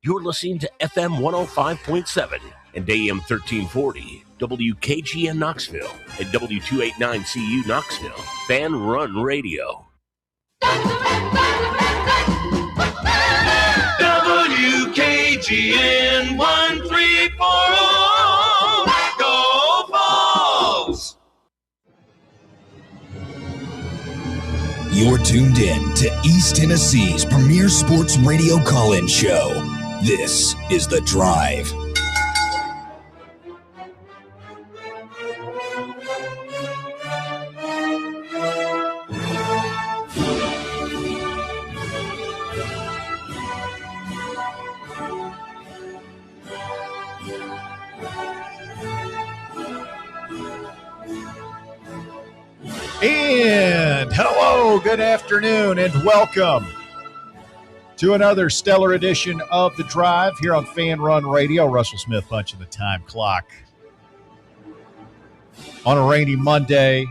You're listening to FM 105.7 and AM 1340, WKGN Knoxville, and W289CU Knoxville, Fan Run Radio. WKGN 1340, go Vols! You're tuned in to East Tennessee's premier sports radio call-in show. This is The Drive. And hello, good afternoon, and welcome to another stellar edition of The Drive here on Fan Run Radio. Russell Smith punching the time clock on a rainy Monday.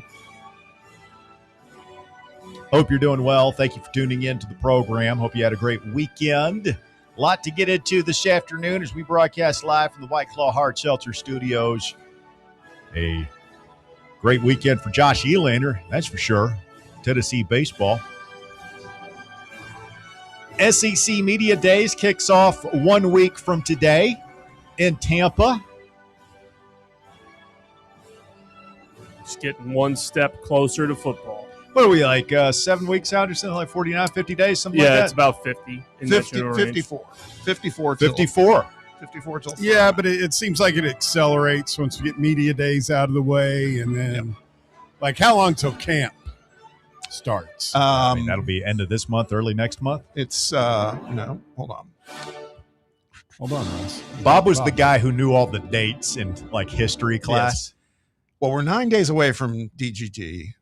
Hope you're doing well. Thank you for tuning in to the program. Hope you had a great weekend. A lot to get into this afternoon as we broadcast live from the White Claw Hard Seltzer Studios. A great weekend for Josh Elander, that's for sure. Tennessee baseball. SEC Media Days kicks off 1 week from today in Tampa. Just getting one step closer to football. What are we, like 7 weeks out or something, like 49, 50 days, something like that? Yeah, it's about 50. 54. 54. 54. 54 till yeah, but it seems like it accelerates once we get media days out of the way, and then like how long till camp starts? I mean, that'll be end of this month, early next month. It's no, hold on, Russ. Bob was the guy who knew all the dates in like history class. Yes. Well, we're 9 days away from DGG,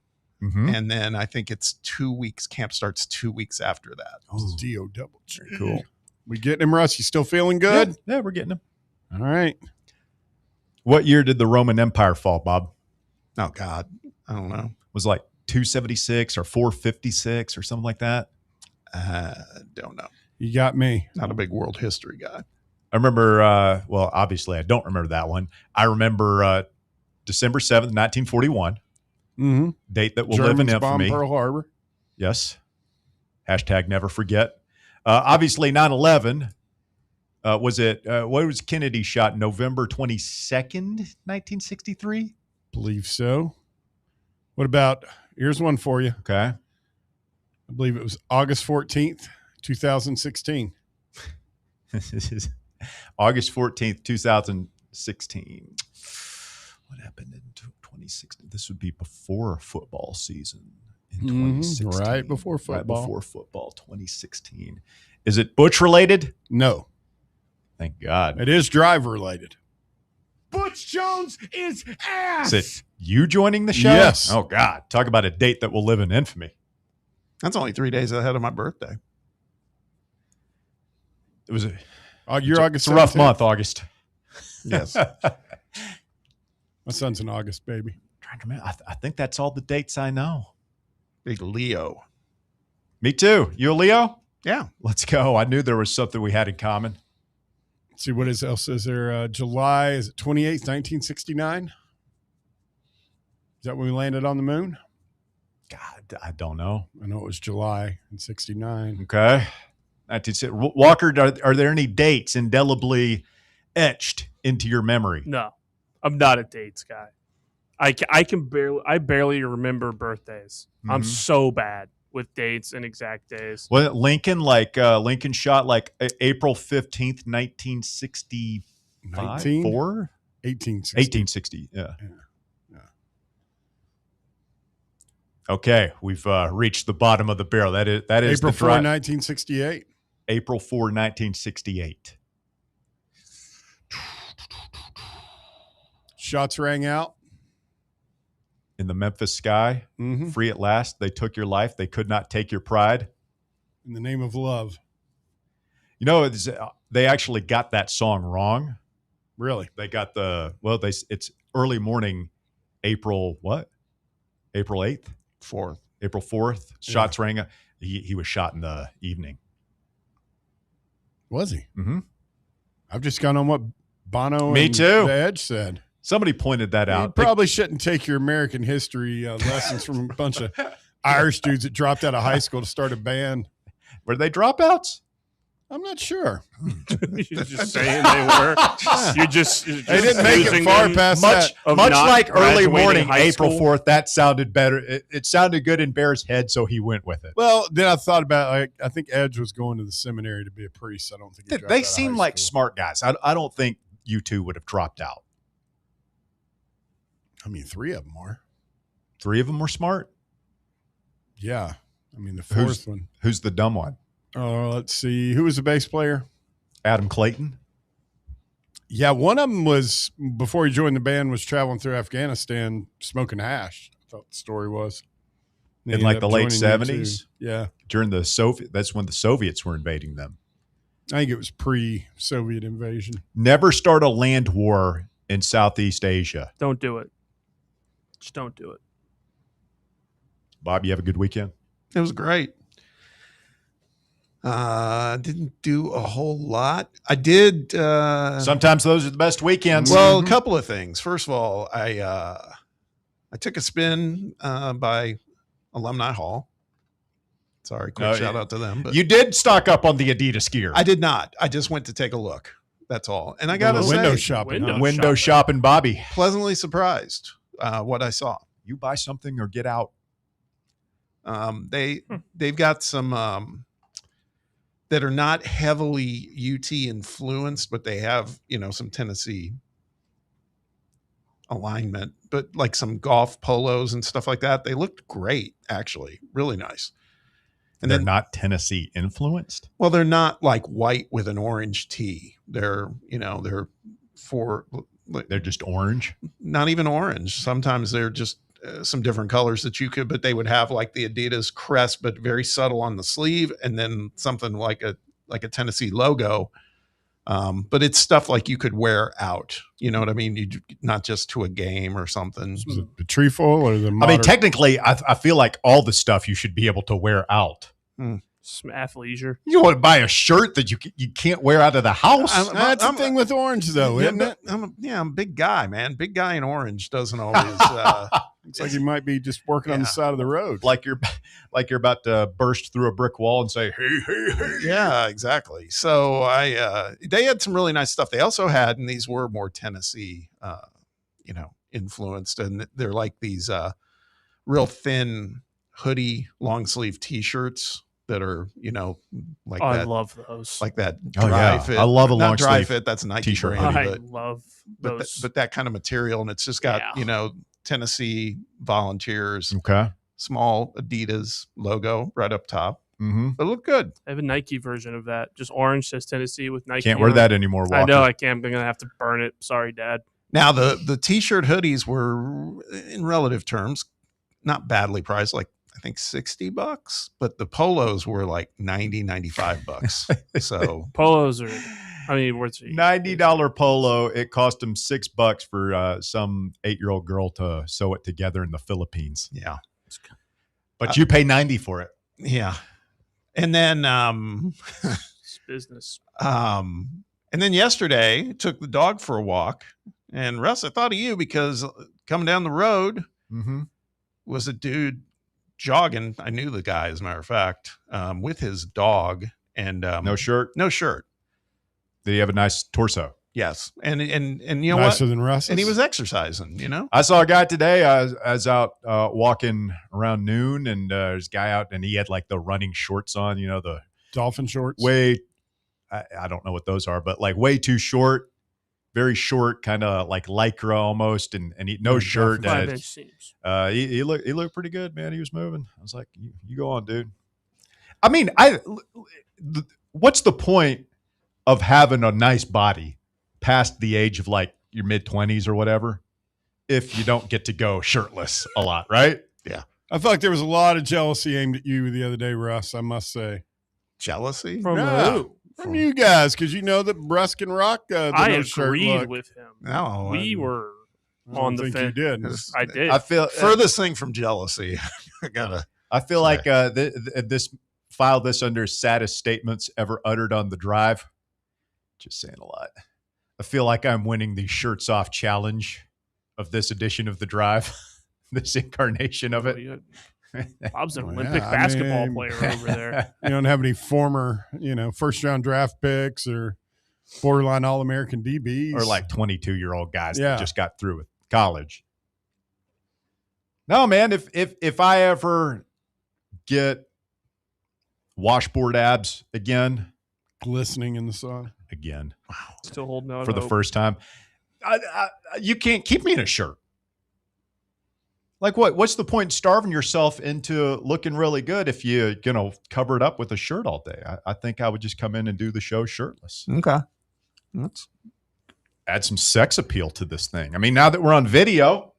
Mm-hmm. and then I think it's 2 weeks. Camp starts 2 weeks after that. Oh, D.O. double. Cool. We getting him, Russ? You still feeling good? Yeah, we're getting him. All right. What year did the Roman Empire fall, Bob? Oh God, I don't know. Was it like 276 or 456 or something like that? Don't know. You got me. Not a big world history guy. I remember, well, obviously I don't remember that one. I remember December 7th, 1941, Mm-hmm. date that will live in Germans bombed infamy. Pearl Harbor. Yes. Hashtag never forget. Obviously 9/11. Was it, what was Kennedy shot November 22nd, 1963? Believe so. What about, here's one for you. Okay. I believe it was August 14th, 2016. This is August 14th, 2016. What happened in 2016? This would be before football season in 2016. Right before football. Right before football, 2016. Is it Butch related? No, Thank God. it is drive related. Butch Jones is ass. Is it you joining the show? Yes. Oh, God. Talk about a date that will live in infamy. That's only 3 days ahead of my birthday. It was You're it's August a rough 17th. month, August. Yes. My son's an August baby. Trying to remember. I think that's all the dates I know. Big Leo. Me too. You a Leo? Yeah. Let's go. I knew there was something we had in common. Let's see what else is there. July, is it 28th, 1969? Is that when we landed on the moon? God, I don't know. I know it was July in 69. Okay. Walker, are there any dates indelibly etched into your memory? No, I'm not a dates guy. I barely remember birthdays. I'm Mhm. so bad with dates and exact days. Well, Lincoln shot like April 15th, 1965? 1860. 1860, yeah. Yeah. Okay, we've reached the bottom of the barrel. That is April the 4, dry- 1968. April 4, 1968. Shots rang out. In the Memphis sky, Mm-hmm. free at last. They took your life. They could not take your pride. In the name of love. You know, they actually got that song wrong. Really? They got it's early morning, April what? April 8th? 4th. April 4th. Shots rang out. He was shot in the evening. Was he? Mm-hmm. I've just gone on what Bono Me and too. The Edge said. Somebody pointed that You out. probably shouldn't take your American history lessons from a bunch of Irish dudes that dropped out of high school to start a band. Were they dropouts? I'm not sure. You're just saying they were. You're just They didn't make it using far them past Much, that. of much not like early graduating morning, high April school. 4th, that sounded better. It sounded good in Bear's head, so he went with it. Well, then I thought about I think Edge was going to the seminary to be a priest. I don't think he dropped They out of seem high like school. smart guys. I don't think you two would have dropped out. I mean, 3 of them are. 3 of them were smart. Yeah. I mean, the 4th one. Who's the dumb one? Oh, let's see. Who was the bass player? Adam Clayton. Yeah, one of them was, before he joined the band, was traveling through Afghanistan smoking hash. I thought the story was. And In he like ended the up late joining U2. 70s? Yeah. During the Soviet, that's when the Soviets were invading them. I think it was pre-Soviet invasion. Never start a land war in Southeast Asia. Don't do it. Just don't do it. Bob, you have a good weekend? It was great. Didn't do a whole lot. I did. Sometimes those are the best weekends. Well, a couple of things. First of all, I took a spin by Alumni Hall. Sorry, quick shout out to them. But You did stock up on the Adidas gear. I did not. I just went to take a look. That's all. And I got to Window say, shopping. Window huh? Window shopping, Bobby. pleasantly surprised what I saw. You buy something or get out. They've got some that are not heavily UT influenced, but they have some Tennessee alignment, but like some golf polos and stuff like that. They looked great, actually, really nice. And They're then, not Tennessee influenced. well, they're not like white with an orange tee. They're they're for They're just orange. not even orange. Sometimes they're just some different colors that you could, but they would have like the Adidas crest, but very subtle on the sleeve, and then something like a Tennessee logo. But it's stuff like you could wear out. You know what I mean? You not just to a game or something. Was it the trefoil or the I mean, modern? technically, I feel like all the stuff you should be able to wear out. Some athleisure. You don't want to buy a shirt that you can't wear out of the house. That's the thing with orange, though, isn't it? I'm a big guy, man. Big guy in orange doesn't always. It's like you might be just working on the side of the road. like you're about to burst through a brick wall and say, "Hey, hey, hey." Yeah, exactly. So they had some really nice stuff. They also had, and these were more Tennessee, influenced, and they're like these real thin hoodie, long sleeve T-shirts that are, like I that, love those. like that Oh, dry yeah. fit. I love a Not long dry sleeve fit. That's Nike T-shirt brand, I but love but, those. but that kind of material, and it's just got Yeah. Tennessee Volunteers, Okay. small Adidas logo right up top. Mm-hmm. But it looked good. I have a Nike version of that. Just orange says Tennessee with Nike. Can't wear on it. that anymore, Walker. I know I can't. I'm going to have to burn it. Sorry, Dad. Now the T-shirt hoodies were, in relative terms, not badly priced, like I think $60, but the polos were like $95. So Polos are, I mean, what's it? $90 polo. It cost him $6 for some 8-year-old girl to sew it together in the Philippines. yeah, But you pay $90 for it. yeah. And then It's business. and then yesterday took the dog for a walk. And Russ, I thought of you because coming down the road Mm-hmm. was a dude jogging. I knew the guy, as a matter of fact, with his dog and No shirt. no shirt. Did he have a nice torso? Yes, and you know Nicer what? than Russ's. And he was exercising. I I saw a guy today. I was out walking around noon, and there's a guy out, and he had like the running shorts on. The dolphin shorts. way, I don't know what those are, but like way too short, very short, kind of like lycra almost, and he no shirt. 5-inch seams. He looked pretty good, man. He was moving. I was like, you go on, dude. I mean, what's the point of having a nice body past the age of like your mid-20s or whatever if you don't get to go shirtless a lot, right? I felt like there was a lot of jealousy aimed at you the other day, Russ, I must say. jealousy. From No. who? From you guys, because you know that Russ can rock the I no shirt agreed look. with him. No, We were I don't on the think fence. you did. I did. I feel furthest thing from jealousy. I gotta. I feel Sorry. like this file this under saddest statements ever uttered on the drive. Just saying a lot. I feel like I'm winning the shirts off challenge of this edition of The Drive, this incarnation of it. Bob's an Well, Olympic yeah, basketball I mean- player over there. You don't have any former, first round draft picks or borderline All-American DBs. Or like 22-year-old guys Yeah. that just got through with college. No, man, if I ever get washboard abs again, glistening in the sun. Still holding out for the hope. first time, you can't keep me in a shirt. Like what? What's the point in starving yourself into looking really good if you cover it up with a shirt all day? I think I would just come in and do the show shirtless. Okay. That's Add some sex appeal to this thing. I mean, now that we're on video,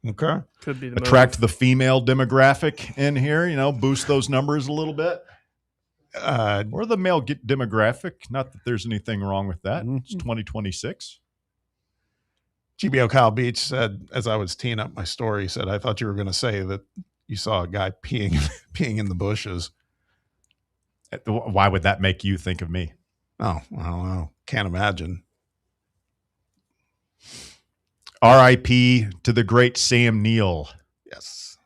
okay. Could be the attract the female demographic in here, boost those numbers a little bit. Or the male demographic. Not that there's anything wrong with that. Mhm. It's 2026. GBO Kyle Beach said, as I was teeing up my story, he said, I thought you were going to say that you saw a guy peeing in the bushes. Why would that make you think of me? Oh, I don't know. Can't imagine. R.I.P. to the great Sam Neill, Yes.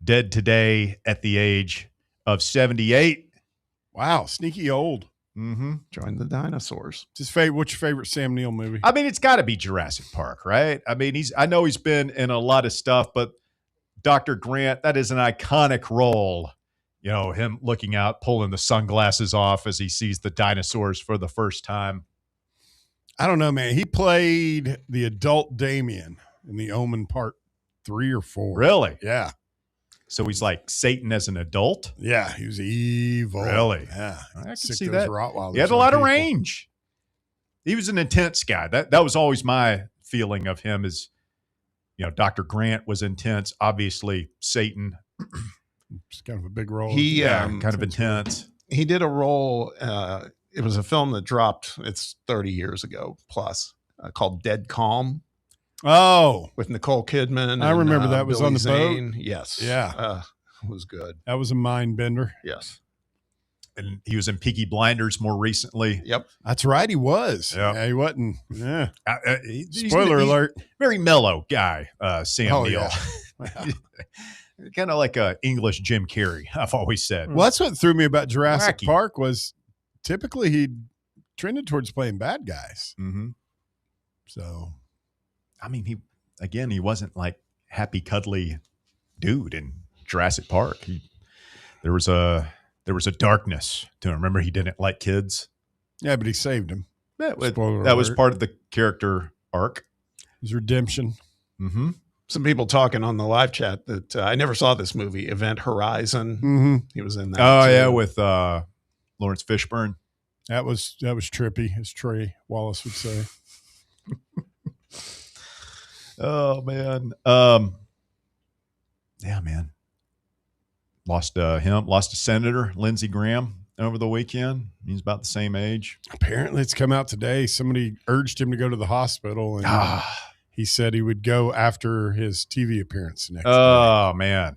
dead today at the age of 78. Wow, sneaky old. Mm-hmm. Join the dinosaurs. What's your favorite Sam Neill movie? I mean, it's got to be Jurassic Park, right? I mean, I know he's been in a lot of stuff, but Dr. Grant, that is an iconic role. Him looking out, pulling the sunglasses off as he sees the dinosaurs for the first time. I don't know, man. He played the adult Damien in The Omen Part 3 or 4. Really? Yeah. So he's like Satan as an adult? Yeah, he was evil. Really? Yeah. I can Sick see those that. Rottweilers He had a on lot of people. range. He was an intense guy. That was always my feeling of him is, Dr. Grant was intense. Obviously, Satan, It's kind of a big role. He, kind of intense. He did a role. It was a film that dropped, it's 30 years ago plus, called Dead Calm Oh, with Nicole Kidman. I remember that was Billy on the boat. Zane. Yes. Yeah. It was good. that was a mind bender. Yes. And he was in Peaky Blinders more recently. Yep. That's right, he was. Yeah. Yeah, he wasn't. Yeah. He's Spoiler alert. very mellow guy, Sam Oh, Neill. yeah. Kind of like a English Jim Carrey, I've always said. Well, that's what threw me about Jurassic Wacky. Park was typically he trended towards playing bad guys. Mm-hmm. So I mean, he wasn't like happy, cuddly dude in Jurassic Park. There was a darkness to him. Remember, he didn't like kids. yeah, but he saved him. That Spoiler was alert. part of the character arc. His redemption. Mm-hmm. Some people talking on the live chat that I never saw this movie, Event Horizon. Mm-hmm. He was in that. Oh too. yeah, with Lawrence Fishburne. That was trippy, as Trey Wallace would say. Oh man, yeah, man. Lost a senator, Lindsey Graham, over the weekend. He's about the same age. Apparently, it's come out today. Somebody urged him to go to the hospital, and he said he would go after his TV appearance next day. Oh man.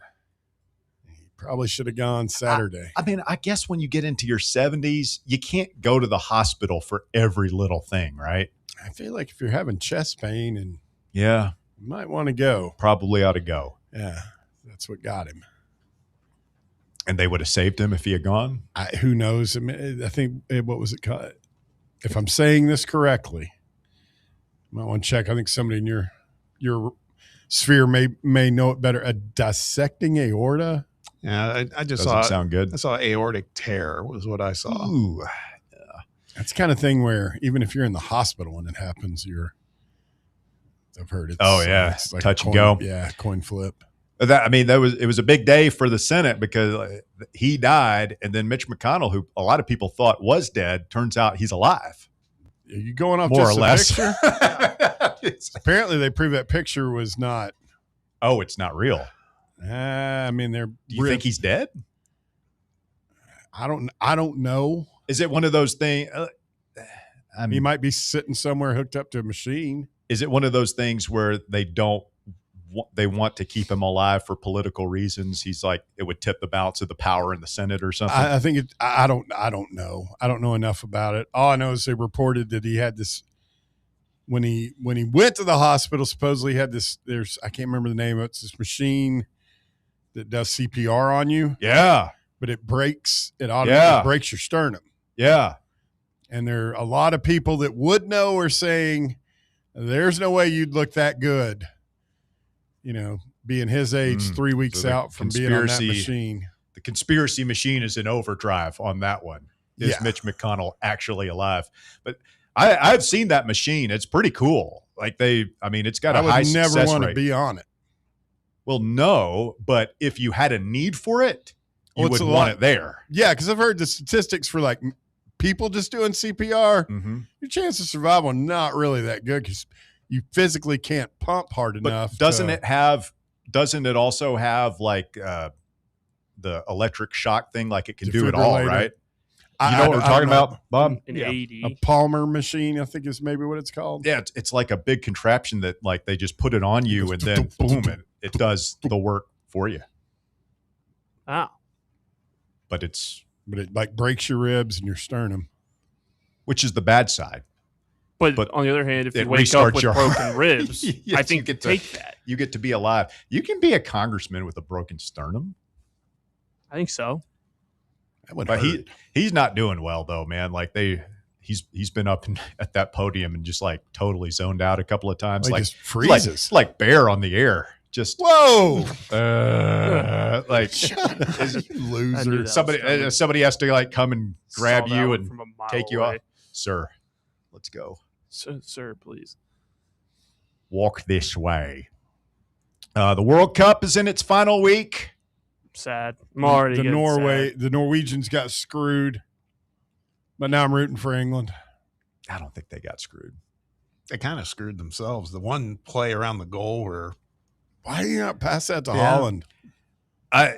He probably should have gone Saturday. I mean, I guess when you get into your 70s, you can't go to the hospital for every little thing, right? I feel like if you're having chest pain, and Yeah, you might want to go. probably ought to go. Yeah, that's what got him. And they would have saved him if he had gone. Who knows? I mean, I think what was it called? If I'm saying this correctly, I might want to check. I think somebody in your sphere may know it better. A dissecting aorta. Yeah, I just Doesn't saw. sound good. I saw aortic tear was what I saw. Ooh. That's the kind of thing where even if you're in the hospital and it happens, I've heard it's. Oh, yeah. it's like Touch a and coin, go. Yeah, coin flip. It was a big day for the Senate because he died, and then Mitch McConnell, who a lot of people thought was dead, turns out he's alive, Are you going off more or just the less. picture? Apparently, they proved that picture was not. Oh, it's not real. I mean, they're. Do you think he's dead? I don't know. Is it one of those things? He might be sitting somewhere hooked up to a machine. Is it one of those things where they don't they want to keep him alive for political reasons. He's like, it would tip the balance of the power in the Senate or something. I think I don't know. I don't know enough about it. All I know is they reported that he had this when he went to the hospital. Supposedly he had this. I can't remember the name of it. It's this machine that does CPR on you. Yeah, but it breaks. It automatically breaks your sternum. Yeah, and there are a lot of people that would know are saying, "There's no way you'd look that good." Being his age, 3 weeks out from being on that machine. The conspiracy machine is in overdrive on that one. Is Mitch McConnell actually alive? But I've seen that machine. It's pretty cool. Like it's got a high success rate. I would never want to be on it. Well, no, but if you had a need for it, you would want it there. Yeah, because I've heard the statistics for like people just doing CPR. Mm-hmm. Your chance of survival not really that good because you physically can't pump hard enough. Doesn't it also have like the electric shock thing? Like it can do it all, right? You know what we're talking about, Bob? A Palmer machine, I think is maybe what it's called. Yeah, it's like a big contraption that like they just put it on you and then boom, it does the work for you. Wow. But it like breaks your ribs and your sternum, which is the bad side. But on the other hand, if you wake up with broken ribs, I think take that. You get to be alive. You can be a congressman with a broken sternum. I think so. But he's not doing well though, man. Like he's been up at that podium and just like totally zoned out a couple of times. Like just freezes. Like Bear on the air. Just whoa. Like loser. Somebody has to like come and grab you and take you off. Sir, let's go. Sir, please. Walk this way. The World Cup is in its final week. Sad. I'm already sad. The Norwegians got screwed, but now I'm rooting for England. I don't think they got screwed. They kind of screwed themselves. The one play around the goal where why do you not pass that to Holland?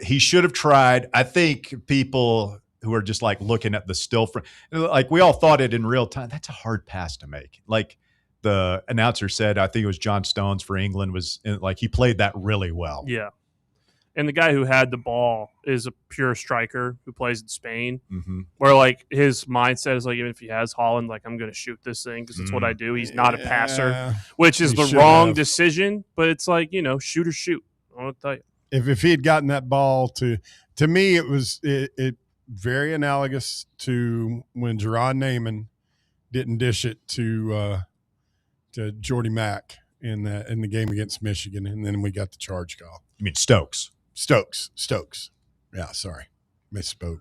He should have tried. I think people who are just like looking at the still frame, like we all thought it in real time. That's a hard pass to make. Like the announcer said, I think it was John Stones for England was like, he played that really well. Yeah. And the guy who had the ball is a pure striker who plays in Spain, where like his mindset is like, even if he has Holland, like I'm going to shoot this thing because it's what I do. He's not a passer, which is the wrong decision. But it's like, shoot or shoot. I want to tell you. If he had gotten that ball to me, it was it very analogous to when Jerron Naaman didn't dish it to Jordy Mack in the game against Michigan, and then we got the charge call. You mean Stokes? Stokes. Yeah, sorry. Misspoke.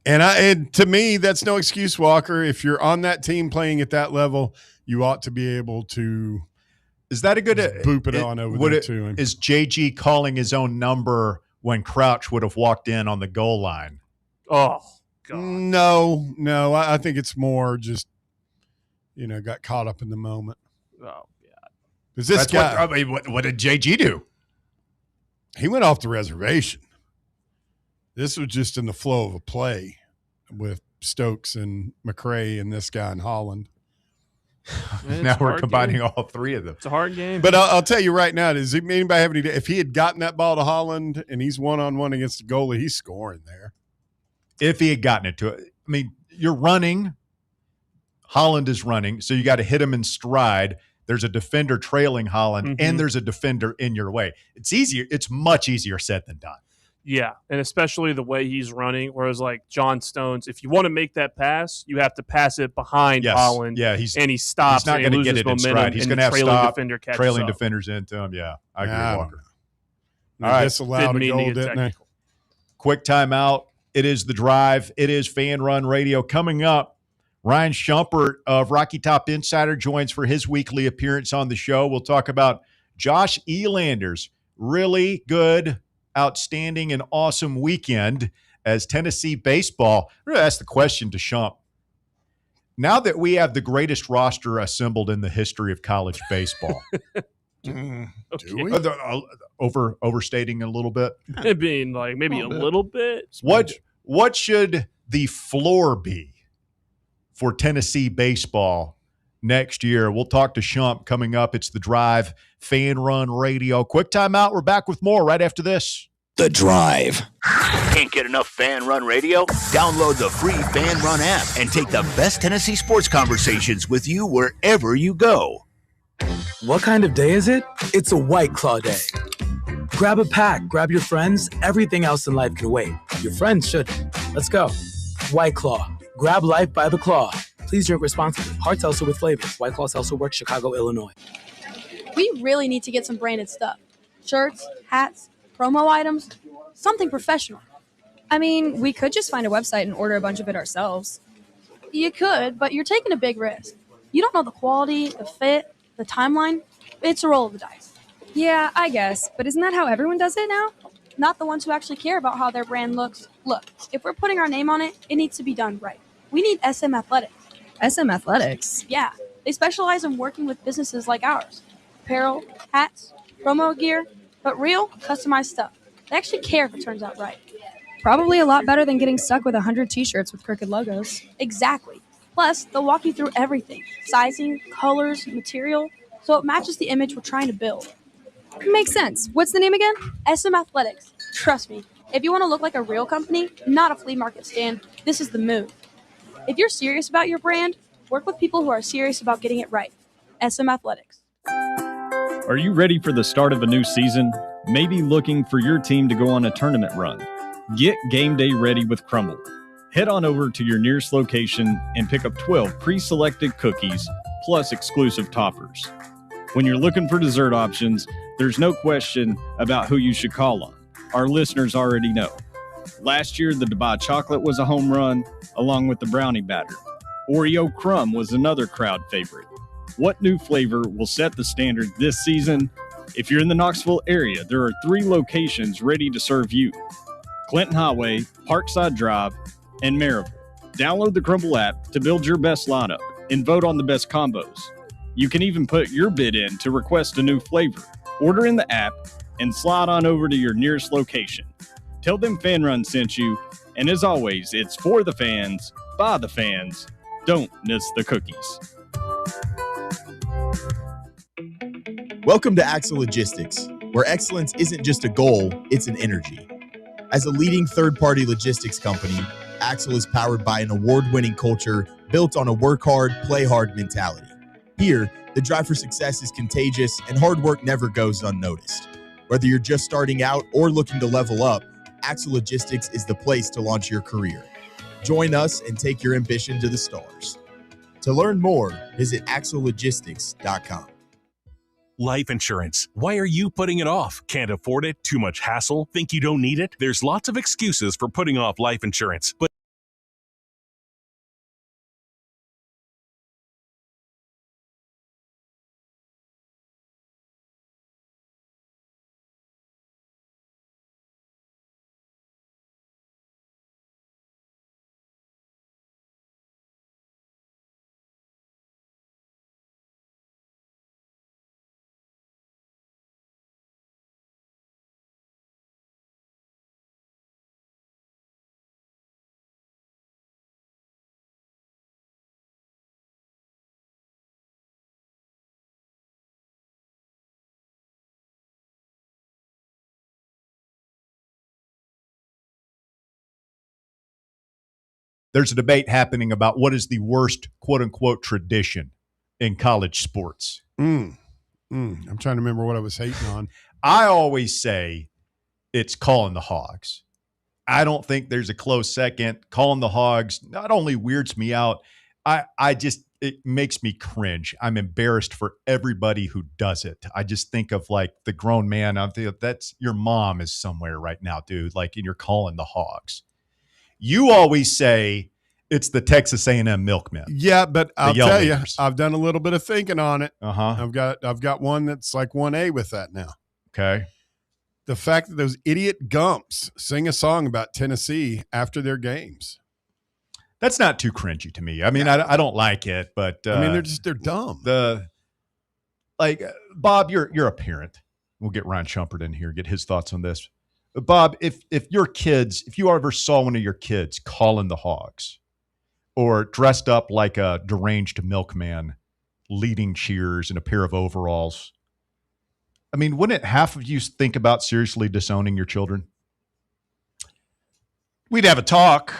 And to me, that's no excuse, Walker. If you're on that team playing at that level, you ought to be able to. Is that a good boop it on over there to him? Is JG calling his own number when Crouch would have walked in on the goal line? Oh, God. No. I think it's more just, got caught up in the moment. Oh, God. Because this guy. What did JG do? He went off the reservation. This was just in the flow of a play with Stokes and McRae and this guy in Holland. Now we're combining all three of them. It's a hard game. But I'll tell you right now, does anybody have any? If he had gotten that ball to Holland and he's one-on-one against the goalie, he's scoring there. If he had gotten it to it. I mean, you're running. Holland is running, so you got to hit him in stride. There's a defender trailing Holland, and there's a defender in your way. It's easier. It's much easier said than done. Yeah, and especially the way he's running, whereas like John Stones, if you want to make that pass, you have to pass it behind Holland. Yeah, he stops. He's not going to get it in stride. He's going to have trailing defender defenders into him. Yeah, I agree, Walker. All right, disallowed a goal, didn't they? Quick timeout. It is The Drive. It is Fan Run Radio. Coming up, Ryan Schumpert of Rocky Top Insider joins for his weekly appearance on the show. We'll talk about Josh Elander's really good, outstanding, and awesome weekend as Tennessee baseball. I'm going to ask the question to Schump. Now that we have the greatest roster assembled in the history of college baseball, do we? Overstating a little bit? I mean, like maybe a little bit. What should the floor be for Tennessee baseball next year. We'll talk to Shump coming up. It's The Drive, Fan Run Radio. Quick timeout. We're back with more right after this. The Drive. Can't get enough Fan Run Radio? Download the free Fan Run app and take the best Tennessee sports conversations with you wherever you go. What kind of day is it? It's a White Claw day. Grab a pack, grab your friends. Everything else in life can wait. Your friends shouldn't. Let's go. White Claw. Grab life by the claw. Please drink responsibly. Hard seltzer with flavor. White Claw Seltzer Works, Chicago, Illinois. We really need to get some branded stuff. Shirts, hats, promo items, something professional. I mean, we could just find a website and order a bunch of it ourselves. You could, but you're taking a big risk. You don't know the quality, the fit, the timeline. It's a roll of the dice. Yeah, I guess. But isn't that how everyone does it now? Not the ones who actually care about how their brand looks. Look, if we're putting our name on it, it needs to be done right. We need SM Athletics. SM Athletics? Yeah, they specialize in working with businesses like ours. Apparel, hats, promo gear, but real, customized stuff. They actually care if it turns out right. Probably a lot better than getting stuck with 100 t-shirts with crooked logos. Exactly. Plus, they'll walk you through everything. Sizing, colors, material, so it matches the image we're trying to build. Makes sense. What's the name again? SM Athletics. Trust me, if you want to look like a real company, not a flea market stand, this is the move. If you're serious about your brand, work with people who are serious about getting it right. SM Athletics. Are you ready for the start of a new season? Maybe looking for your team to go on a tournament run? Get game day ready with Crumble. Head on over to your nearest location and pick up 12 pre-selected cookies plus exclusive toppers. When you're looking for dessert options, there's no question about who you should call on. Our listeners already know. Last year, the Dubai chocolate was a home run, along with the brownie batter. Oreo crumb was another crowd favorite. What new flavor will set the standard this season? If you're in the Knoxville area, there are 3 locations ready to serve you: Clinton Highway, Parkside Drive, and Maryville. Download the Crumble app to build your best lineup and vote on the best combos. You can even put your bid in to request a new flavor. Order in the app and slide on over to your nearest location. Tell them Fan Run sent you, and as always, it's for the fans, by the fans. Don't miss the cookies. Welcome to Axle Logistics, where excellence isn't just a goal, it's an energy. As a leading third-party logistics company, Axle is powered by an award-winning culture built on a work hard, play hard mentality. Here, the drive for success is contagious and hard work never goes unnoticed. Whether you're just starting out or looking to level up, Axle Logistics is the place to launch your career. Join us and take your ambition to the stars. To learn more, visit axlelogistics.com. Life insurance. Why are you putting it off? Can't afford it? Too much hassle? Think you don't need it? There's lots of excuses for putting off life insurance, but There's a debate happening about what is the worst quote-unquote tradition in college sports. I'm trying to remember what I was hating on. I always say it's calling the Hogs. I don't think there's a close second. Calling the Hogs not only weirds me out, it makes me cringe. I'm embarrassed for everybody who does it. I just think of like the grown man. I think that's your mom is somewhere right now, dude. Like, and you're calling the Hogs. You always say it's the Texas A&M Milkmen. Yeah, but I'll tell you, I've done a little bit of thinking on it. Uh-huh. I've got one that's like 1A with that now. Okay. The fact that those idiot Gumps sing a song about Tennessee after their games. That's not too cringy to me. I mean, I don't like it, but I mean, they're dumb. Bob, you're a parent. We'll get Ryan Shumpert in here, get his thoughts on this. Bob, if you ever saw one of your kids calling the Hogs or dressed up like a deranged milkman, leading cheers and a pair of overalls. I mean, wouldn't half of you think about seriously disowning your children? We'd have a talk.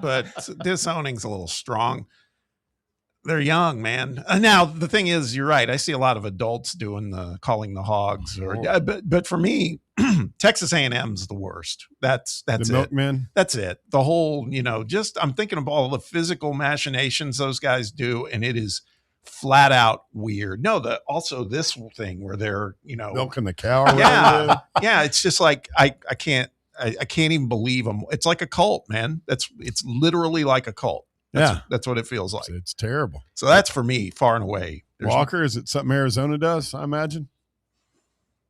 But disowning's a little strong. They're young, man. Now the thing is, you're right. I see a lot of adults doing calling the hogs, but for me, Texas A&M's the worst. That's The it. milkman. That's it. The whole, I'm thinking of all the physical machinations those guys do, and it is flat out weird. No, also this thing where they're, milking the cow. Or yeah, yeah. It's just like I can't even believe them. It's like a cult, man. It's literally like a cult. That's what it feels like. It's terrible. So that's for me, far and away. Walker, is it something Arizona does? I imagine.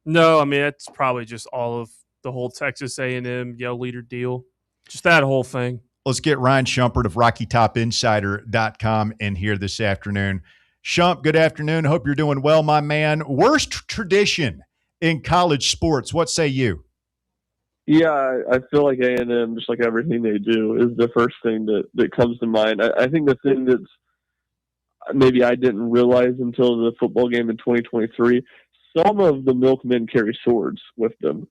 No, I mean it's probably just all of the whole Texas A&M yell leader deal. Just that whole thing. Let's get Ryan Shumpert of RockyTopInsider.com in here this afternoon. Shump, good afternoon. Hope you're doing well, my man. Worst tradition in college sports. What say you? Yeah, I feel like A&M, just like everything they do, is the first thing that comes to mind. I think the thing that's maybe I didn't realize until the football game in 2023, some of the milkmen carry swords with them,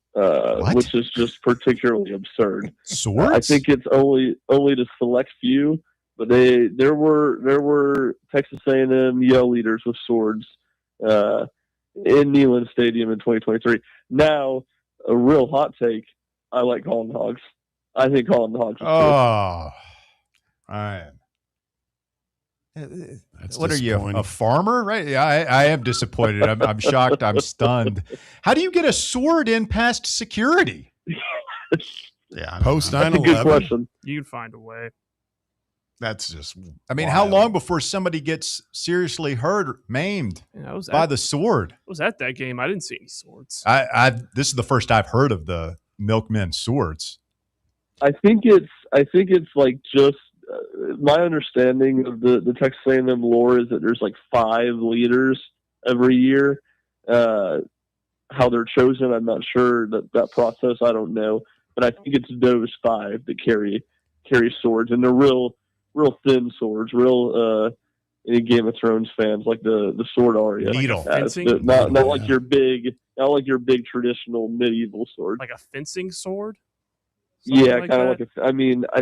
which is just particularly absurd. Swords? I think it's only to select few, but there were Texas A&M yell leaders with swords in Neyland Stadium in 2023. Now, a real hot take. I like calling hogs. I think calling the hogs. All right. What are you, a farmer? Right? Yeah, I am disappointed. I'm shocked. I'm stunned. How do you get a sword in past security? Yeah, post 9/11. Good question. You can find a way. That's just. I mean, wild. how long before somebody gets seriously hurt, or maimed by the sword? I was at that game. I didn't see any swords. This is the first I've heard of the milkmen swords. I think it's like just my understanding of the Texas A&M lore is that there's like 5 leaders every year. How they're chosen, I'm not sure that process. I don't know, but I think it's those 5 that carry swords, and they're real thin swords, any Game of Thrones fans like the sword Arya. Needle. Not like your big, not like your big traditional medieval sword. Like a fencing sword? Yeah, kind of like I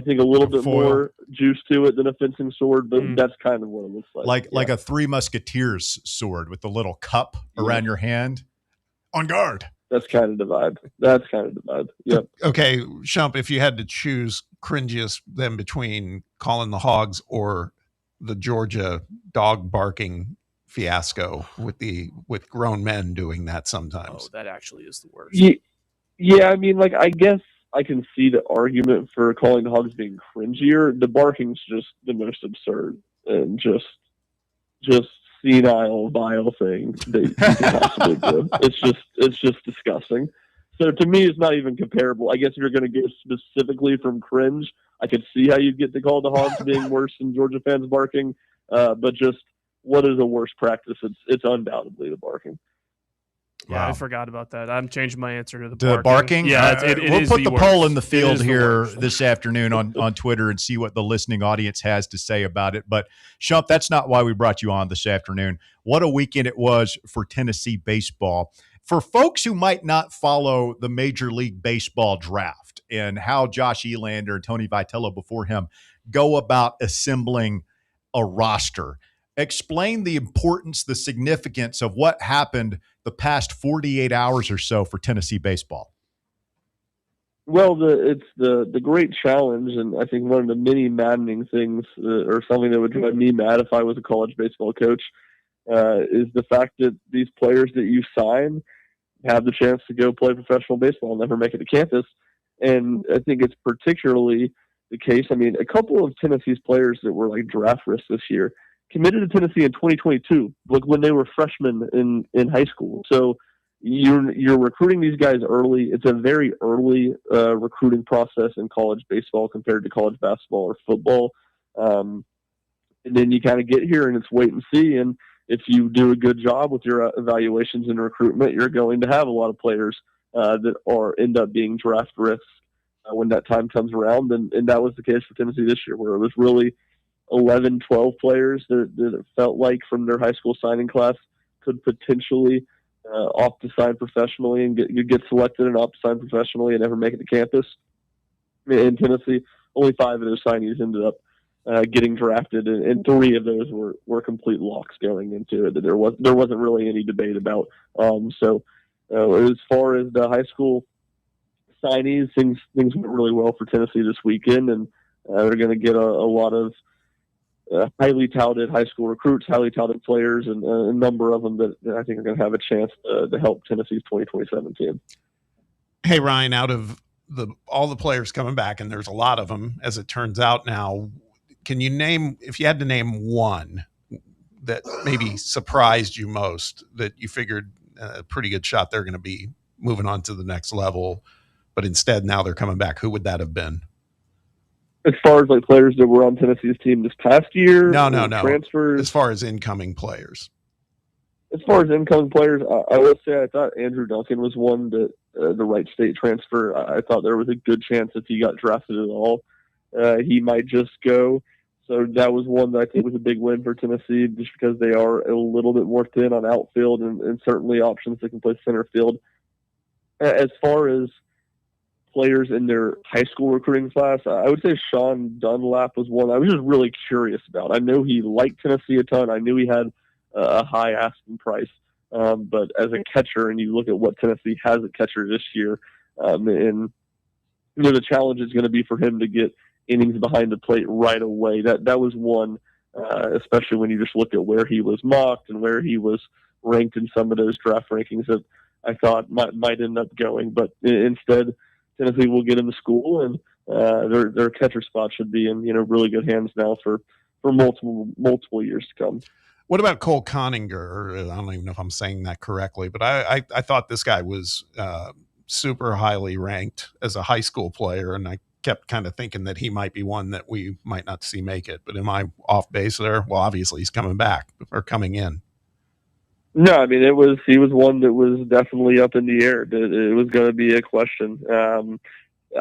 think a little bit more juice to it than a fencing sword, but that's kind of what it looks like. Like a Three Musketeers sword with the little cup around your hand. On guard. That's kind of the vibe. Yep. Okay, Shump, if you had to choose cringiest then between calling the hogs or the Georgia dog barking fiasco with grown men doing that sometimes. Oh, that actually is the worst. Yeah, I mean, like, I guess I can see the argument for calling the hogs being cringier. The barking's just the most absurd and just senile, vile thing that you can possibly do. It's just disgusting. So to me, it's not even comparable. I guess if you're going to go specifically from cringe, I could see how you'd get to call the hogs being worse than Georgia fans barking. But just what is a worse practice? It's undoubtedly the barking. Yeah, Wow. I forgot about that. I'm changing my answer to the barking. barking. Yeah, we'll is put the worst. poll in the field here worst. this afternoon on Twitter and see what the listening audience has to say about it. But Shump, that's not why we brought you on this afternoon. What a weekend it was for Tennessee baseball. For folks who might not follow the Major League Baseball draft and how Josh Elander and Tony Vitello before him go about assembling a roster, explain the importance, the significance of what happened the past 48 hours or so for Tennessee baseball. Well, it's the great challenge, and I think one of the many maddening things, or something that would drive me mad if I was a college baseball coach, is the fact that these players that you sign have the chance to go play professional baseball and never make it to campus. And I think it's particularly the case. I mean, a couple of Tennessee's players that were like draft risks this year committed to Tennessee in 2022, like when they were freshmen in high school. So you're recruiting these guys early. It's a very early recruiting process in college baseball compared to college basketball or football. And then you kind of get here and it's wait and see. And if you do a good job with your evaluations and recruitment, you're going to have a lot of players that end up being draft risks when that time comes around. And that was the case for Tennessee this year, where it was really 11, 12 players that it felt like from their high school signing class could potentially opt to sign professionally and get selected and opt to sign professionally and never make it to campus. In Tennessee, only 5 of those signees ended up getting drafted, and 3 of those were complete locks going into it. There wasn't really any debate about. So as far as the high school signees, things went really well for Tennessee this weekend, and they're going to get a lot of highly touted high school recruits, highly touted players, and a number of them that I think are going to have a chance to help Tennessee's 2027 team. Hey, Ryan, out of all the players coming back, and there's a lot of them, as it turns out now, can you name, if you had to name one that maybe surprised you most, that you figured a pretty good shot they're going to be moving on to the next level, but instead now they're coming back? Who would that have been? As far as like players that were on Tennessee's team this past year? No. Transfers? As far as incoming players. As far as incoming players, I will say I thought Andrew Duncan was one that the Wright State transfer. I thought there was a good chance if he got drafted at all, he might just go. So that was one that I think was a big win for Tennessee, just because they are a little bit more thin on outfield and certainly options that can play center field. As far as players in their high school recruiting class, I would say Sean Dunlap was one I was just really curious about. I know he liked Tennessee a ton. I knew he had a high asking price. But as a catcher, and you look at what Tennessee has at catcher this year, and the challenge is going to be for him to get innings behind the plate right away. That was one, especially when you just look at where he was mocked and where he was ranked in some of those draft rankings that I thought might end up going. But instead, Tennessee will get him to school, and their catcher spot should be in really good hands now for multiple years to come. What about Cole Conninger? I don't even know if I'm saying that correctly, but I thought this guy was super highly ranked as a high school player, and I kept kind of thinking that he might be one that we might not see make it. But am I off base there? Well, obviously he's coming back or coming in. No, I mean he was one that was definitely up in the air. It was going to be a question.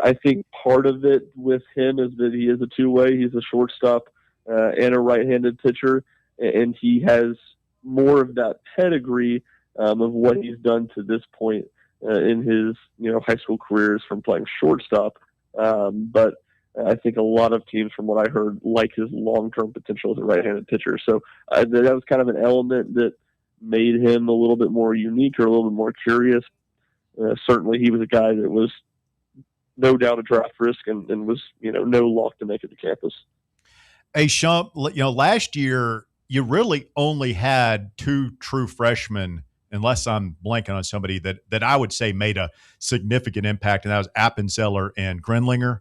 I think part of it with him is that he is a two-way. He's a shortstop and a right-handed pitcher, and he has more of that pedigree of what he's done to this point in his high school careers from playing shortstop. But I think a lot of teams, from what I heard, like his long-term potential as a right-handed pitcher. So that was kind of an element that made him a little bit more unique or a little bit more curious. Certainly he was a guy that was no doubt a draft risk and was no lock to make it to campus. Hey, Shump, last year you really only had 2 true freshmen, unless I'm blanking on somebody that I would say made a significant impact, and that was Appenzeller and Grenlinger.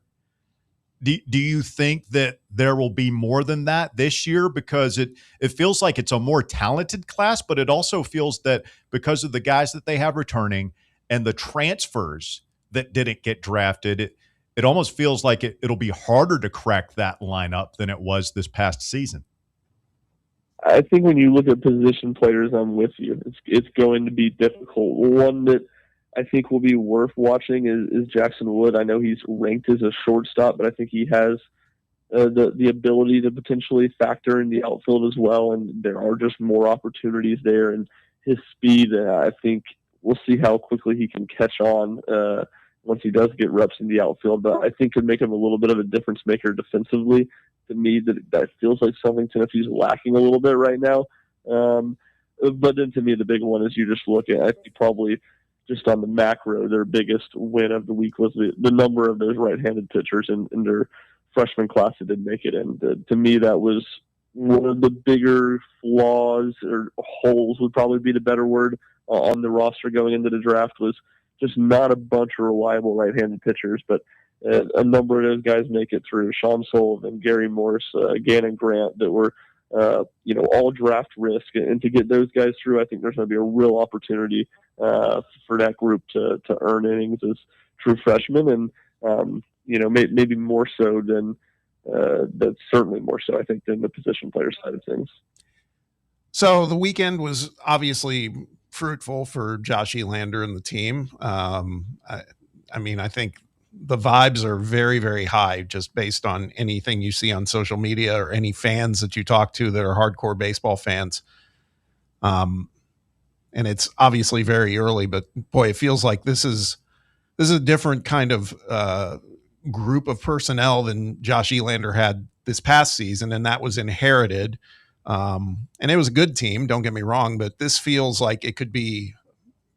Do you think that there will be more than that this year? Because it feels like it's a more talented class, but it also feels that because of the guys that they have returning and the transfers that didn't get drafted, it almost feels like it'll be harder to crack that lineup than it was this past season. I think when you look at position players, I'm with you. It's going to be difficult. One that I think will be worth watching is Jackson Wood. I know he's ranked as a shortstop, but I think he has the ability to potentially factor in the outfield as well, and there are just more opportunities there. And his speed, I think we'll see how quickly he can catch on once he does get reps in the outfield. But I think could make him a little bit of a difference maker defensively. To me, that feels like something Tennessee's lacking a little bit right now. But then to me, the big one is you just look at, I think probably just on the macro, their biggest win of the week was the number of those right-handed pitchers in their freshman class that didn't make it. And to me, that was one of the bigger flaws, or holes would probably be the better word, on the roster going into the draft, was just not a bunch of reliable right-handed pitchers, but a number of those guys make it through. Sean Sullivan, Gary Morse, Gannon Grant, that were all draft risk. And to get those guys through, I think there's going to be a real opportunity for that group to earn innings as true freshmen, and maybe more so than that's certainly more so, I think, than the position player side of things. So the weekend was obviously fruitful for Josh Elander and the team. I think the vibes are very, very high just based on anything you see on social media or any fans that you talk to that are hardcore baseball fans. And it's obviously very early, but boy, it feels like this is a different kind of group of personnel than Josh Elander had this past season, and that was inherited. And it was a good team, don't get me wrong, but this feels like it could be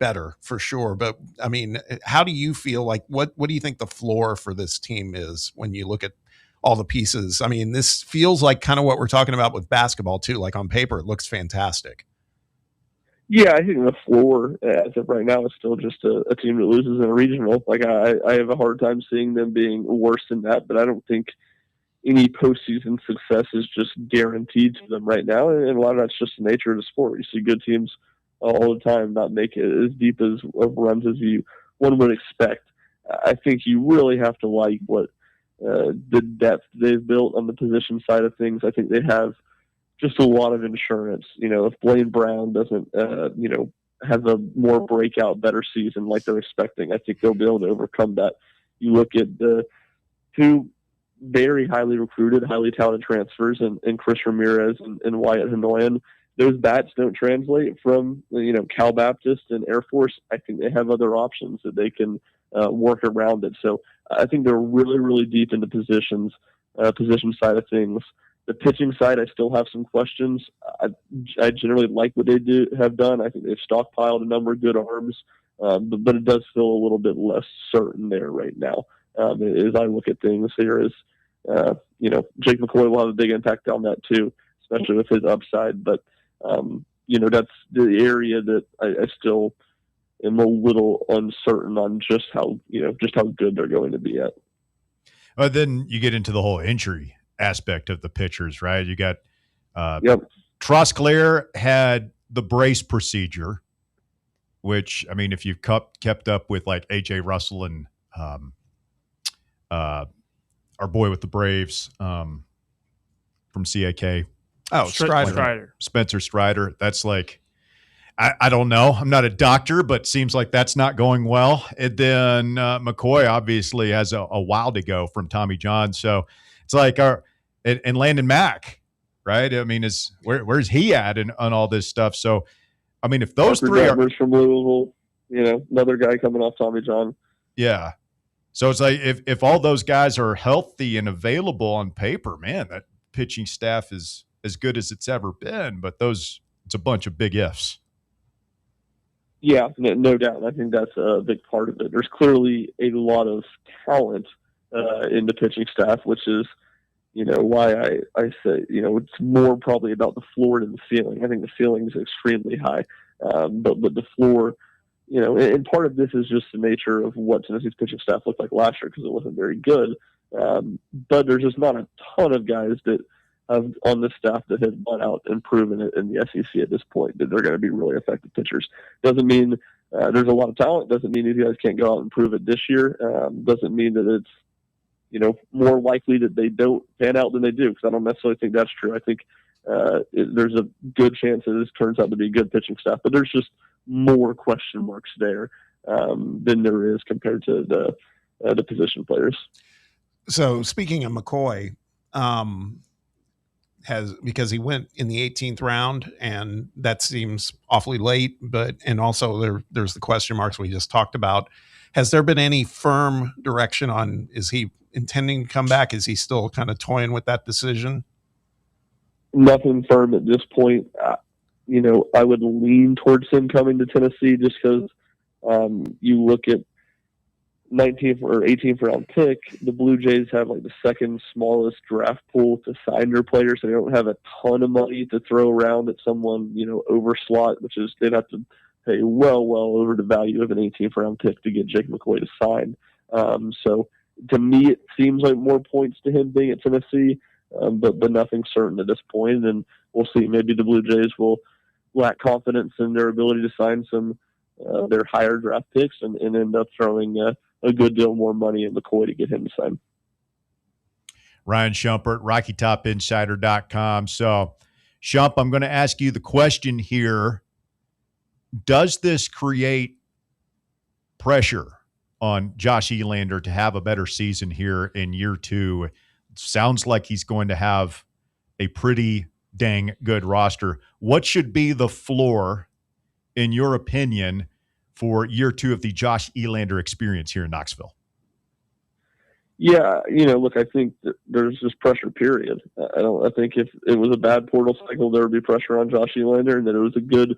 better for sure. But I mean, how do you feel like what do you think the floor for this team is when you look at all the pieces? I mean, this feels like kind of what we're talking about with basketball too. Like on paper, it looks fantastic. Yeah, I think the floor as of right now is still just a team that loses in a regional. Like I have a hard time seeing them being worse than that, but I don't think any postseason success is just guaranteed to them right now. And a lot of that's just the nature of the sport. You see good teams all the time not make it as deep as of runs as one would expect. I think you really have to like what the depth they've built on the position side of things. I think they have just a lot of insurance. You know, if Blaine Brown doesn't, has a more breakout, better season like they're expecting, I think they'll be able to overcome that. You look at the two very highly recruited, highly talented transfers and Chris Ramirez and Wyatt Hanoyan. Those bats don't translate from, Cal Baptist and Air Force. I think they have other options that they can work around it. So I think they're really, really deep in the position side of things. The pitching side, I still have some questions. I generally like what they have done. I think they've stockpiled a number of good arms, but it does feel a little bit less certain there right now. As I look at things here, Jake McCoy will have a big impact on that too, especially with his upside. But that's the area that I still am a little uncertain on just how good they're going to be at. Then you get into the whole injury aspect of the pitchers, right? You got Trosclair had the brace procedure, which, I mean, if you've kept up with like AJ Russell and our boy with the Braves from CAK. Oh, Strider. Spencer Strider. That's like, I don't know. I'm not a doctor, but seems like that's not going well. And then McCoy obviously has a while to go from Tommy John. So it's like and Landon Mack, right? I mean, where's he at on all this stuff? So, I mean, if those three are from Louisville, another guy coming off Tommy John. Yeah. So it's like if all those guys are healthy and available on paper, man, that pitching staff is as good as it's ever been. But it's a bunch of big ifs. Yeah, no doubt. I think that's a big part of it. There's clearly a lot of talent in the pitching staff, which is, why I say, it's more probably about the floor than the ceiling. I think the ceiling is extremely high, but the floor, and part of this is just the nature of what Tennessee's pitching staff looked like last year because it wasn't very good. But there's just not a ton of guys that have on this staff that have gone out and proven it in the SEC at this point that they're going to be really effective pitchers. Doesn't mean there's a lot of talent. Doesn't mean these guys can't go out and prove it this year. Doesn't mean that it's more likely that they don't pan out than they do, because I don't necessarily think that's true. I think there's a good chance that this turns out to be a good pitching staff, but there's just more question marks there than there is compared to the position players. So speaking of McCoy, because he went in the 18th round, and that seems awfully late, and also there's the question marks we just talked about. Has there been any firm direction on, is he intending to come back? Is he still kind of toying with that decision? Nothing firm at this point. I would lean towards him coming to Tennessee just because you look at 19th or 18th round pick, the Blue Jays have like the second smallest draft pool to sign their players, so they don't have a ton of money to throw around at someone, over slot, which is they'd have to pay well over the value of an 18th round pick to get Jake McCoy to sign. So to me, it seems like more points to him being at Tennessee, but nothing certain at this point. And we'll see. Maybe the Blue Jays will lack confidence in their ability to sign some their higher draft picks and end up throwing a good deal more money in McCoy to get him to sign. Ryan Shumpert, RockyTopInsider.com. So, Shump, I'm going to ask you the question here. Does this create pressure on Josh Elander to have a better season here in year 2. Sounds like he's going to have a pretty dang good roster. What should be the floor, in your opinion, for year 2 of the Josh Elander experience here in Knoxville? Yeah, look, I think that there's just pressure, period. I think if it was a bad portal cycle, there would be pressure on Josh Elander, and that it was a good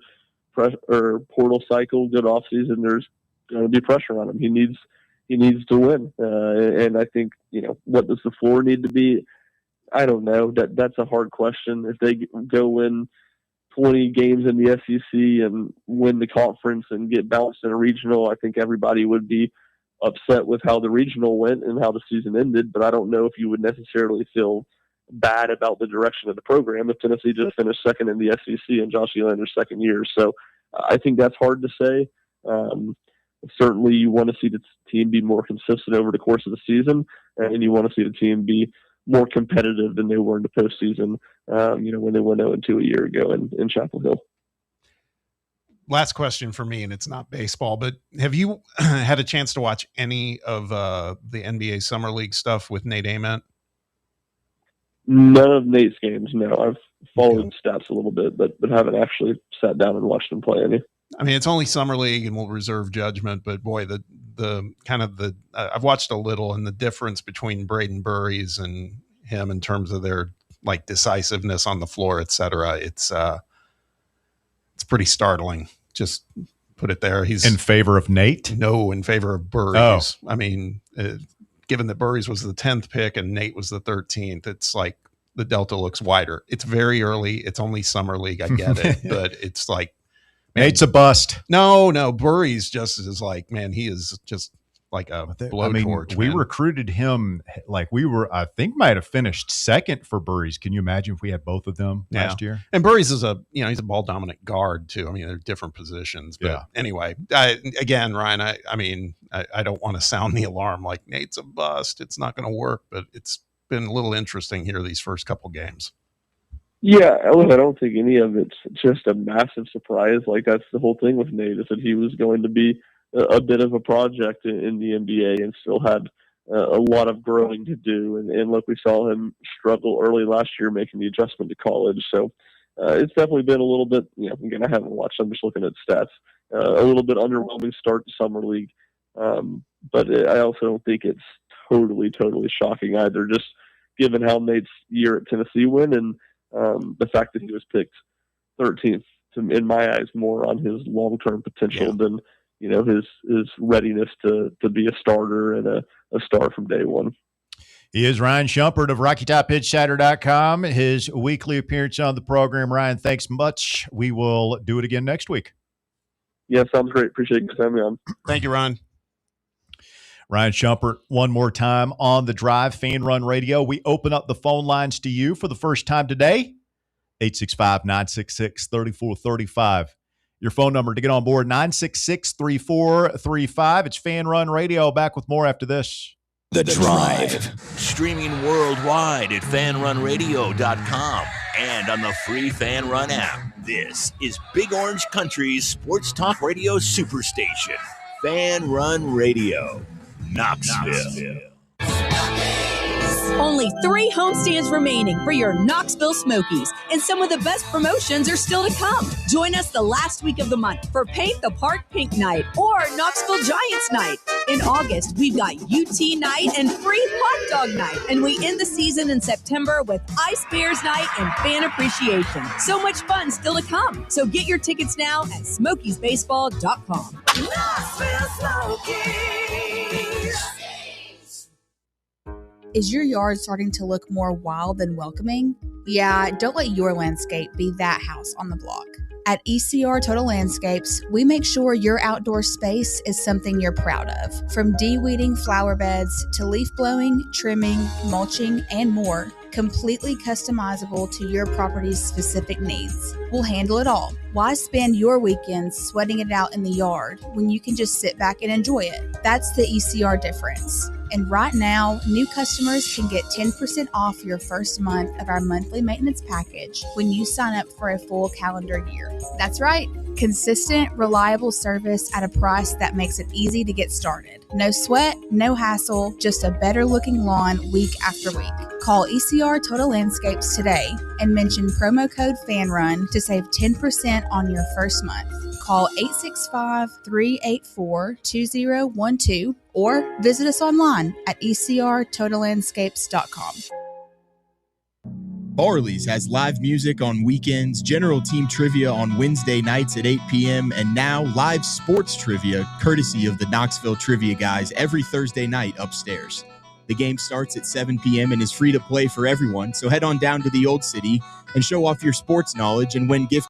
portal cycle, good offseason, there's going to be pressure on him. He needs to win. And I think, what does the floor need to be? I don't know. That's a hard question. If they go win 20 games in the SEC and win the conference and get bounced in a regional, I think everybody would be upset with how the regional went and how the season ended, but I don't know if you would necessarily feel bad about the direction of the program if Tennessee just finished second in the SEC in Josh Elander's second year. So I think that's hard to say. Certainly you want to see the team be more consistent over the course of the season, and you want to see the team be more competitive than they were in the postseason, when they went 0-2 a year ago in Chapel Hill. Last question for me, and it's not baseball, but have you had a chance to watch any of the NBA Summer League stuff with Nate Ament? None of Nate's games, no. I've followed stats a little bit, but haven't actually sat down and watched him play any. I mean, it's only Summer League, and we'll reserve judgment, but boy, I've watched a little, and the difference between Braden Burries and him in terms of their decisiveness on the floor, et cetera, it's pretty startling. Just put it there. He's in favor of Nate? No, in favor of Burries. Oh. I mean, given that Burries was the 10th pick and Nate was the 13th, it's like the delta looks wider. It's very early. It's only Summer League. I get it. But it's like, man, Nate's a bust. No, Burries just is like, man, he is just like a blowtorch. We recruited him I think might have finished second for Burries. Can you imagine if we had both of them last year? And Burries is he's a ball dominant guard too. I mean, they're different positions, but anyway, Ryan, I don't want to sound the alarm like Nate's a bust. It's not going to work, but it's been a little interesting here these first couple games. Yeah, I don't think any of it's just a massive surprise. Like, that's the whole thing with Nate, is that he was going to be a bit of a project in the NBA and still had a lot of growing to do. And look, we saw him struggle early last year making the adjustment to college. So it's definitely been a little bit, again, I haven't watched, I'm just looking at stats, a little bit underwhelming start to Summer League. But I also don't think it's totally shocking either, just given how Nate's year at Tennessee went and the fact that he was picked 13th, in my eyes, more on his long-term potential than his readiness to be a starter and a star from day one. He is Ryan Shumpert of RockyTopPitchChatter.com. His weekly appearance on the program. Ryan, thanks much. We will do it again next week. Yeah, sounds great. Appreciate you having me on. Thank you, Ryan. Ryan Shumpert, one more time on the Drive, Fan Run Radio. We open up the phone lines to you for the first time today. 865-966-3435. Your phone number to get on board, 966-3435. It's Fan Run Radio. Back with more after this. The Drive. Streaming worldwide at fanrunradio.com and on the free Fan Run app. This is Big Orange Country's sports talk radio superstation, Fan Run Radio, Knoxville. Only 3 homestands remaining for your Knoxville Smokies, and some of the best promotions are still to come. Join us the last week of the month for Paint the Park Pink Night or Knoxville Giants Night. In August, we've got UT Night and free hot dog night, and we end the season in September with Ice Bears Night and Fan Appreciation. So much fun still to come. So get your tickets now at SmokiesBaseball.com. Knoxville Smokies. Is your yard starting to look more wild than welcoming? Yeah, don't let your landscape be that house on the block. At ECR Total Landscapes, we make sure your outdoor space is something you're proud of. From de-weeding flower beds to leaf blowing, trimming, mulching, and more, completely customizable to your property's specific needs. We'll handle it all. Why spend your weekends sweating it out in the yard when you can just sit back and enjoy it? That's the ECR difference. And right now, new customers can get 10% off your first month of our monthly maintenance package when you sign up for a full calendar year. That's right. Consistent, reliable service at a price that makes it easy to get started. No sweat, no hassle, just a better looking lawn week after week. Call ECR Total Landscapes today and mention promo code FANRUN to save 10% on your first month. Call 865-384-2012 or visit us online at ecrtotallandscapes.com. Barley's has live music on weekends, general team trivia on Wednesday nights at 8 p.m., and now live sports trivia courtesy of the Knoxville Trivia Guys every Thursday night upstairs. The game starts at 7 p.m. and is free to play for everyone, so head on down to the Old City and show off your sports knowledge and win gift.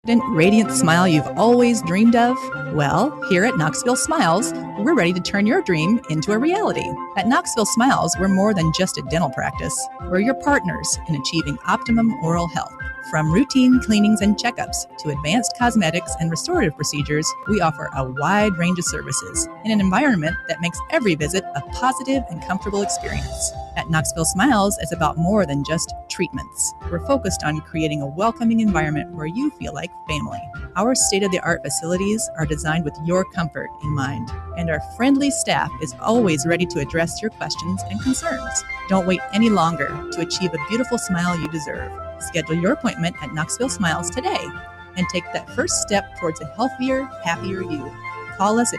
Radiant smile you've always dreamed of? Well, here at Knoxville Smiles, we're ready to turn your dream into a reality. At Knoxville Smiles, we're more than just a dental practice. We're your partners in achieving optimum oral health. From routine cleanings and checkups to advanced cosmetics and restorative procedures, we offer a wide range of services in an environment that makes every visit a positive and comfortable experience. At Knoxville Smiles, it's about more than just treatments. We're focused on creating a welcoming environment where you feel like family. Our state-of-the-art facilities are designed with your comfort in mind, and our friendly staff is always ready to address your questions and concerns. Don't wait any longer to achieve a beautiful smile you deserve. Schedule your appointment at Knoxville Smiles today and take that first step towards a healthier, happier you. Call us at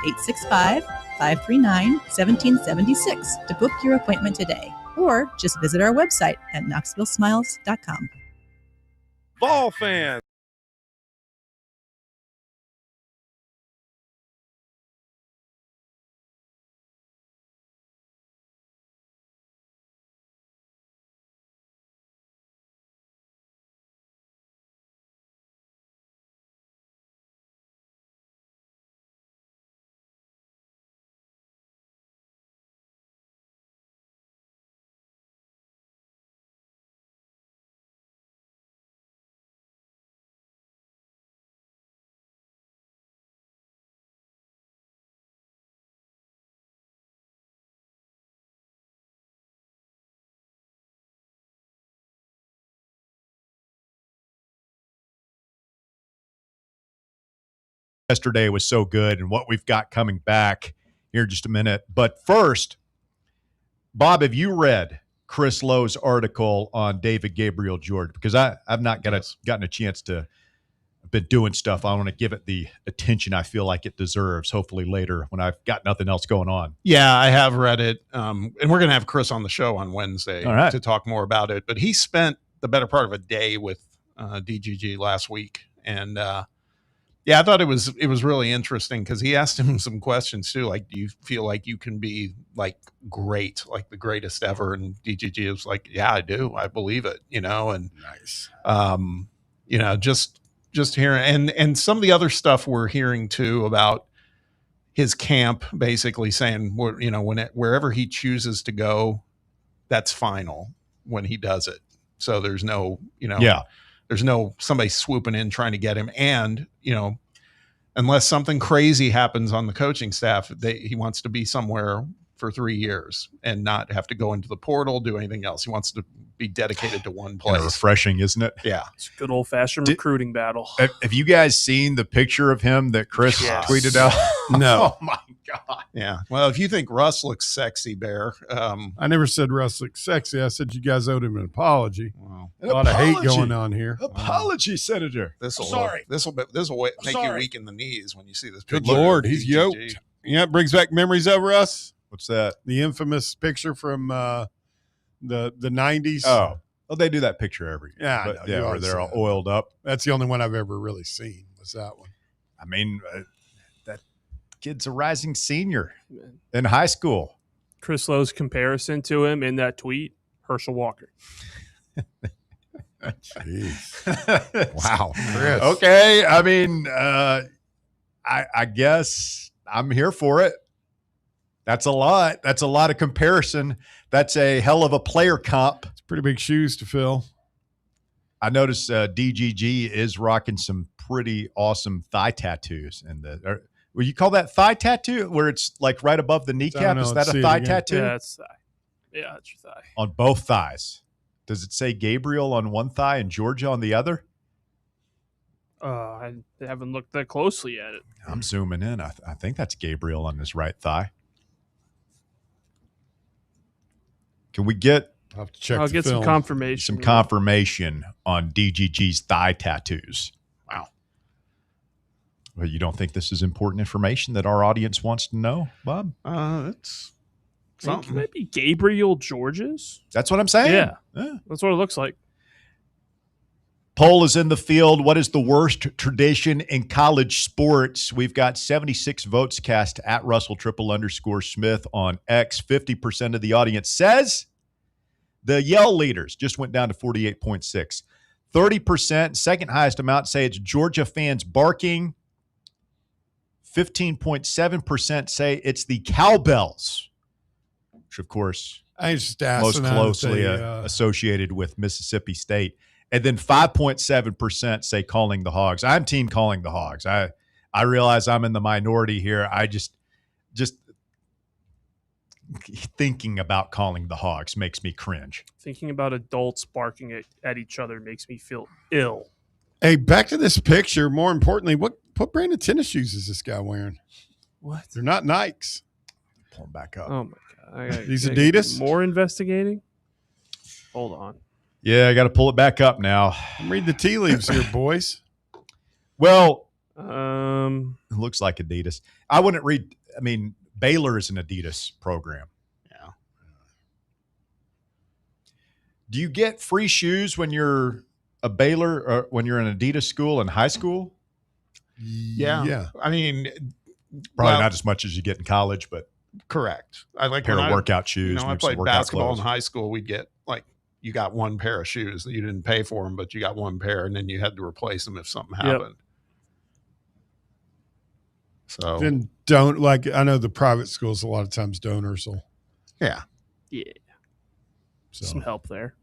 865-539-1776 to book your appointment today, or just visit our website at knoxvillesmiles.com. Vol fans. Yesterday was so good, and what we've got coming back here in just a minute. But first, Bob, have you read Chris Lowe's article on David Gabriel George? Because I've not gotten a chance to. I've been doing stuff. I want to give it the attention I feel like it deserves, hopefully later when I've got nothing else going on. Yeah, I have read it. And we're going to have Chris on the show on Wednesday to talk more about it. But he spent the better part of a day with DGG last week. And yeah, I thought it was really interesting because he asked him some questions too. Like, do you feel like you can be like great, like the greatest ever? And DGG was like, yeah, I do. I believe it, and nice. Just hearing and some of the other stuff we're hearing too about his camp, basically saying, wherever he chooses to go, that's final when he does it. So there's no, there's no somebody swooping in trying to get him. And, unless something crazy happens on the coaching staff, he wants to be somewhere for 3 years and not have to go into the portal, do anything else. He wants to be dedicated to one place. Refreshing, isn't it? Yeah. It's a good old-fashioned recruiting battle. Have you guys seen the picture of him that Chris tweeted out? No. Oh, my God. Yeah. Well, if you think Russ looks sexy, Bear. I never said Russ looked sexy. I said you guys owed him an apology. Wow. A lot of hate going on here. Apology, Senator. This will make you weak in the knees when you see this picture. Good Lord, he's yoked. Yeah, it brings back memories of Russ. What's that? The infamous picture from the 90s. Oh, well, they do that picture every year. Yeah, where they're all oiled up. That's the only one I've ever really seen. Was that one? I mean, that kid's a rising senior in high school. Chris Lowe's comparison to him in that tweet: Herschel Walker. Jeez. Wow, Chris. Okay, I mean, I guess I'm here for it. That's a lot. That's a lot of comparison. That's a hell of a player comp. It's pretty big shoes to fill. I noticed DGG is rocking some pretty awesome thigh tattoos. Will you call that thigh tattoo where it's like right above the kneecap? Is that a thigh tattoo? Yeah, it's thigh. Yeah, it's your thigh. On both thighs. Does it say Gabriel on one thigh and Georgia on the other? I haven't looked that closely at it. I'm zooming in. I think that's Gabriel on his right thigh. Can we get? I'll have to check. I'll get some confirmation. Some confirmation on DGG's thigh tattoos. Wow. Well, you don't think this is important information that our audience wants to know, Bob? It's something. Maybe Gabriel George's. That's what I'm saying. Yeah, that's what it looks like. Poll is in the field. What is the worst tradition in college sports? We've got 76 votes cast at Russell _Smith on X. 50% of the audience says the Yell leaders just went down to 48.6. 30%, second highest amount, say it's Georgia fans barking. 15.7% say it's the Cowbells, which of course most closely associated with Mississippi State. And then 5.7% say calling the Hogs. I'm team calling the Hogs. I realize I'm in the minority here. I just thinking about calling the Hogs makes me cringe. Thinking about adults barking at each other makes me feel ill. Hey, back to this picture. More importantly, what brand of tennis shoes is this guy wearing? What? They're not Nikes. Pull them back up. Oh, my God. These Adidas? More investigating? Hold on. Yeah, I got to pull it back up now. Read the tea leaves here, boys. Well, it looks like Adidas. I wouldn't read. I mean, Baylor is an Adidas program. Yeah. Do you get free shoes when you're a Baylor or when you're an Adidas school in high school? Yeah. I mean, probably not as much as you get in college, but correct. I like pair of workout shoes. I played basketball in high school. We'd get you got one pair of shoes. You didn't pay for them, but you got one pair, and then you had to replace them if something happened. So then I know the private schools a lot of times donors will. Yeah. So some help there.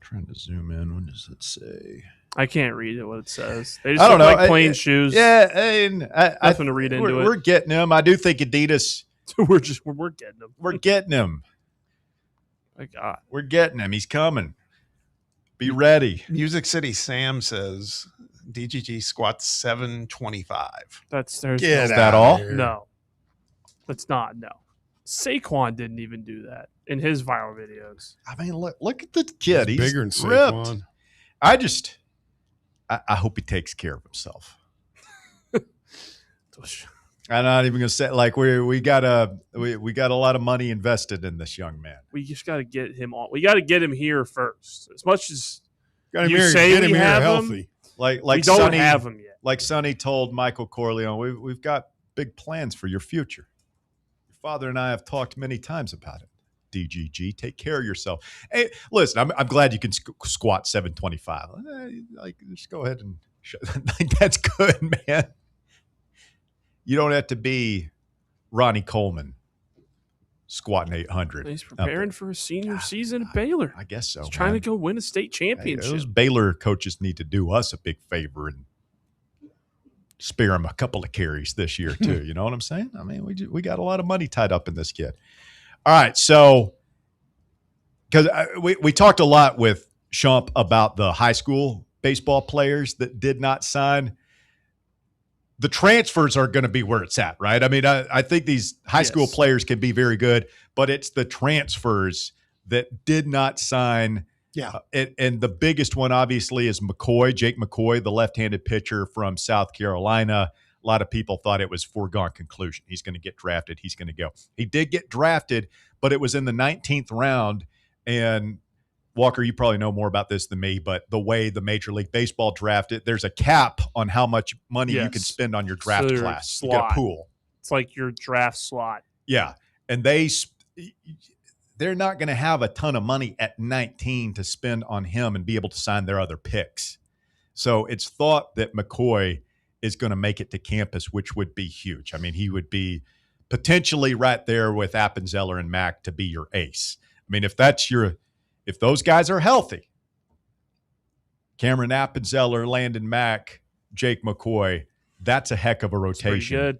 Trying to zoom in. What does it say? I can't read it. What it says. They just I don't know. like plain shoes. Yeah, and nothing to read into it. We're getting them. I do think Adidas. we're getting them. We're getting him. My God, we're getting him. He's coming. Be ready. Music City Sam says DGG squats 725. Is that all? Here. No, that's not. No, Saquon didn't even do that in his viral videos. I mean, look at the kid. He's bigger than Saquon. I hope he takes care of himself. I'm not even gonna say we got a lot of money invested in this young man. We just got to get him on. We got to get him here first. As much as you say we have him, like we don't Sonny, have him yet. Like Sonny told Michael Corleone, we've got big plans for your future. Your father and I have talked many times about it. DGG, take care of yourself. Hey, listen, I'm glad you can squat 725. Just go ahead and that's good, man. You don't have to be Ronnie Coleman squatting 800. He's preparing for a senior season at Baylor. I guess so. He's trying to go win a state championship. Hey, those Baylor coaches need to do us a big favor and spare him a couple of carries this year too. You know what I'm saying? I mean, we got a lot of money tied up in this kid. All right, so because we talked a lot with Shump about the high school baseball players that did not sign. The transfers are going to be where it's at, right? I mean, I think these high school players can be very good, but it's the transfers that did not sign. Yeah. And the biggest one, obviously, is Jake McCoy, the left-handed pitcher from South Carolina. A lot of people thought it was foregone conclusion. He's going to get drafted. He's going to go. He did get drafted, but it was in the 19th round. And Walker, you probably know more about this than me, but the way the Major League Baseball drafted, there's a cap on how much money you can spend on your draft class. You get a pool. It's like your draft slot. Yeah. And they're not going to have a ton of money at 19 to spend on him and be able to sign their other picks. So it's thought that McCoy is going to make it to campus, which would be huge. I mean, he would be potentially right there with Appenzeller and Mack to be your ace. I mean, if those guys are healthy, Cameron Appenzeller, Landon Mack, Jake McCoy, that's a heck of a rotation. Good.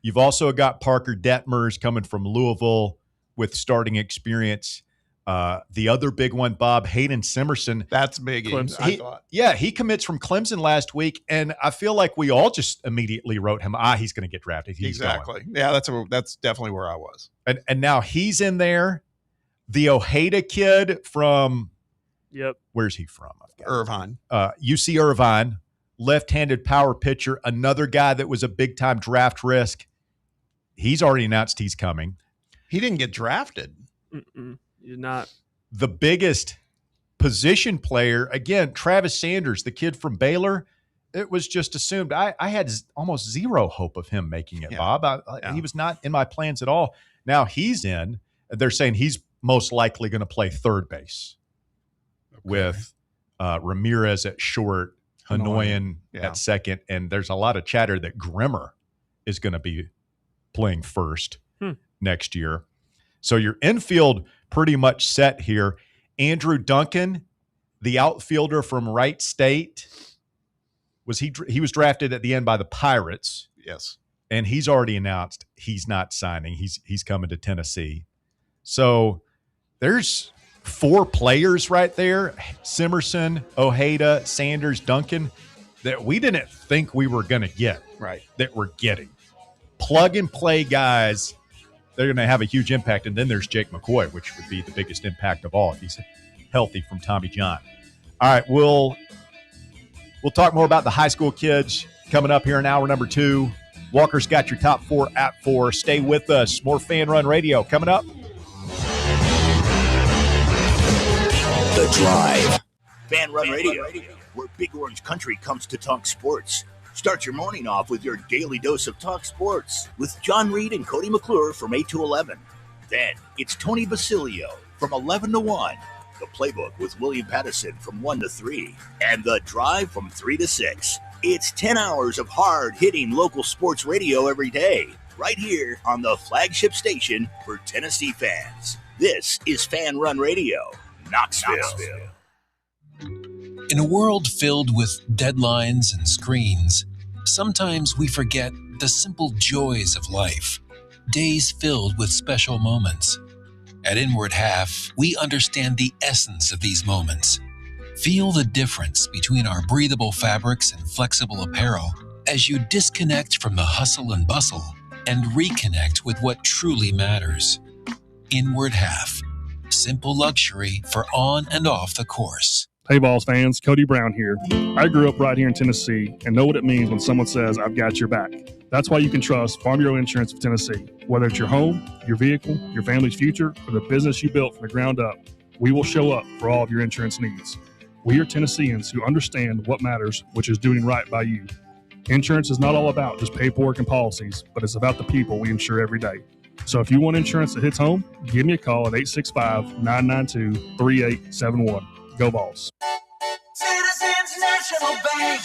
You've also got Parker Detmers coming from Louisville with starting experience. The other big one, Bob, Hayden Simerson. That's big. I thought. Yeah, he commits from Clemson last week, and I feel like we all just immediately wrote him, he's going to get drafted. He's exactly. going. Yeah, that's definitely where I was. And now he's in there. The Ojeda kid from where's he from? Irvine. UC Irvine, left-handed power pitcher, another guy that was a big-time draft risk. He's already announced he's coming. He didn't get drafted. You're not. The biggest position player, again, Travis Sanders, the kid from Baylor, it was just assumed. I had almost zero hope of him making it, Bob. He was not in my plans at all. Now he's in. They're saying he's most likely going to play third base with Ramirez at short, Hanoyan at second, and there's a lot of chatter that Grimmer is going to be playing first next year. So your infield pretty much set here. Andrew Duncan, the outfielder from Wright State, he was drafted at the end by the Pirates. Yes. And he's already announced he's not signing. He's coming to Tennessee. So there's 4 players right there, Simerson, Ojeda, Sanders, Duncan, that we didn't think we were going to get, that we're getting. Plug and play guys, they're going to have a huge impact. And then there's Jake McCoy, which would be the biggest impact of all if he's healthy from Tommy John. All right, we'll talk more about the high school kids coming up here in hour number 2. Walker's got your top 4 at 4. Stay with us. More Fan Run Radio coming up. The Drive. Fan Run Radio, where Big Orange Country comes to talk sports. Start your morning off with your daily dose of talk sports with John Reed and Cody McClure from 8 to 11. Then it's Tony Basilio from 11 to 1. The Playbook with William Pattison from 1 to 3. And The Drive from 3 to 6. It's 10 hours of hard-hitting local sports radio every day, right here on the flagship station for Tennessee fans. This is Fan Run Radio, Knoxville. In a world filled with deadlines and screens, sometimes we forget the simple joys of life, days filled with special moments. At Inward Half, we understand the essence of these moments. Feel the difference between our breathable fabrics and flexible apparel as you disconnect from the hustle and bustle and reconnect with what truly matters. Inward Half. Simple luxury for on and off the course. Hey, Vols fans, Cody Brown here. I grew up right here in Tennessee and know what it means when someone says, I've got your back. That's why you can trust Farm Bureau Insurance of Tennessee. Whether it's your home, your vehicle, your family's future, or the business you built from the ground up, we will show up for all of your insurance needs. We are Tennesseans who understand what matters, which is doing right by you. Insurance is not all about just paperwork and policies, but it's about the people we insure every day. So if you want insurance that hits home, give me a call at 865-992-3871. Go Vols. Citizens National Bank.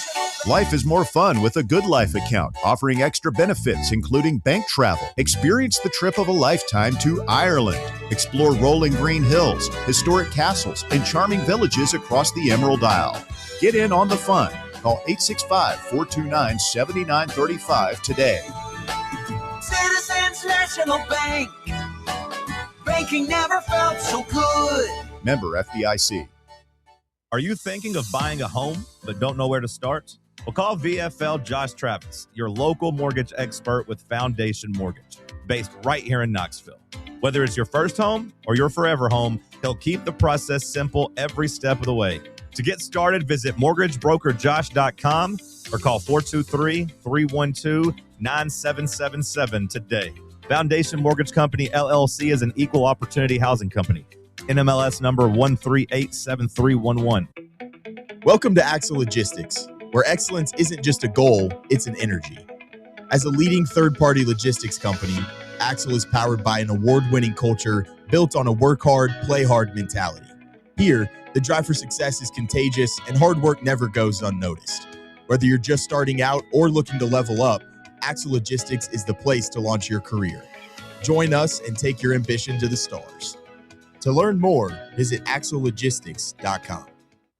Life is more fun with a Good Life account, offering extra benefits, including bank travel. Experience the trip of a lifetime to Ireland. Explore rolling green hills, historic castles, and charming villages across the Emerald Isle. Get in on the fun. Call 865-429-7935 today. Citizens National Bank. Banking never felt so good. Member FDIC. Are you thinking of buying a home but don't know where to start? Well, call VFL Josh Travis, your local mortgage expert with Foundation Mortgage, based right here in Knoxville. Whether it's your first home or your forever home, he'll keep the process simple every step of the way. To get started, visit mortgagebrokerjosh.com or call 423-312-9777 today. Foundation Mortgage Company, LLC is an equal opportunity housing company. NMLS number 1387311. Welcome to Axle Logistics, where excellence isn't just a goal, it's an energy. As a leading third-party logistics company, Axle is powered by an award-winning culture built on a work hard, play hard mentality. Here, the drive for success is contagious and hard work never goes unnoticed. Whether you're just starting out or looking to level up, Axle Logistics is the place to launch your career. Join us and take your ambition to the stars. To learn more, visit axlelogistics.com.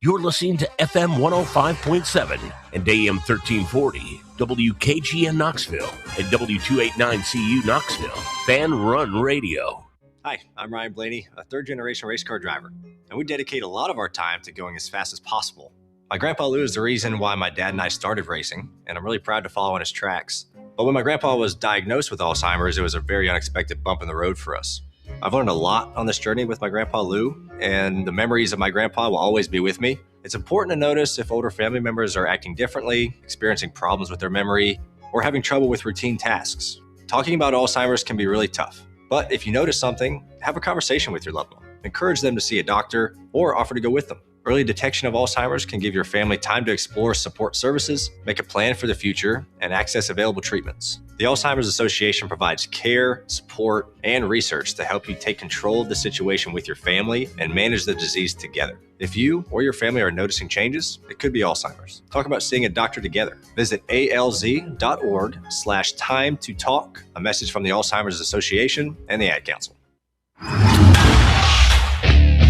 You're listening to FM 105.7 and AM 1340, WKGN Knoxville, and W289CU Knoxville, Fan Run Radio. Hi, I'm Ryan Blaney, a third-generation race car driver, and we dedicate a lot of our time to going as fast as possible. My grandpa Lou is the reason why my dad and I started racing, and I'm really proud to follow in his tracks. But when my grandpa was diagnosed with Alzheimer's, it was a very unexpected bump in the road for us. I've learned a lot on this journey with my grandpa Lou, and the memories of my grandpa will always be with me. It's important to notice if older family members are acting differently, experiencing problems with their memory, or having trouble with routine tasks. Talking about Alzheimer's can be really tough, but if you notice something, have a conversation with your loved one. Encourage them to see a doctor or offer to go with them. Early detection of Alzheimer's can give your family time to explore support services, make a plan for the future, and access available treatments. The Alzheimer's Association provides care, support, and research to help you take control of the situation with your family and manage the disease together. If you or your family are noticing changes, it could be Alzheimer's. Talk about seeing a doctor together. Visit alz.org/time to talk. A message from the Alzheimer's Association and the Ad Council.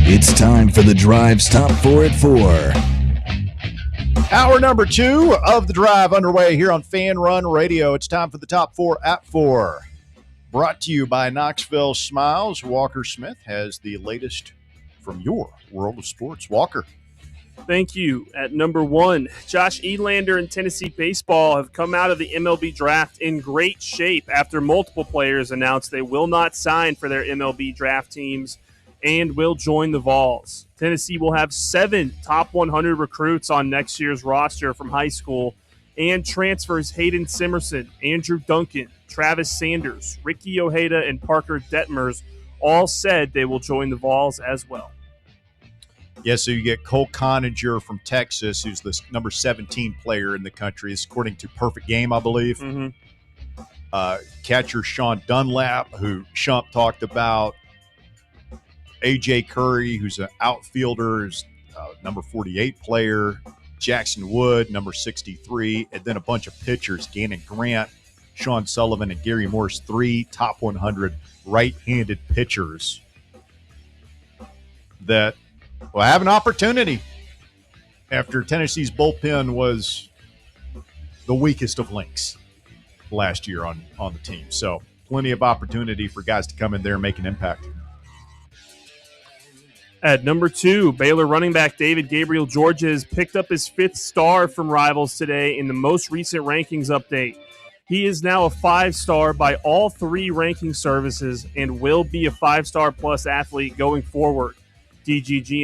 It's time for the Drive's Top 4 at 4. Hour number 2 of the Drive underway here on Fan Run Radio. It's time for the Top 4 at 4. Brought to you by Knoxville Smiles. Walker Smith has the latest from your world of sports. Walker. Thank you. At number 1, Josh Elander and Tennessee Baseball have come out of the MLB draft in great shape after multiple players announced they will not sign for their MLB draft teams and will join the Vols. Tennessee will have 7 top 100 recruits on next year's roster from high school, and transfers Hayden Simerson, Andrew Duncan, Travis Sanders, Ricky Ojeda, and Parker Detmers all said they will join the Vols as well. Yeah, so you get Cole Coninger from Texas, who's the number 17 player in the country, is according to Perfect Game, I believe. Mm-hmm. Catcher Sean Dunlap, who Shump talked about. A.J. Curry, who's an outfielder, is number 48 player. Jackson Wood, number 63. And then a bunch of pitchers, Gannon Grant, Sean Sullivan, and Gary Morse, 3 top 100 right-handed pitchers that will have an opportunity after Tennessee's bullpen was the weakest of links last year on the team. So plenty of opportunity for guys to come in there and make an impact. At number 2, Baylor running back David Gabriel Georges picked up his 5th star from Rivals today in the most recent rankings update. He is now a 5-star by all 3 ranking services and will be a 5-star plus athlete going forward. DGG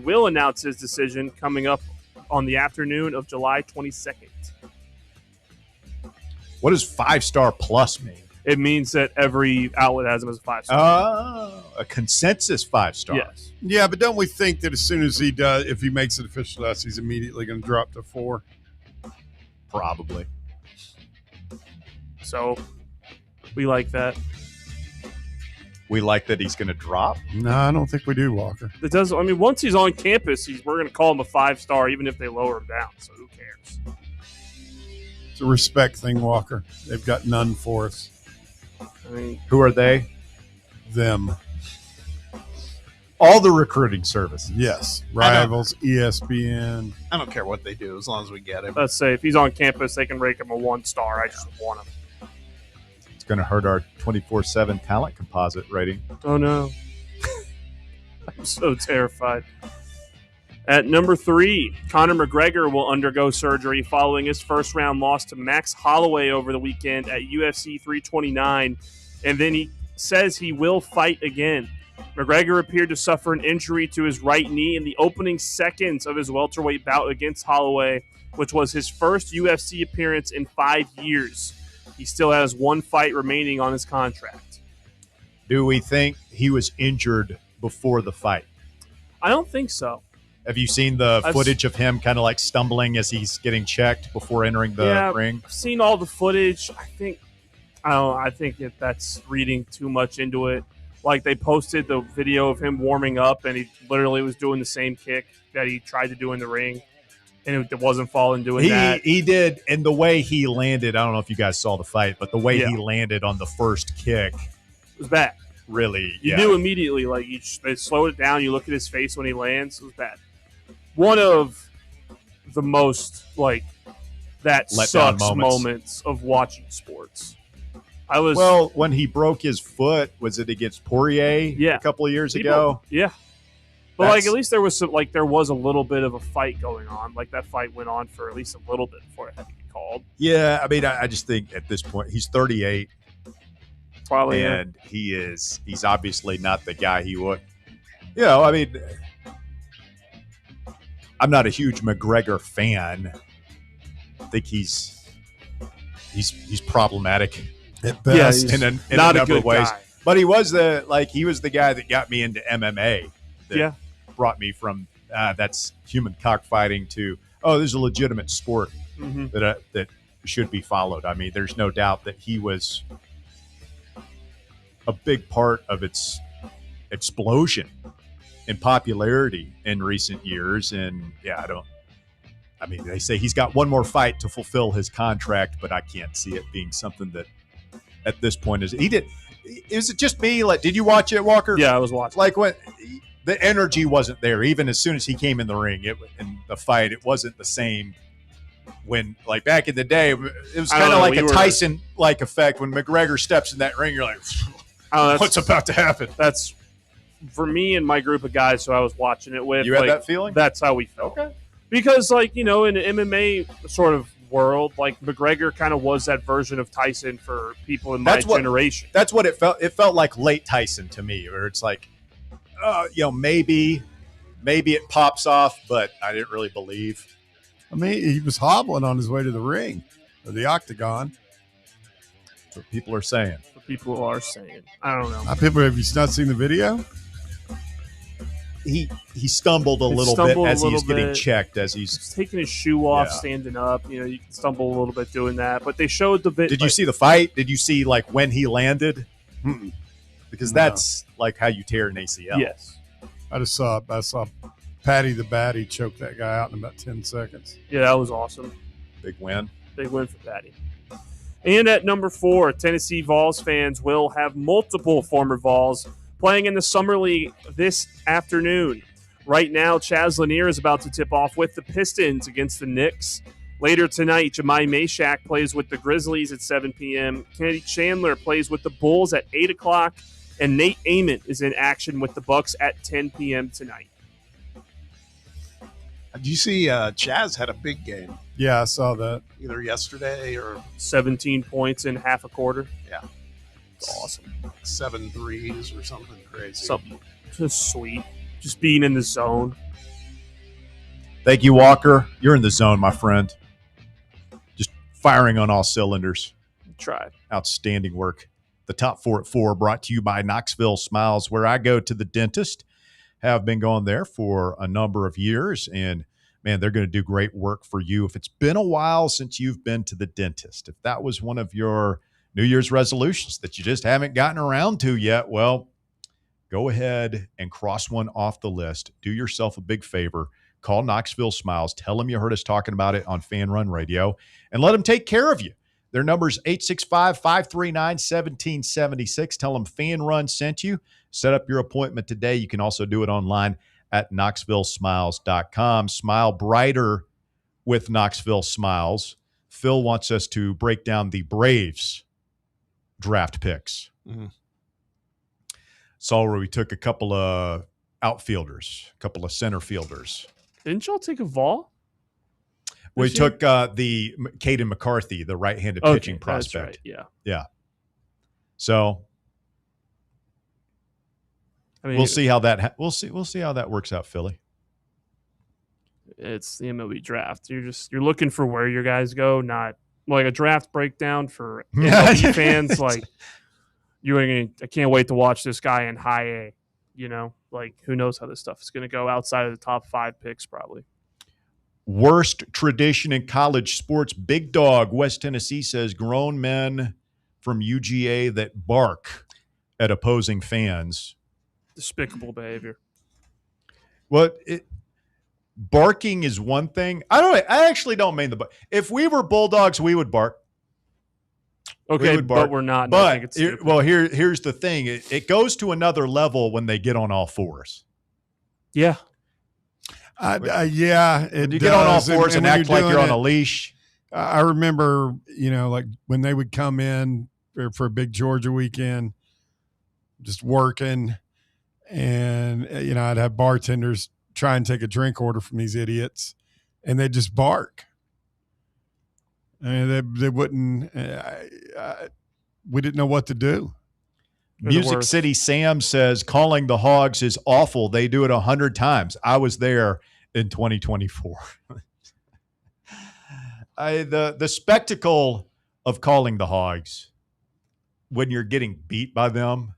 will announce his decision coming up on the afternoon of July 22nd. What does 5-star plus mean? It means that every outlet has him as a 5-star. Oh, a consensus 5-star. Yes. Yeah, but don't we think that as soon as he does, if he makes it official to us, he's immediately going to drop to 4? Probably. So we like that. We like that he's going to drop? No, I don't think we do, Walker. It does. I mean, once he's on campus, we're going to call him a 5-star, even if they lower him down. So who cares? It's a respect thing, Walker. They've got none for us. I mean, who are they? Them. All the recruiting services. Yes. Rivals, ESPN. I don't care what they do as long as we get him. Let's say if he's on campus, they can rate him a 1-star. I just want him. It's going to hurt our 24/7 talent composite rating. Oh, no. I'm so terrified. At number 3, Conor McGregor will undergo surgery following his first-round loss to Max Holloway over the weekend at UFC 329, and then he says he will fight again. McGregor appeared to suffer an injury to his right knee in the opening seconds of his welterweight bout against Holloway, which was his first UFC appearance in 5 years. He still has 1 fight remaining on his contract. Do we think he was injured before the fight? I don't think so. Have you seen the footage of him kind of like stumbling as he's getting checked before entering the ring? I've seen all the footage. I think that's reading too much into it. Like, they posted the video of him warming up, and he literally was doing the same kick that he tried to do in the ring. and it wasn't falling doing that. He did, and the way he landed, I don't know if you guys saw the fight, but the way Yeah. he landed on the first kick It was bad. really, You knew immediately, like they slowed it down. You look at his face when he lands. It was bad. One of the most that Let down sucks moments of watching sports. when he broke his foot, was it against Poirier? Yeah. A couple of years ago. Yeah. But at least there was there was a little bit of a fight going on. Like that fight went on for at least a little bit before it had to get called. Yeah, I mean, I just think at this point he's 38, Probably, and he's obviously not the guy he would. You know, I mean, I'm not a huge McGregor fan. I think he's problematic at best. in a not a number good of ways. guy. But he was the guy that got me into MMA. That Yeah. brought me from that's human cockfighting to there's a legitimate sport Mhm. that should be followed. I mean, there's no doubt that he was a big part of its explosion in popularity in recent years. And they say he's got one more fight to fulfill his contract, but I can't see it being something that at this point is it just me? Like, did you watch it, Walker? Yeah, I was watching. Like when the energy wasn't there, even as soon as he came in the ring, in the fight, it wasn't the same. When like back in the day, it was kind of like a Tyson like effect. When McGregor steps in that ring, you're like, what's about to happen? That's for me and my group of guys who I was watching it with. You had that feeling? That's how we felt. Okay. Because in the MMA sort of world, like McGregor kind of was that version of Tyson for people in my generation. That's what it felt. It felt like late Tyson to me, where it's like, maybe it pops off, but I didn't really believe. I mean, he was hobbling on his way to the ring or the octagon. That's what people are saying. People are saying. I don't know. People, have you not seen the video? He stumbled a little bit as he's getting checked, as he's taking his shoe off, standing up. You can stumble a little bit doing that. But they showed the video. Did you see the fight? Did you see when he landed? Mm-mm. Because that's like how you tear an ACL. Yes. I saw Patty the Batty choke that guy out in about 10 seconds. Yeah, that was awesome. Big win. Big win for Patty. And at number 4, Tennessee Vols fans will have multiple former Vols playing in the Summer League this afternoon. Right now, Chaz Lanier is about to tip off with the Pistons against the Knicks. Later tonight, Jemai Meshack plays with the Grizzlies at 7 p.m. Kennedy Chandler plays with the Bulls at 8 o'clock. And Nate Ament is in action with the Bucks at 10 p.m. tonight. Did you see Chaz had a big game? Yeah, I saw that. Either yesterday or 17 points in half a quarter. Yeah. It's awesome. 7 threes or something crazy. Something just sweet. Just being in the zone. Thank you, Walker. You're in the zone, my friend. Just firing on all cylinders. Try. Outstanding work. The top 4 at 4 brought to you by Knoxville Smiles, where I go to the dentist. Have been going there for a number of years, and man, they're going to do great work for you. If it's been a while since you've been to the dentist, if that was one of your New Year's resolutions that you just haven't gotten around to yet, well, go ahead and cross one off the list. Do yourself a big favor. Call Knoxville Smiles. Tell them you heard us talking about it on Fan Run Radio, and let them take care of you. Their number's 865-539-1776. Tell them Fan Run sent you. Set up your appointment today. You can also do it online at knoxvillesmiles.com. Smile brighter with Knoxville Smiles. Phil wants us to break down the Braves draft picks. Mm-hmm. Saw where we took a couple of outfielders, a couple of center fielders. Didn't y'all take a Vol? We took the Caden McCarthy, the right-handed pitching prospect. That's right. Yeah. So I mean, we'll see how that we'll see how that works out, Philly. It's the MLB draft. You're looking for where your guys go, not like a draft breakdown for MLB fans. Like I can't wait to watch this guy in high A. Like who knows how this stuff is going to go outside of the top 5 picks probably. Worst tradition in college sports. Big Dog, West Tennessee says grown men from UGA that bark at opposing fans. Despicable behavior. Well, barking is one thing. I actually don't mean if we were bulldogs, we would bark. Okay, but we're not. But I think it's stupid. here's the thing. It goes to another level when they get on all fours. Yeah. Yeah, you get on all fours and act like you're on a leash. I remember, like when they would come in for a big Georgia weekend, just working, and I'd have bartenders try and take a drink order from these idiots, and they'd just bark. I mean, they wouldn't. We didn't know what to do. Music City Sam says calling the Hogs is awful. They do it 100 times. I was there in 2024. The spectacle of calling the Hogs when you're getting beat by them.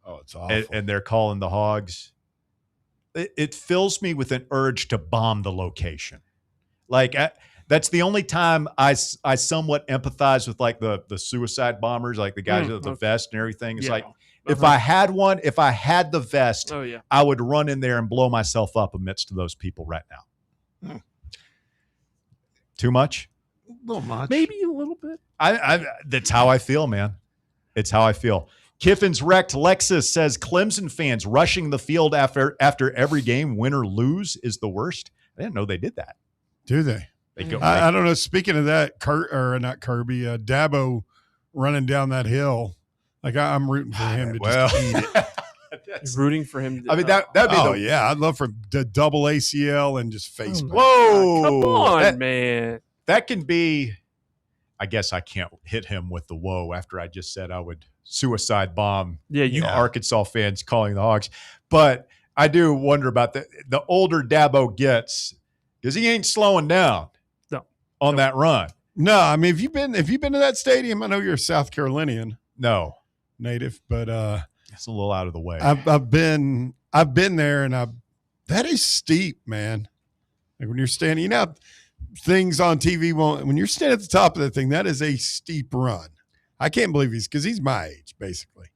Oh, it's awful. And they're calling the Hogs. It fills me with an urge to bomb the location. Like that's the only time I somewhat empathize with like the suicide bombers, like the guys with the vest and everything. It's like if I had the vest, I would run in there and blow myself up amidst those people right now. Too much? A little much. Maybe a little bit. That's how I feel, man. It's how I feel. Kiffin's Wrecked Lexus says Clemson fans rushing the field after every game, win or lose, is the worst. I didn't know they did that. Do they? I don't know. Speaking of that, not Kirby, Dabo running down that hill. Like I'm rooting for him to just eat it. Rooting for him. I mean, that'd be yeah. I'd love for the double ACL and just face. Whoa, come on, man. That can be. I guess I can't hit him with the whoa after I just said I would suicide bomb. Arkansas fans calling the Hogs, but I do wonder about the older Dabo gets because he ain't slowing down. On that run. No, I mean, if you've been to that stadium, I know you're a South Carolinian. No. Native, but it's a little out of the way. I've been there, and that is steep, man. Like when you're standing, things on TV when you're standing at the top of that thing, that is a steep run. I can't believe because he's my age, basically.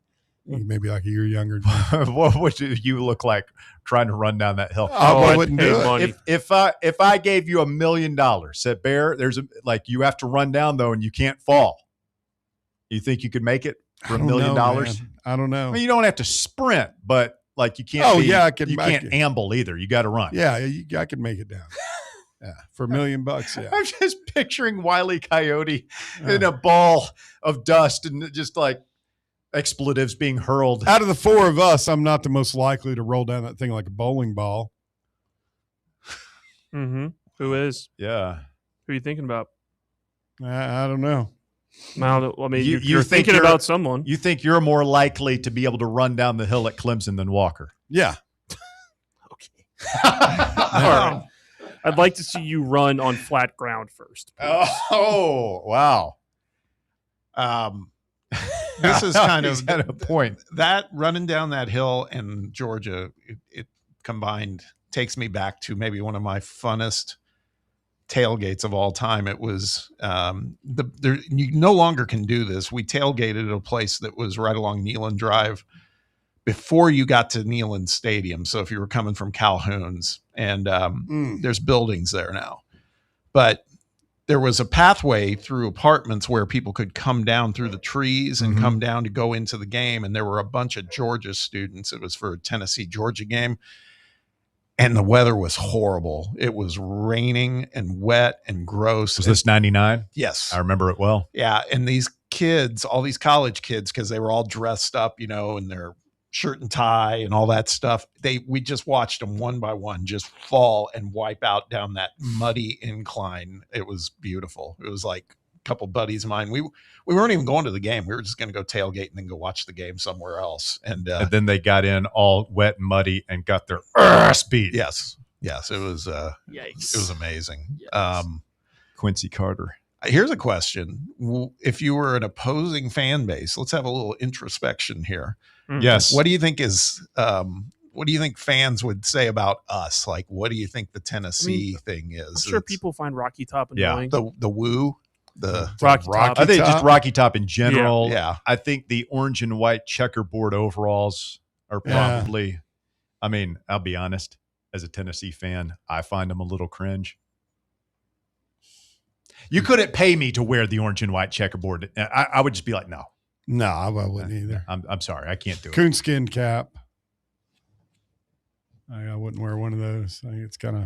Maybe like a year younger than me. What would you look like trying to run down that hill? I wouldn't do it. If I gave you $1 million, said Bear, you have to run down though, and you can't fall. You think you could make it for $1 million? I don't know. I mean, you don't have to sprint, but like you can't. You can't amble either. You got to run. Yeah, I could make it down. Yeah, for $1 million. Yeah, I'm just picturing Wile E. Coyote in a ball of dust and just like expletives being hurled. Out of the four of us, I'm not the most likely to roll down that thing like a bowling ball. Mm-hmm. Who is? Yeah. Who are you thinking about? I don't know. Well, I mean, you're thinking about someone. You think you're more likely to be able to run down the hill at Clemson than Walker? Yeah. Okay. All right. I'd like to see you run on flat ground first. Please. Oh, wow. This is kind of at a point that running down that hill in Georgia, it combined takes me back to maybe one of my funnest tailgates of all time. It was you no longer can do this. We tailgated at a place that was right along Neyland Drive before you got to Neyland Stadium. So if you were coming from Calhoun's, and there's buildings there now, but there was a pathway through apartments where people could come down through the trees and come down to go into the game. And there were a bunch of Georgia students. It was for a Tennessee-Georgia game. And the weather was horrible. It was raining and wet and gross. Was this 99? Yes. I remember it well. Yeah. And these kids, all these college kids, because they were all dressed up, in their shirt and tie and all that stuff. We just watched them one by one just fall and wipe out down that muddy incline. It was beautiful. It was like a couple buddies of mine. We weren't even going to the game. We were just going to go tailgate and then go watch the game somewhere else. And then they got in all wet and muddy and got their ass beat. Yes. It was yikes. It was amazing. Quincy Carter. Here's a question. If you were an opposing fan base, let's have a little introspection here. Yes. What do you think what do you think fans would say about us? Like, what do you think the Tennessee thing is? I'm sure people find Rocky Top annoying. The woo, the Rocky Top. I think just Rocky Top in general. Yeah. I think the orange and white checkerboard overalls are probably, I mean, I'll be honest. as a Tennessee fan, I find them a little cringe. You couldn't pay me to wear the orange and white checkerboard. I would just be like, no. No, I wouldn't either. I'm sorry. I can't do it. Coonskin cap. I wouldn't wear one of those. I think it's kind of.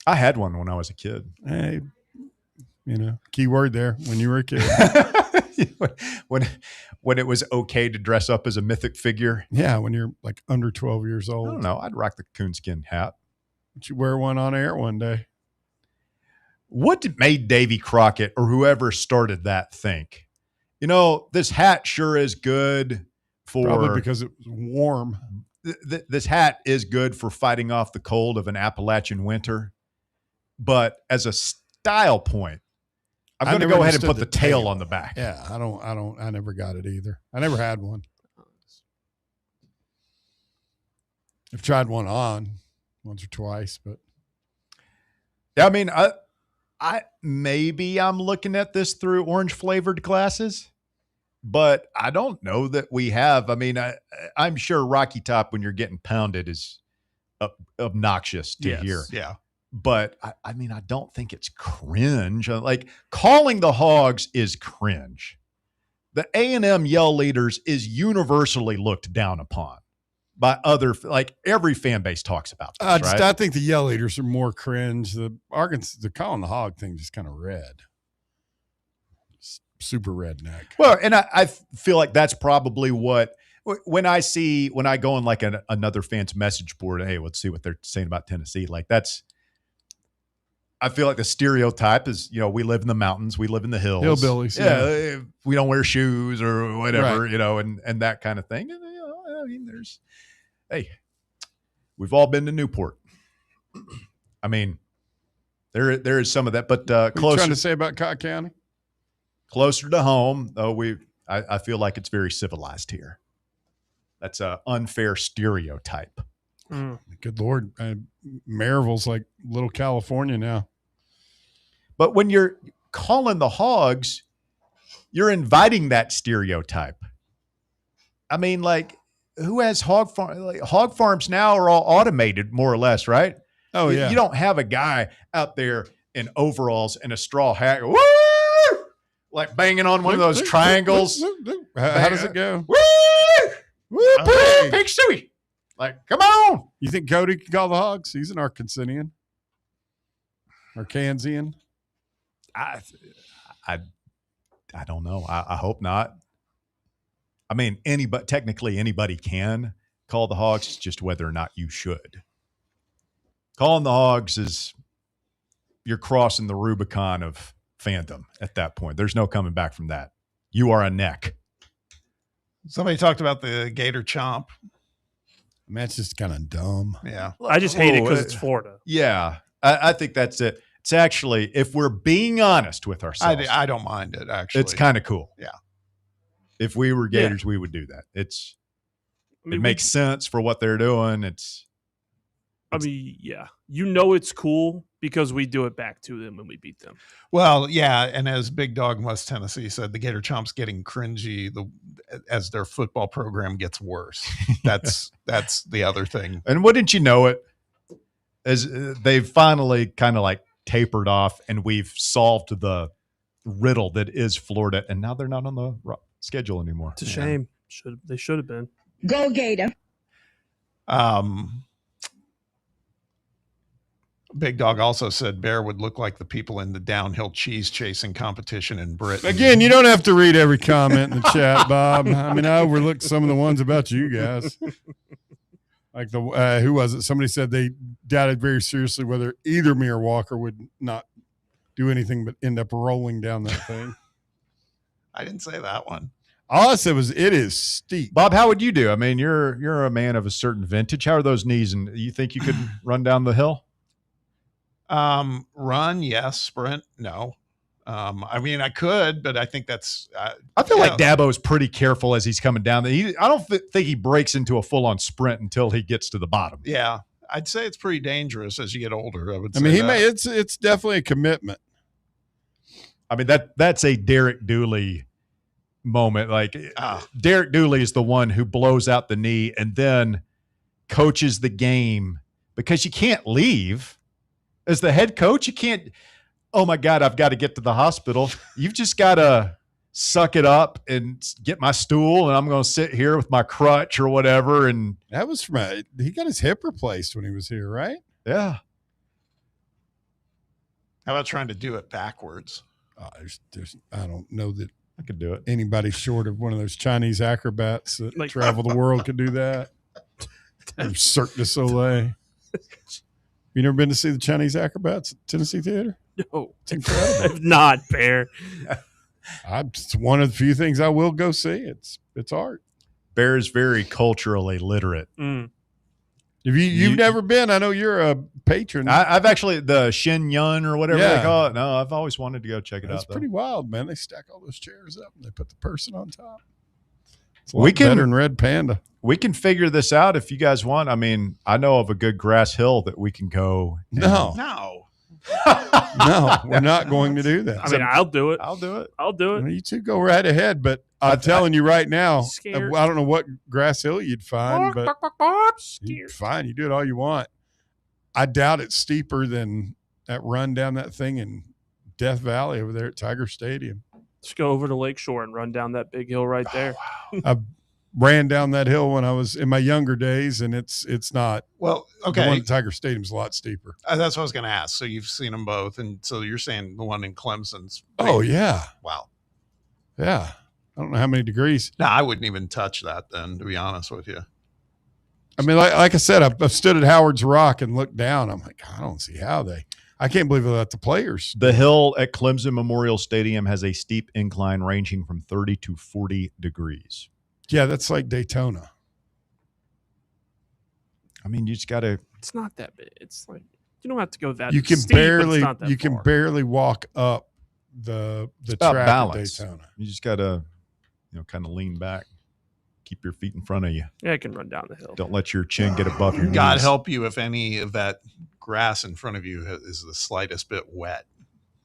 I had one when I was a kid. Hey, key word there, when you were a kid. when it was okay to dress up as a mythic figure. Yeah, when you're like under 12 years old. I don't know. I'd rock the coonskin hat. Would you wear one on air one day? What made Davy Crockett or whoever started that think? This hat sure is good for... Probably because it was warm. This hat is good for fighting off the cold of an Appalachian winter. But as a style point, I'm going to go ahead and put the tail on the back. Yeah, I never got it either. I never had one. I've tried one on once or twice, but yeah, I mean, maybe I'm looking at this through orange flavored glasses, but I don't know that we have. I mean, I'm sure Rocky Top when you're getting pounded is obnoxious to hear. Yeah. But I mean, I don't think it's cringe. Like calling the Hogs is cringe. The A&M Yell Leaders is universally looked down upon by every fan base talks about this, right? I think the Yell Leaders are more cringe. The calling the Hog thing just kind of red. Super redneck. Well, and I feel like that's probably what when I go on like another fan's message board, hey, let's see what they're saying about Tennessee. Like I feel like the stereotype is, we live in the mountains, we live in the hills. Hillbillies. Yeah. We don't wear shoes or whatever, right. And that kind of thing. And, we've all been to Newport. I mean, there is some of that, but what closer. What are you trying to say about Cotton County? Closer to home, though, I feel like it's very civilized here. That's an unfair stereotype. Good Lord. Maryville's like little California now. But when you're calling the Hogs, you're inviting that stereotype. I mean, like, who has hog farm? Like, hog farms now are all automated, more or less, right? Oh, yeah. You don't have a guy out there in overalls and a straw hat, woo! Like banging on one of those triangles. How does it go? Woo! Pig suey. Like, come on. You think Cody can call the Hogs? He's an Arkansanian. Arkansian. I don't know. I hope not. I mean, technically anybody can call the Hogs. It's just whether or not you should. Calling the Hogs is you're crossing the Rubicon of fandom at that point. There's no coming back from that. You are a neck. Somebody talked about the Gator Chomp. I mean, that's just kind of dumb. Yeah. I just hate it because it's Florida. Yeah. I think that's it. It's actually, if we're being honest with ourselves. I don't mind it, actually. It's kind of cool. Yeah. If we were Gators, we would do that. It makes sense for what they're doing. It's it's cool because we do it back to them when we beat them. Well, yeah, and as Big Dog West Tennessee said, the Gator Chomp's getting cringy as their football program gets worse. That's the other thing. And wouldn't you know it, as they've finally kind of like tapered off, and we've solved the riddle that is Florida, and now they're not on the schedule anymore. It's a shame. They should have been. Go Gator. Big Dog also said Bear would look like the people in the downhill cheese chasing competition in Britain. Again, you don't have to read every comment in the chat, Bob. I mean, I overlooked some of the ones about you guys. Like who was it? Somebody said they doubted very seriously whether either me or Walker would not do anything but end up rolling down that thing. I didn't say that one. All I said was it is steep. Bob, how would you do? I mean, you're a man of a certain vintage. How are those knees? And you think you could run down the hill? Run, yes. Sprint, no. I mean, I could, but I think that's. I feel like Dabo's pretty careful as he's coming down. I don't think he breaks into a full-on sprint until he gets to the bottom. Yeah, I'd say it's pretty dangerous as you get older. I mean, it's definitely a commitment. I mean, that's a Derek Dooley moment. Like Derek Dooley is the one who blows out the knee and then coaches the game because you can't leave. As the head coach, you can't, oh my God, I've got to get to the hospital. You've just got to suck it up and get my stool, and I'm going to sit here with my crutch or whatever. And that was he got his hip replaced when he was here, right? Yeah. How about trying to do it backwards? I don't know that I could do it. Anybody short of one of those Chinese acrobats that travel the world could do that. Or Cirque du Soleil. You never been to see the Chinese acrobats at Tennessee Theater? No, it's incredible. Not Bear. It's one of the few things I will go see. It's art. Bear is very culturally literate. If you've never been, I know you're a patron. I've actually, the Shin Yun or whatever they call it. No, I've always wanted to go check it out. It's pretty wild, man. They stack all those chairs up and they put the person on top. It's a We lot can- better than Red Panda. We can figure this out if you guys want. I mean, I know of a good grass hill that we can go. No, we're not going to do that. I mean, I'll do it. I'll do it. I'll do it. You two go right ahead, but I'm telling you right now, I Scared. don't know what grass hill you'd find, but fine, you do it all you want. I doubt it's steeper than that run down that thing in Death Valley over there at Tiger Stadium. Just go over to Lakeshore and run down that big hill right there. I ran down that hill when I was in my younger days, and it's not. Well, The okay. one at Tiger Stadium's a lot steeper. That's what I was going to ask. So you've seen them both, and so you're saying the one in Clemson's. Oh, yeah. Wow. Yeah. I don't know how many degrees. No, I wouldn't even touch that then, to be honest with you. I mean, like I said, I've stood at Howard's Rock and looked down. I'm like, I don't see how I can't believe they let the players. The hill at Clemson Memorial Stadium has a steep incline ranging from 30 to 40 degrees. Yeah, that's like Daytona. I mean, you just got to. It's not that big. It's like you don't have to go that. You can steep, but it's barely not that far. barely walk up the It's about track balance. at Daytona. You just got to, kind of lean back, keep your feet in front of you. Yeah, I can run down the hill. Don't let your chin get above your God knees. help you if any of that grass in front of you is the slightest bit wet.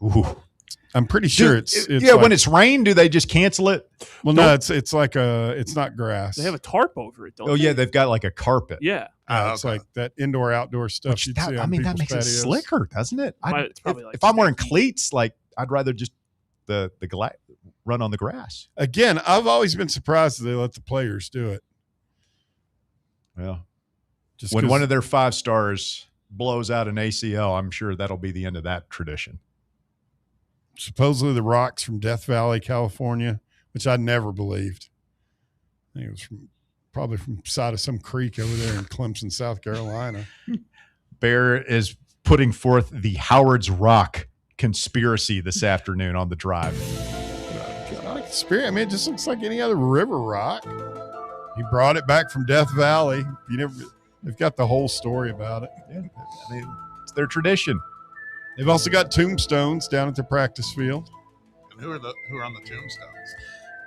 Ooh. I'm pretty sure Dude, it's yeah. like- When it's rain, do they just cancel it? Well, no, it's like it's not grass. They have a tarp over it, don't Oh they? yeah, they've got like a carpet. Yeah. It's like that indoor outdoor stuff you'd see on I mean, that people's makes patios. it slicker, doesn't it? It's probably like if I'm wearing cleats, like I'd rather just the run on the grass. Again, I've always been surprised that they let the players do it. Yeah. Just When 'cause- one of their 5 stars blows out an ACL, I'm sure that'll be the end of that tradition. supposedly the rocks from Death Valley, California, which I never believed. I think it was probably from side of some creek over there in Clemson, South Carolina. Bear is putting forth the Howard's Rock conspiracy this afternoon on the drive. I mean, it just looks like any other river rock. He brought it back from Death Valley. They've got the whole story about it. Yeah, I mean, it's their tradition. They've also got tombstones down at the practice field. And who are on the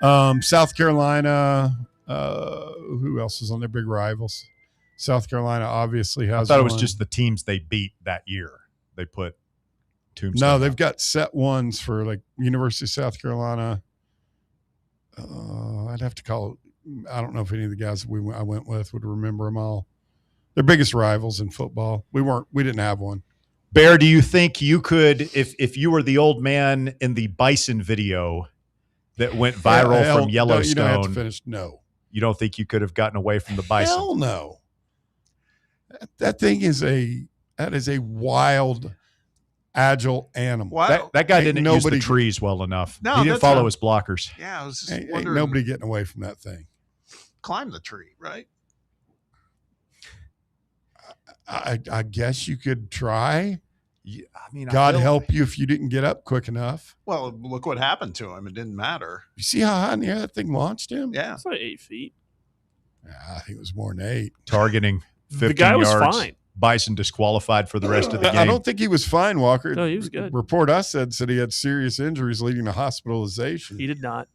tombstones? South Carolina. Who else is on their big rivals? South Carolina obviously has. I thought it was one. just the teams they beat that year. They put tombstones. No, they've got set ones for like University of South Carolina. I'd have to call it. I don't know if any of the guys that I went with would remember them all. Their biggest rivals in football. We didn't have one. Bear, do you think you could, if you were the old man in the bison video that went viral from Yellowstone? You don't have to finish. No. You don't think you could have gotten away from the bison? Hell no. That thing is a wild, agile animal. That guy Ain't didn't use the trees well enough. No, he didn't that's follow not- his blockers. Yeah, I was just Ain't wondering. nobody getting away from that thing. Climb the tree, right? I guess you could try. Yeah, I mean, God help you if you didn't get up quick enough. Well, look what happened to him. It didn't matter. You see how high in the air that thing launched him? Yeah. It's like 8 feet. I think it was more than 8. Targeting 15 The guy was yards. fine. Bison disqualified for the rest of the game. I don't think he was fine, Walker. No, he was good. Report I said he had serious injuries leading to hospitalization. He did not.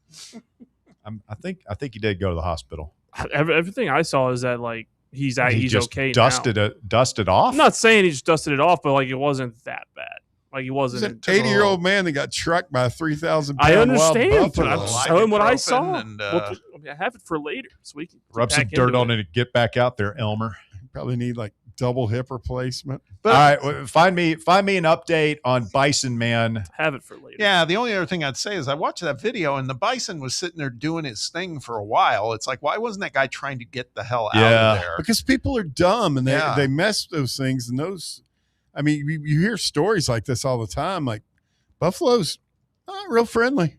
I think he did go to the hospital. Everything I saw is that like he's just okay dusted now. dusted off. I'm not saying he just dusted it off, but like it wasn't that bad. Like he He's wasn't. an 80-year-old man that got trucked by a 3,000 I pound wild understand, but buffalo. I'm showing what I saw. And, I have it for later, so we can Rub get some back dirt into on it and get back out there, Elmer. Probably need like double hip replacement. All right, well, find me an update on Bison Man. Have it for later. Yeah, the only other thing I'd say is I watched that video and the Bison was sitting there doing his thing for a while. It's like, why wasn't that guy trying to get the hell out of there? Because people are dumb and they mess those things. And those, I mean, you hear stories like this all the time. Like Buffalo's not real friendly.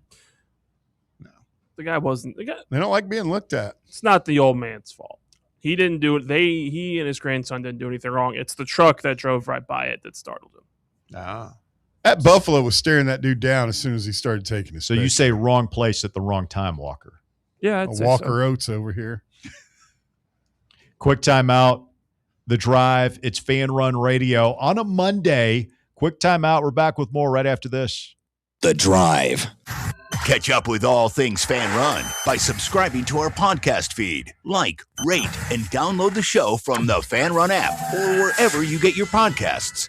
The guy wasn't. They don't like being looked at. It's not the old man's fault. He didn't do it. He and his grandson didn't do anything wrong. It's the truck that drove right by it that startled him. That Buffalo was staring that dude down as soon as he started taking his. So you say wrong place at the wrong time, Walker. Yeah, I'd say Walker Oates over here. Quick timeout. The Drive. It's Fan Run Radio on a Monday. Quick timeout. We're back with more right after this. The Drive. Catch up with all things Fan Run by subscribing to our podcast feed. Like, rate, and download the show from the Fan Run app or wherever you get your podcasts.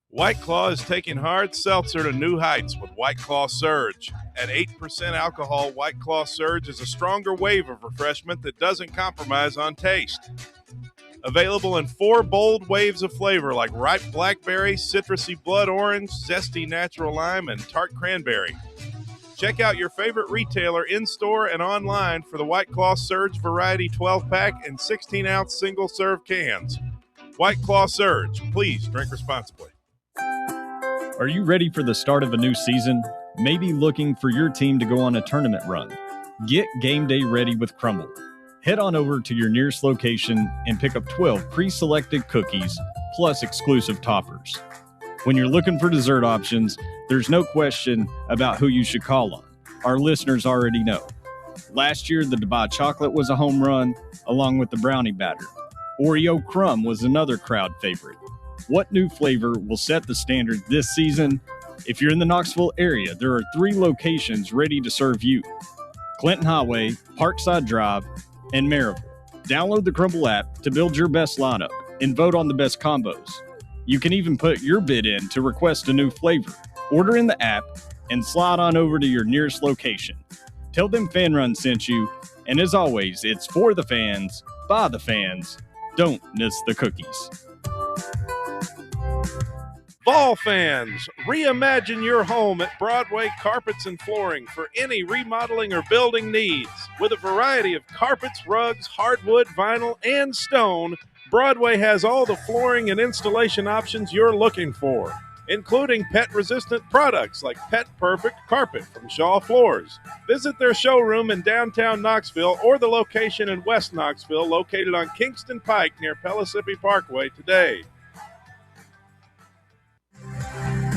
White Claw is taking hard seltzer to new heights with White Claw Surge. At 8% alcohol, White Claw Surge is a stronger wave of refreshment that doesn't compromise on taste. Available in 4 bold waves of flavor like ripe blackberry, citrusy blood orange, zesty natural lime, and tart cranberry. Check out your favorite retailer in-store and online for the White Claw Surge Variety 12-pack and 16-ounce single-serve cans. White Claw Surge. Please drink responsibly. Are you ready for the start of a new season? Maybe looking for your team to go on a tournament run? Get game day ready with Crumble. Head on over to your nearest location and pick up 12 pre-selected cookies plus exclusive toppers. When you're looking for dessert options, there's no question about who you should call on. Our listeners already know. Last year, the Dubai chocolate was a home run, along with the brownie batter. Oreo crumb was another crowd favorite. What new flavor will set the standard this season? If you're in the Knoxville area, there are 3 locations ready to serve you: Clinton Highway, Parkside Drive, and Maryville. Download the Crumble app to build your best lineup and vote on the best combos. You can even put your bid in to request a new flavor. Order in the app and slide on over to your nearest location. Tell them Fan Run sent you, and as always, it's for the fans, by the fans. Don't miss the cookies. Vol fans, reimagine your home at Broadway Carpets and Flooring for any remodeling or building needs. With a variety of carpets, rugs, hardwood, vinyl, and stone, Broadway has all the flooring and installation options you're looking for, including pet-resistant products like Pet Perfect Carpet from Shaw Floors. Visit their showroom in downtown Knoxville or the location in West Knoxville located on Kingston Pike near Pellissippi Parkway today.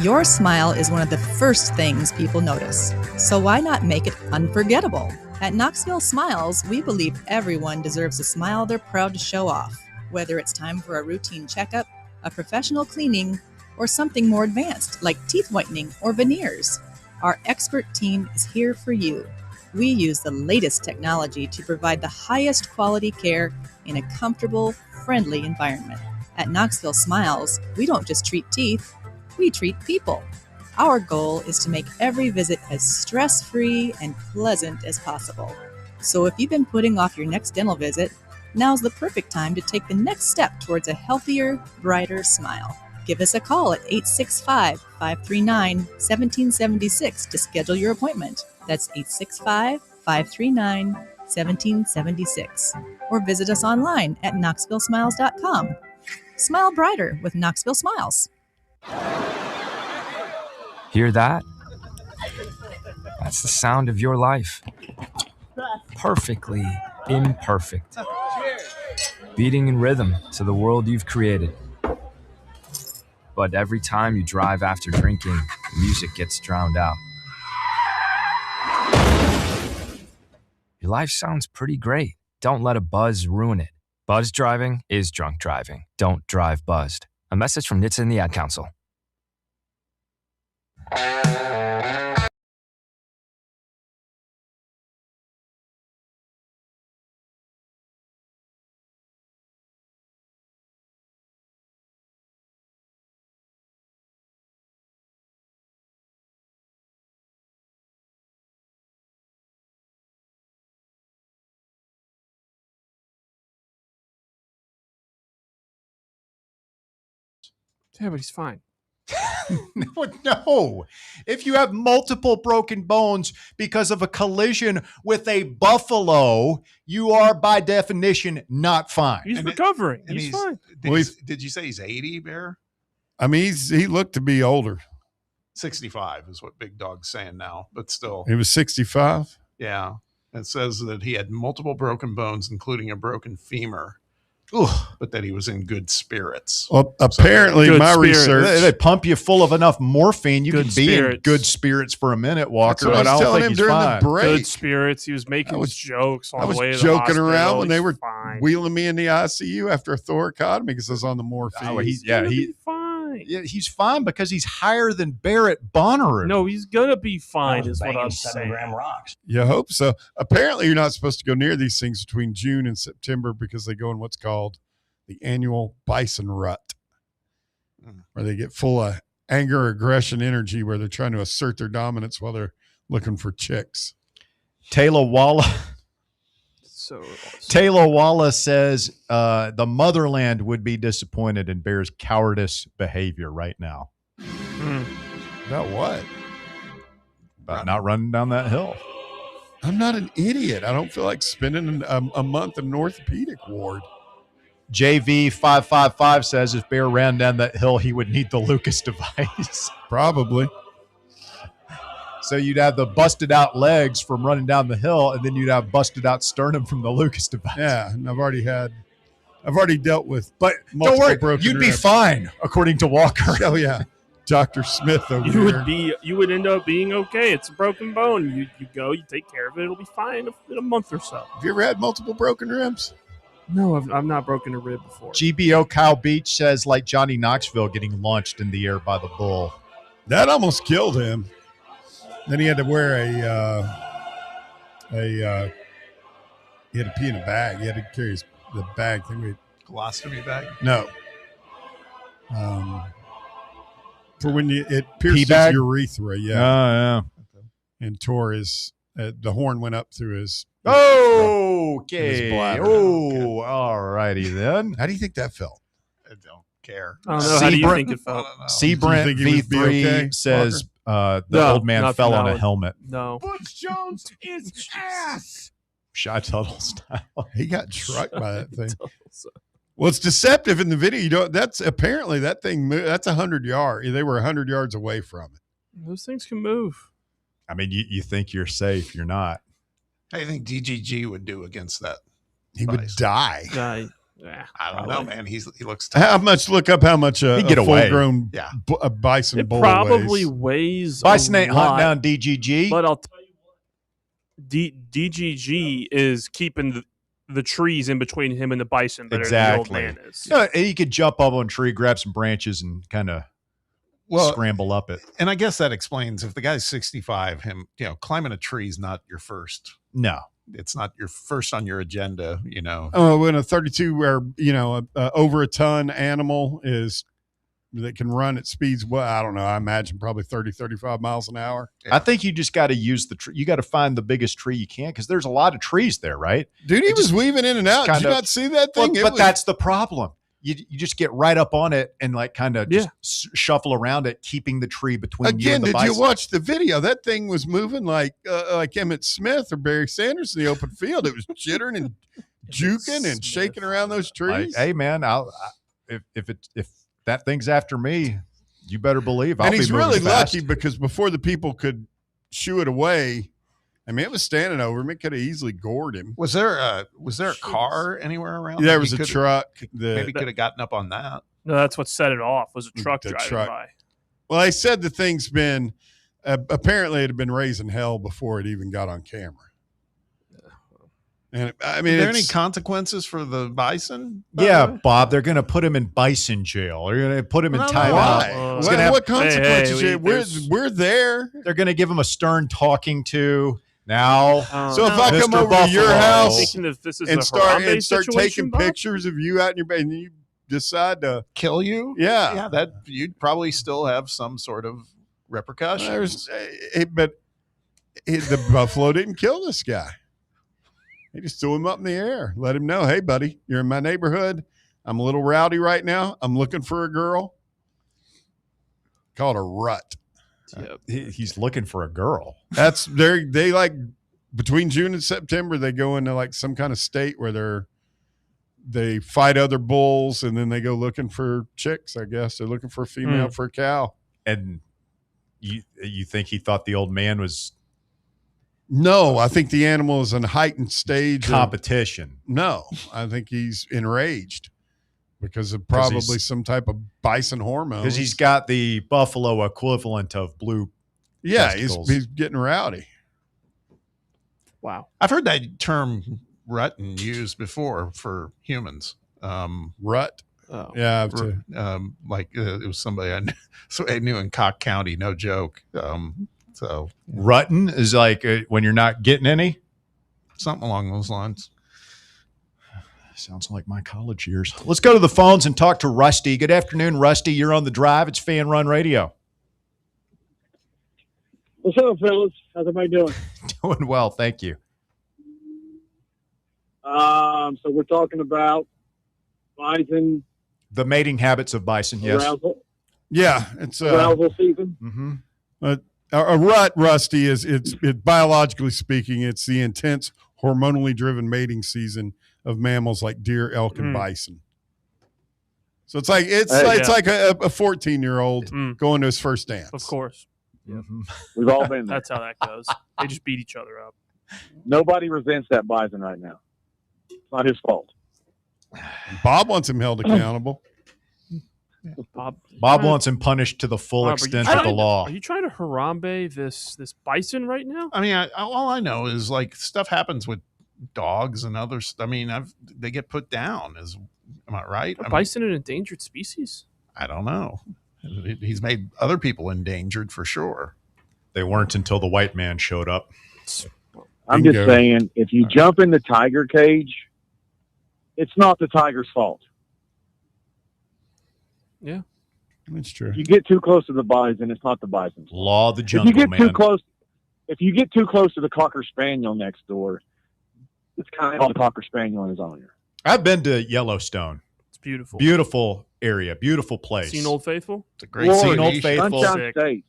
Your smile is one of the first things people notice, so why not make it unforgettable? At Knoxville Smiles, we believe everyone deserves a smile they're proud to show off, whether it's time for a routine checkup, a professional cleaning, or something more advanced like teeth whitening or veneers. Our expert team is here for you. We use the latest technology to provide the highest quality care in a comfortable, friendly environment. At Knoxville Smiles, we don't just treat teeth, we treat people. Our goal is to make every visit as stress-free and pleasant as possible. So if you've been putting off your next dental visit, now's the perfect time to take the next step towards a healthier, brighter smile. Give us a call at 865-539-1776 to schedule your appointment. That's 865-539-1776. Or visit us online at knoxvillesmiles.com. Smile brighter with Knoxville Smiles. Hear that? That's the sound of your life. Perfectly imperfect. Beating in rhythm to the world you've created. But every time you drive after drinking, the music gets drowned out. Your life sounds pretty great. Don't let a buzz ruin it. Buzz driving is drunk driving. Don't drive buzzed. A message from NHTSA and the Ad Council. Yeah, but he's fine. No. If you have multiple broken bones because of a collision with a buffalo, you are by definition not fine. He's recovering. He's fine. Did you say he's 80, Bear? I mean, he looked to be older. 65 is what Big Dog's saying now, but still. He was 65? Yeah. It says that he had multiple broken bones, including a broken femur. But that he was in good spirits. Well, apparently, my research. They pump you full of enough morphine. You can be spirits. in good spirits for a minute, Walker. That's what I was telling him during the break. Good spirits. He was making jokes on the way to the joking hospital. around when they were fine. wheeling me in the ICU after a thoracotomy because I was on the morphine. He's fine. Yeah, he's fine because he's higher than Barrett Bonner. No, he's gonna be fine. Is what I'm saying. rocks. You hope so. Apparently, you're not supposed to go near these things between June and September because they go in what's called the annual bison rut, where they get full of anger, aggression, energy, where they're trying to assert their dominance while they're looking for chicks. Taylor Wallace says the motherland would be disappointed in Bears' cowardice behavior right now. About what? About not running down that hill. I'm not an idiot. I don't feel like spending a month in an orthopedic ward. JV555 says if Bear ran down that hill, he would need the Lucas device. Probably. So you'd have the busted out legs from running down the hill, and then you'd have busted out sternum from the Lucas device. Yeah, and I've already dealt with. But don't worry, you'd be fine, according to Walker. Oh yeah, Dr. Smith over You would end up being okay. It's a broken bone. You go, you take care of it. It'll be fine in a month or so. Have you ever had multiple broken ribs? No, I've not broken a rib before. GBO Kyle Beach says like Johnny Knoxville getting launched in the air by the bull. That almost killed him. Then he had to wear he had to pee in a bag. He had to carry the bag thing. Colostomy bag? No. For when it pierced his bag? urethra, yeah. Oh, yeah. And tore his, the horn went up through his. Okay. bladder. Oh, all righty then. How do you think that felt? I don't care. I don't know. How do you think it felt? C. Brent V3 okay, says the old man fell on a helmet. No. Butch Jones is ass. Shy Tuttle style. He got struck by that thing. Well, it's deceptive in the video. You don't. That's apparently that thing. That's 100 yards. They were 100 yards away from it. Those things can move. I mean, you think you're safe. You're not. How do you think DGG would do against that? He would die. Yeah, I don't know, man. He looks tough. Look up how much He'd a get away. full-grown Yeah. a bison It bull probably weighs. weighs. Bison a ain't lot, hunting down DGG. But I'll tell you what, DGG is keeping the trees in between him and the bison better than the old Exactly. man is. Yeah, he could jump up on a tree, grab some branches, and kind of scramble up it. And I guess that explains if the guy's 65, climbing a tree is not your first. No. It's not your first on your agenda, Oh, when a 32 or over a ton animal that can run at speeds, well, I don't know. I imagine probably 30, 35 miles an hour. Yeah. I think you just got to use the tree. You got to find the biggest tree you can because there's a lot of trees there, right? Dude, he was weaving in and out. Did you not see that thing? But that's the problem. You just get right up on it and kind of just shuffle around it, keeping the tree between you and the bison. Did you watch the video? That thing was moving like Emmett Smith or Barry Sanders in the open field. It was jittering and juking and shaking around those trees. Hey man, if that thing's after me, you better believe I'll and be he's moving really fast. lucky because before the people could shoo it away, I mean, it was standing over him. It could have easily gored him. Was there a car anywhere around? There was a truck. Maybe could have gotten up on that. No, that's what set it off. Was a truck driving by. Well, they said the thing's been apparently it had been raising hell before it even got on camera. And I mean, are there any consequences for the bison? Yeah, Bob, they're going to put him in bison jail. They're going to put him in timeout. What consequences? We're there. They're going to give him a stern talking to. Now, so if I come Mr. over to your Buffalo, house and start taking Bob? pictures of you out in your bed, and you decide to kill you, yeah, that you'd probably still have some sort of repercussions. But the buffalo didn't kill this guy. He just threw him up in the air, let him know, hey, buddy, you're in my neighborhood. I'm a little rowdy right now. I'm looking for a girl. call it a rut. He's looking for a girl. That's they like between June and September, they go into like some kind of state where they fight other bulls and then they go looking for chicks. I guess they're looking for a female for a cow. And you think he thought the old man was? No, I think the animal is in a heightened stage competition. No, I think he's enraged because of probably some type of bison hormone. Because he's got the buffalo equivalent of blue. Yeah, he's getting rowdy. Wow. I've heard that term rutting used before for humans. Rut. Oh. Yeah. It was somebody I knew in Cock County. No joke. So rutting is like when you're not getting any. Something along those lines. Sounds like my college years. Let's go to the phones and talk to Rusty. Good afternoon, Rusty. You're on the drive. It's Fan Run Radio. What's up, fellas? How's everybody doing? Doing well, thank you. So we're talking about bison. The mating habits of bison, yes. Arousal. Yeah, it's arousal season. Mm-hmm. A rut, Rusty, it's biologically speaking, it's the intense hormonally driven mating season of mammals like deer, elk, and bison. So it's like like a 14-year-old going to his first dance. Of course. Mm-hmm. We've all been there. That's how that goes. They just beat each other up. Nobody resents that bison right now. It's not his fault. Bob wants him held accountable. Bob wants him punished to the full extent of the law. Are you trying to Harambe this bison right now? I mean, all I know is like stuff happens with dogs and others. I mean, they get put down. Am I right? Are bison an endangered species? I don't know. He's made other people endangered for sure. They weren't until the white man showed up. I'm just saying, if you jump in the tiger cage, it's not the tiger's fault. Yeah, that's true. If you get too close to the bison, it's not the bison's fault. Law of the jungle, if you get man. if you get too close to the Cocker Spaniel next door, it's kind of the Cocker Spaniel in his owner. I've been to Yellowstone. It's beautiful. Beautiful area, beautiful place. Seen Old Faithful? It's a great Seen Old Faithful. Sunshine State.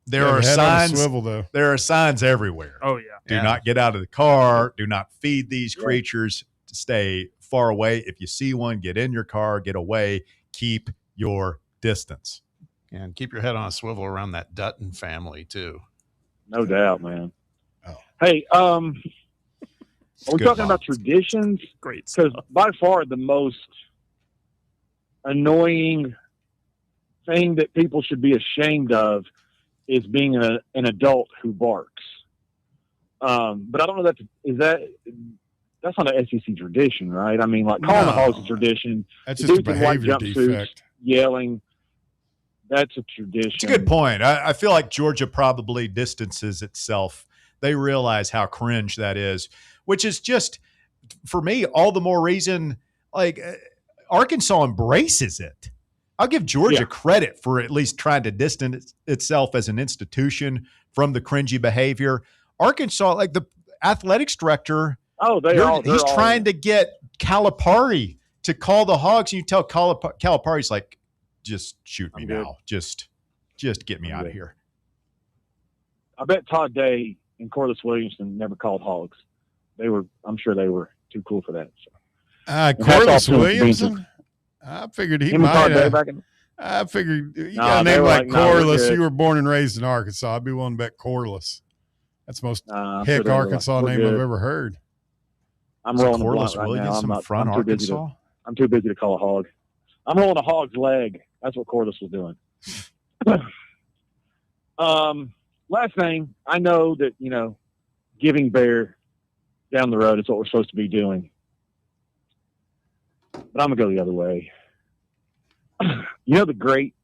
There are signs. Swivel, though. There are signs everywhere. Oh yeah. Do not get out of the car. Do not feed these creatures. Stay far away. If you see one, get in your car. Get away. Keep your distance. And keep your head on a swivel around that Dutton family too. No doubt, man. Oh. Hey, are we talking about traditions? Great. Because by far the most annoying thing that people should be ashamed of is being an adult who barks. But I don't know that's not an SEC tradition, right? I mean, like calling the hogs a tradition. That's just a behavior defect. Yelling. That's a tradition. It's a good point. I feel like Georgia probably distances itself. They realize how cringe that is, which is just, for me, all the more reason, like, Arkansas embraces it. I'll give Georgia credit for at least trying to distance itself as an institution from the cringy behavior. Arkansas, like the athletics director, he's trying to get Calipari to call the Hogs, and you tell Calipari's like, just shoot me now. Just get me out of here. I bet Todd Day and Corliss Williamson never called Hogs. I'm sure they were too cool for that. So. Corliss Williamson? I figured he might have. I figured you got a name like Corliss. You were born and raised in Arkansas. I'd be willing to bet Corliss. That's the most hick Arkansas name I've ever heard. I'm rolling Corliss a blunt right Williamson now. from Arkansas? I'm too busy to call a hog. I'm rolling a hog's leg. That's what Corliss was doing. Last thing, I know that, giving bear down the road is what we're supposed to be doing. But I'm going to go the other way. The great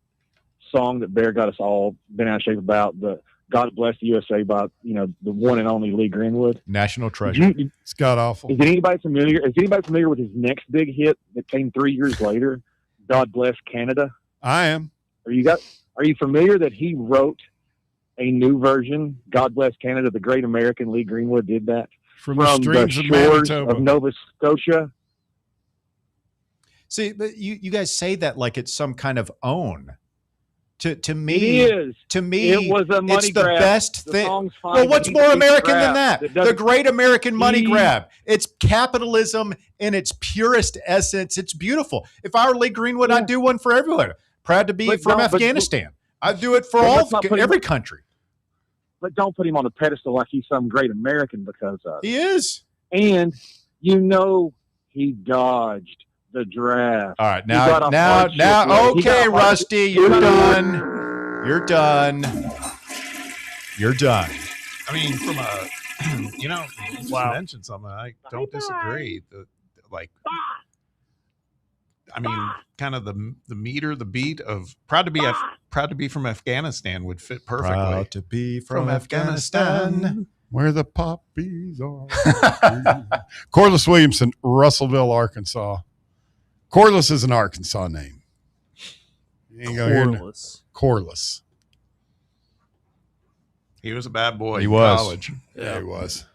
song that Bear got us all been out of shape about, the God Bless the USA by, the one and only Lee Greenwood. National treasure. It's god awful. Is anybody familiar with his next big hit that came 3 years later? God Bless Canada. I am. Are you familiar that he wrote a new version, God Bless Canada? The great American Lee Greenwood did that from the streams of shores Manitoba. of Nova Scotia. See, but you guys say that like it's some kind of own To me, it was a money it's the grab. best The thing. song's fine, Well, but what's he more keeps American than crap that? doesn't- The great American money He- grab. It's capitalism in its purest essence. It's beautiful. If I were Lee Greenwood, I'd do one for everyone. Proud to be But from don't- but- Afghanistan. I'd do it for But all let's not put him- every country. But don't put him on a pedestal like he's some great American because of it. He is. And he dodged the draft. All right, He got now, off hardship late. He got okay, off Rusty, hardship- you're he got off- done. You're done. You're done. I mean, from a, you just mentioned something. I don't disagree. Kind of the meter, the beat of proud to be from Afghanistan would fit perfectly. Proud to be from Afghanistan. Where the poppies are. Corliss Williamson, Russellville, Arkansas. Corliss is an Arkansas name. You ain't gonna hear Corliss. He was a bad boy. He in was. college. Yeah, he was.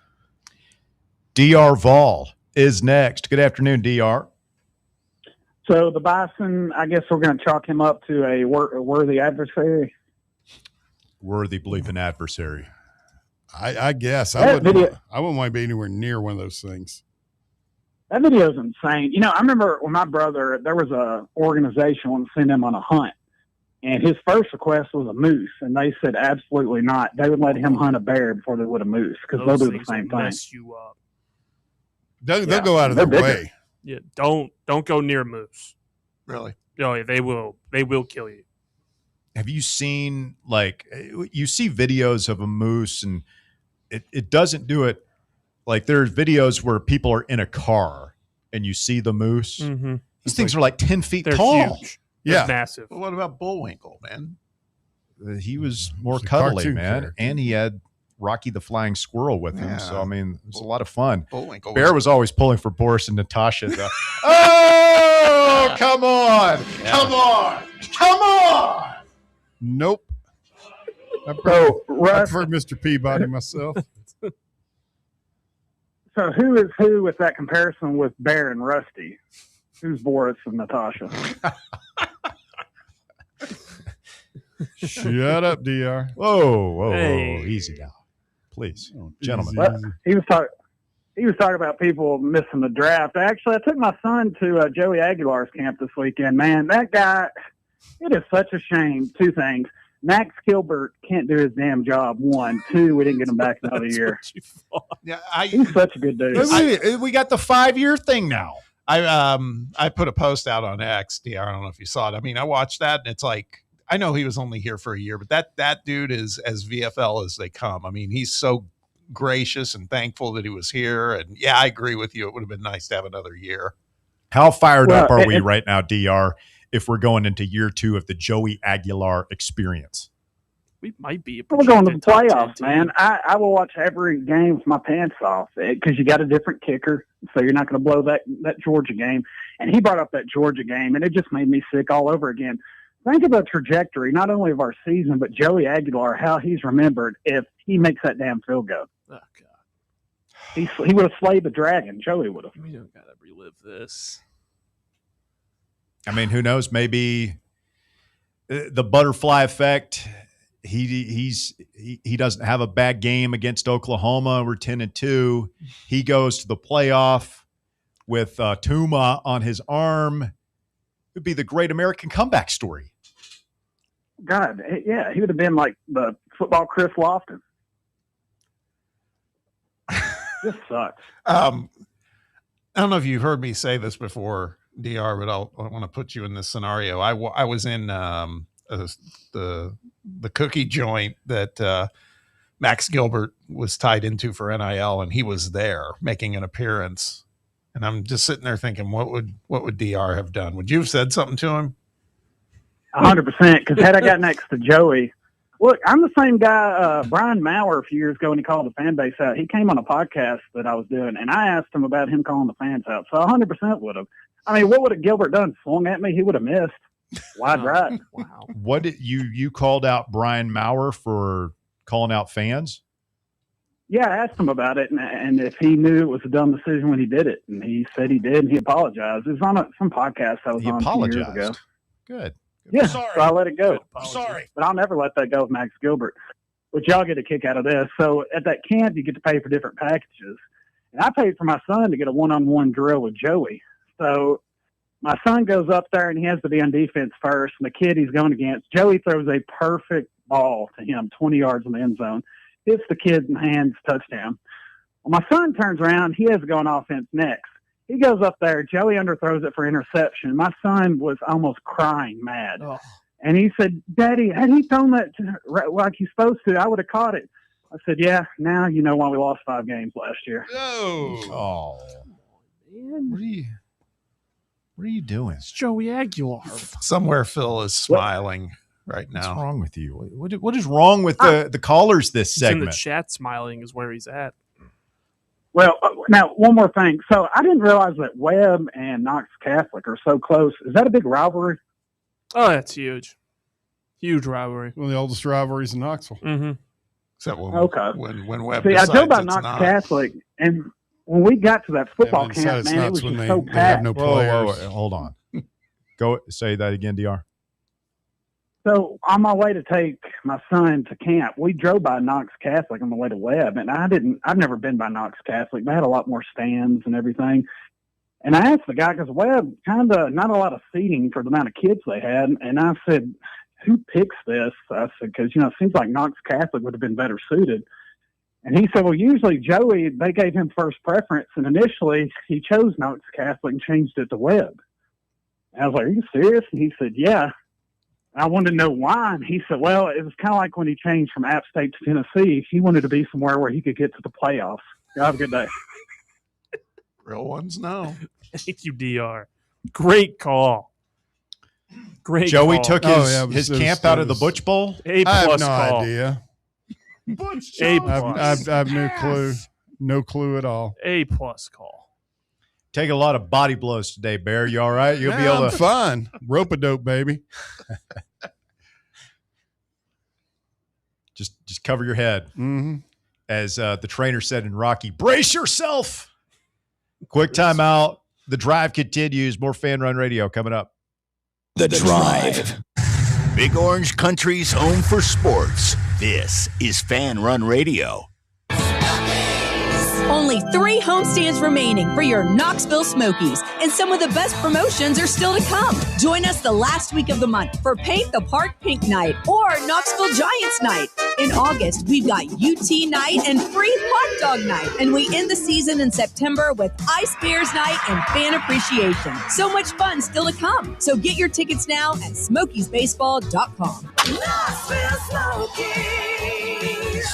DR Vol is next. Good afternoon, DR. So the Bison, I guess we're going to chalk him up to a worthy adversary. Worthy bleeping adversary. I guess. That wouldn't want to be anywhere near one of those things. That video is insane. I remember when my brother, there was a organization wanted to send him on a hunt, and his first request was a moose, and they said absolutely not. They would let him hunt a bear before they would a moose because they'll do the same thing. Mess you up. They'll go out of their way. Yeah, don't go near moose. Really? Oh, yeah, they will kill you. Have you seen, you see videos of a moose and it doesn't do it. Like there's videos where people are in a car and you see the moose. Mm-hmm. These things are like 10 feet They're tall. huge. Yeah. They're massive. Well, what about Bullwinkle, man? He was more He's a cuddly, cartoon man. character. And he had Rocky the Flying Squirrel with him. Yeah. So, I mean, it was a lot of fun. Bullwinkle Bear was always pulling for Boris and Natasha. Oh, come on. Yeah. Come on. Come on. Nope. I So, prefer Mr. Peabody myself. So who is who with that comparison with Bear and Rusty? Who's Boris and Natasha? Shut up, DR. Whoa, Hey. easy now. Please, gentlemen. Easy. Well, he was talking about people missing the draft. Actually, I took my son to Joey Aguilar's camp this weekend. Man, that guy, it is such a shame. Two things. Max Gilbert can't do his damn job. One. Two, we didn't get him back another year. Yeah, He's such a good dude. We got the 5-year thing now. I put a post out on X, DR. I don't know if you saw it. I mean, I watched that and it's like, I know he was only here for a year, but that dude is as VFL as they come. I mean, he's so gracious and thankful that he was here. And yeah, I agree with you. It would have been nice to have another year. How fired up are we right now, DR, if we're going into year 2 of the Joey Aguilar experience? We might be. We're going to the projected top 10 playoffs, team. man. I will watch every game with my pants off because you got a different kicker, so you're not going to blow that Georgia game. And he brought up that Georgia game, and it just made me sick all over again. Think of the trajectory, not only of our season, but Joey Aguilar, how he's remembered if he makes that damn field goal. Oh, God. He would have slayed the dragon. Joey would have. We don't got to relive this. I mean, who knows? Maybe the butterfly effect. He doesn't have a bad game against Oklahoma. We're 10-2. He goes to the playoff with Tuma on his arm. It would be the great American comeback story. God, yeah, he would have been like the football Chris Lofton. This sucks. I don't know if you've heard me say this before, DR, but I want to put you in this scenario. I was in the cookie joint that Max Gilbert was tied into for NIL, and he was there making an appearance. And I'm just sitting there thinking, what would DR have done? Would you have said something to him? 100%. Because had I got next to Joey, look, I'm the same guy. Brian Maurer a few years ago when he called the fan base out, he came on a podcast that I was doing, and I asked him about him calling the fans out. So 100% would have. I mean, what would have Gilbert done? Swung at me? He would have missed. Wide right. Wow. What did you called out Brian Maurer for calling out fans? Yeah, I asked him about it, and if he knew it was a dumb decision when he did it, and he said he did, and he apologized. It was on some podcast I was He on a few years ago. apologized. Good. Yeah, Sorry. so I let it go. Sorry. But I'll never let that go with Max Gilbert. But y'all get a kick out of this. So at that camp, you get to pay for different packages. And I paid for my son to get a one-on-one drill with Joey. So my son goes up there, and he has to be on defense first. And the kid he's going against, Joey throws a perfect ball to him, 20 yards in the end zone. Hits the kid in the hands, touchdown. Well, my son turns around. He has to go on offense next. He goes up there. Joey underthrows it for interception. My son was almost crying mad. Oh. And he said, Daddy, had he thrown that like he's supposed to, I would have caught it. I said, yeah, now you know why we lost 5 games last year. Oh. Man. What are you doing? It's Joey Aguilar. Somewhere Phil is smiling right now. What's wrong with you? What is wrong with the callers this He's in segment? the chat smiling is where he's at. Well, now, one more thing. So I didn't realize that Webb and Knox Catholic are so close. Is that a big rivalry? Oh, that's huge. Huge rivalry. One of the oldest rivalries in Knoxville. Mm-hmm. Except when, Okay. when Webb See, I decides know about it's Knox not. Catholic, and when we got to that football Yeah, but camp, it's man, it nuts was when just they so have packed. no Whoa, players. hold on. Go say that again, DR. So on my way to take my son to camp, we drove by Knox Catholic on the way to Webb, and I've never been by Knox Catholic. They had a lot more stands and everything. And I asked the guy, because Webb kind of not a lot of seating for the amount of kids they had, and I said, who picks this? I said, because, it seems like Knox Catholic would have been better suited. And he said, well, usually Joey, they gave him first preference, and initially he chose Knox Catholic and changed it to Webb. And I was like, are you serious? And he said, yeah. I wanted to know why, and he said, well, it was kind of like when he changed from App State to Tennessee. He wanted to be somewhere where he could get to the playoffs. Have a good day. Real ones, no. Thank you, DR. Great call. Great Joey call. took his camp out of the Butch Bowl? A I have plus no call. idea. A I plus. have no clue. No clue at all. A plus call. Take a lot of body blows today, Bear. You all right? You'll be able I'm to. fine. Rope-a-dope, baby. Just cover your head. Mm-hmm. As the trainer said in Rocky, brace yourself. Quick timeout. The drive continues. More Fan Run Radio coming up. The Drive. Big Orange Country's home for sports. This is Fan Run Radio. Only 3 homestands remaining for your Knoxville Smokies, and some of the best promotions are still to come. Join us the last week of the month for Paint the Park Pink Night or Knoxville Giants Night. In August, we've got UT Night and free hot dog night, and we end the season in September with Ice Bears Night and Fan Appreciation. So much fun still to come. So get your tickets now at SmokiesBaseball.com. Knoxville Smokies.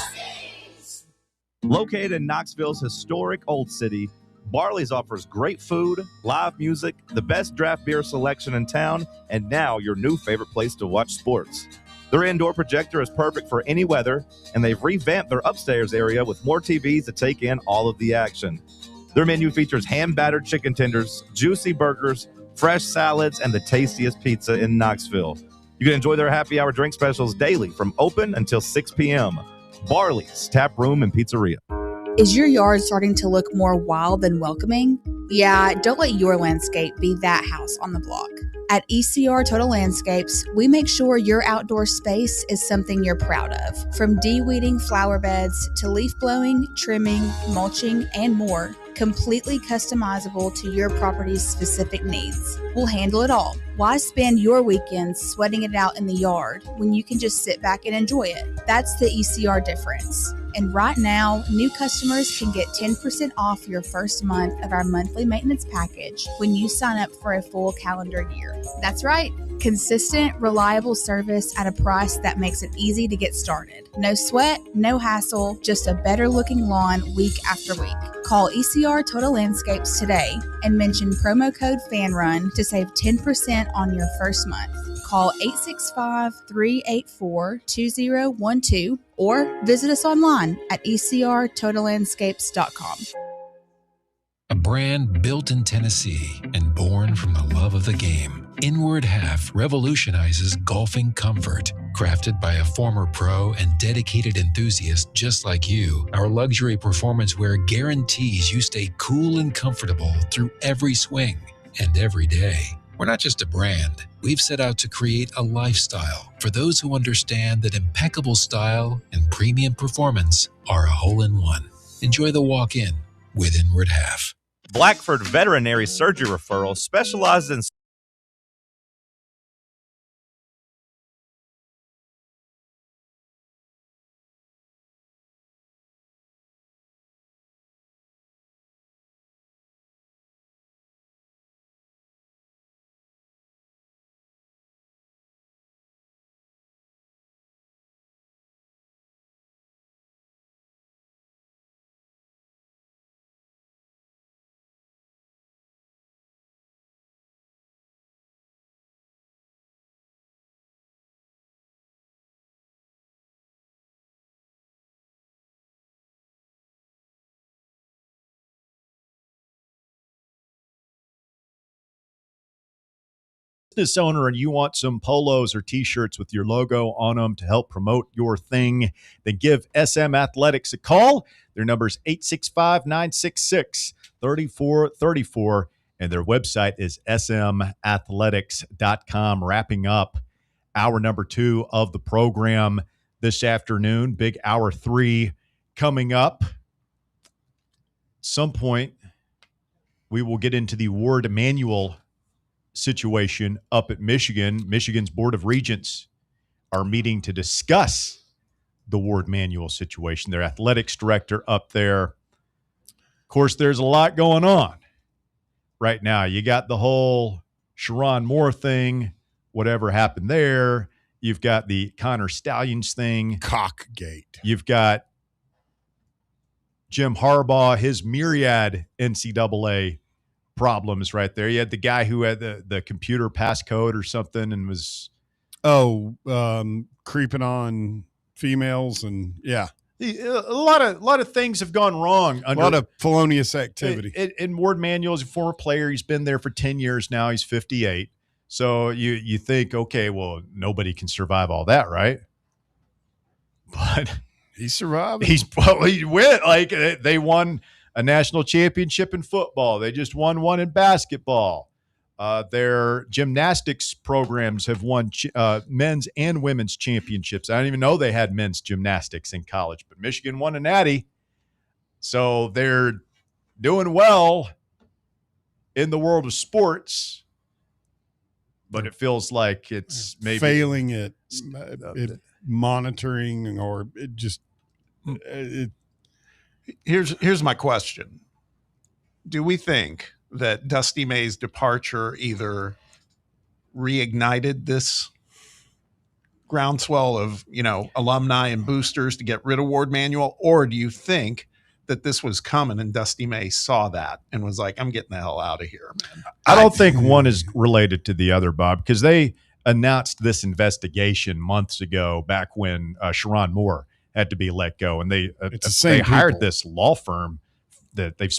Located in Knoxville's historic Old City, Barley's offers great food, live music, the best draft beer selection in town, and now your new favorite place to watch sports. Their indoor projector is perfect for any weather, and they've revamped their upstairs area with more TVs to take in all of the action. Their menu features hand-battered chicken tenders, juicy burgers, fresh salads, and the tastiest pizza in Knoxville. You can enjoy their happy hour drink specials daily from open until 6 p.m. Barley's Tap Room and Pizzeria. Is your yard starting to look more wild than welcoming? Yeah, don't let your landscape be that house on the block. At ECR Total Landscapes, we make sure your outdoor space is something you're proud of. From de-weeding flower beds to leaf blowing, trimming, mulching, and more, completely customizable to your property's specific needs. We'll handle it all. Why spend your weekends sweating it out in the yard when you can just sit back and enjoy it? That's the ECR difference. And right now, new customers can get 10% off your first month of our monthly maintenance package when you sign up for a full calendar year. That's right. Consistent, reliable service at a price that makes it easy to get started. No sweat, no hassle, just a better looking lawn week after week. Call ECR Total Landscapes today and mention promo code FANRUN to save 10% on your first month. Call 865-384-2012 or visit us online at ecrtotallandscapes.com. A brand built in Tennessee and born from the love of the game. Inward Half revolutionizes golfing comfort. Crafted by a former pro and dedicated enthusiast just like you, our luxury performance wear guarantees you stay cool and comfortable through every swing and every day. We're not just a brand. We've set out to create a lifestyle for those who understand that impeccable style and premium performance are a hole-in-one. Enjoy the walk-in with Inward Half. Blackford Veterinary Surgery Referral specializes in business owner and you want some polos or t-shirts with your logo on them to help promote your thing, then give SM Athletics a call. Their number is 865-966-3434, and their website is smathletics.com. Wrapping up hour number 2 of the program this afternoon. Big hour 3 coming up. Some point, we will get into the Ward Emanuel situation up at Michigan. Michigan's Board of Regents are meeting to discuss the Ward Manuel situation. Their athletics director up there. Of course, there's a lot going on right now. You got the whole Sharon Moore thing, whatever happened there. You've got the Connor Stallions thing. Cockgate. You've got Jim Harbaugh, his myriad NCAA problems right there. You had the guy who had the computer passcode or something and was creeping on females, and a lot of things have gone wrong. A lot of felonious activity. And Ward Manuel is a former player. He's been there for 10 years now. He's 58. So you think, okay, well, nobody can survive all that, right? But he survived. He went like they won a national championship in football. They just won one in basketball. Their gymnastics programs have won men's and women's championships. I didn't even know they had men's gymnastics in college, but Michigan won a natty. So they're doing well in the world of sports, but it feels like it's maybe failing at monitoring, or it just Here's my question. Do we think that Dusty May's departure either reignited this groundswell of, alumni and boosters to get rid of Ward Manuel, or do you think that this was coming and Dusty May saw that and was like, I'm getting the hell out of here, man? I don't think one is related to the other, Bob, because they announced this investigation months ago, back when Sharon Moore had to be let go, and they hired this law firm that they've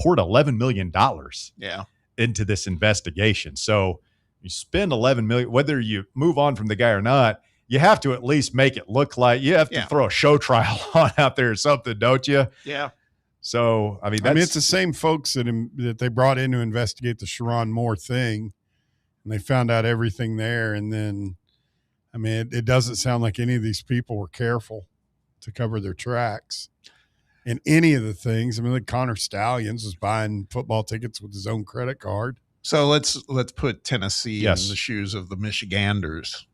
poured $11 million into this investigation. So you spend $11 million, whether you move on from the guy or not, you have to at least make it look like you have to throw a show trial on out there or something, don't you? Yeah. So I mean, it's the same folks that they brought in to investigate the Sharon Moore thing, and they found out everything there. And then, I mean, it doesn't sound like any of these people were careful to cover their tracks in any of the things. I mean, like Connor Stallions was buying football tickets with his own credit card. So let's put Tennessee in the shoes of the Michiganders.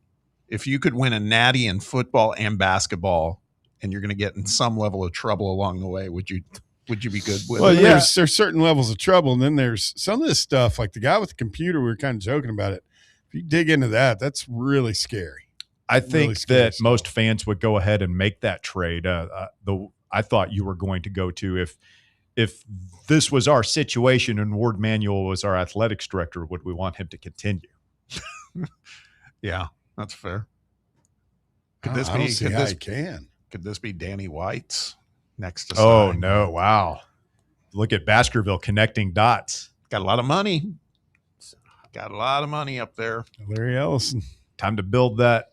If you could win a natty in football and basketball, and you're going to get in some level of trouble along the way, would you be good with it? There's certain levels of trouble, and then there's some of this stuff, like the guy with the computer, we were kind of joking about it. If you dig into that, that's really scary. I think that most fans would go ahead and make that trade. I thought you were going to go to, if this was our situation and Ward Manuel was our athletics director, would we want him to continue? Yeah, that's fair. Could this be Danny White's next to sign? Oh no! Wow, look at Baskerville connecting dots. Got a lot of money. Got a lot of money up there. Larry Ellison. Time to build that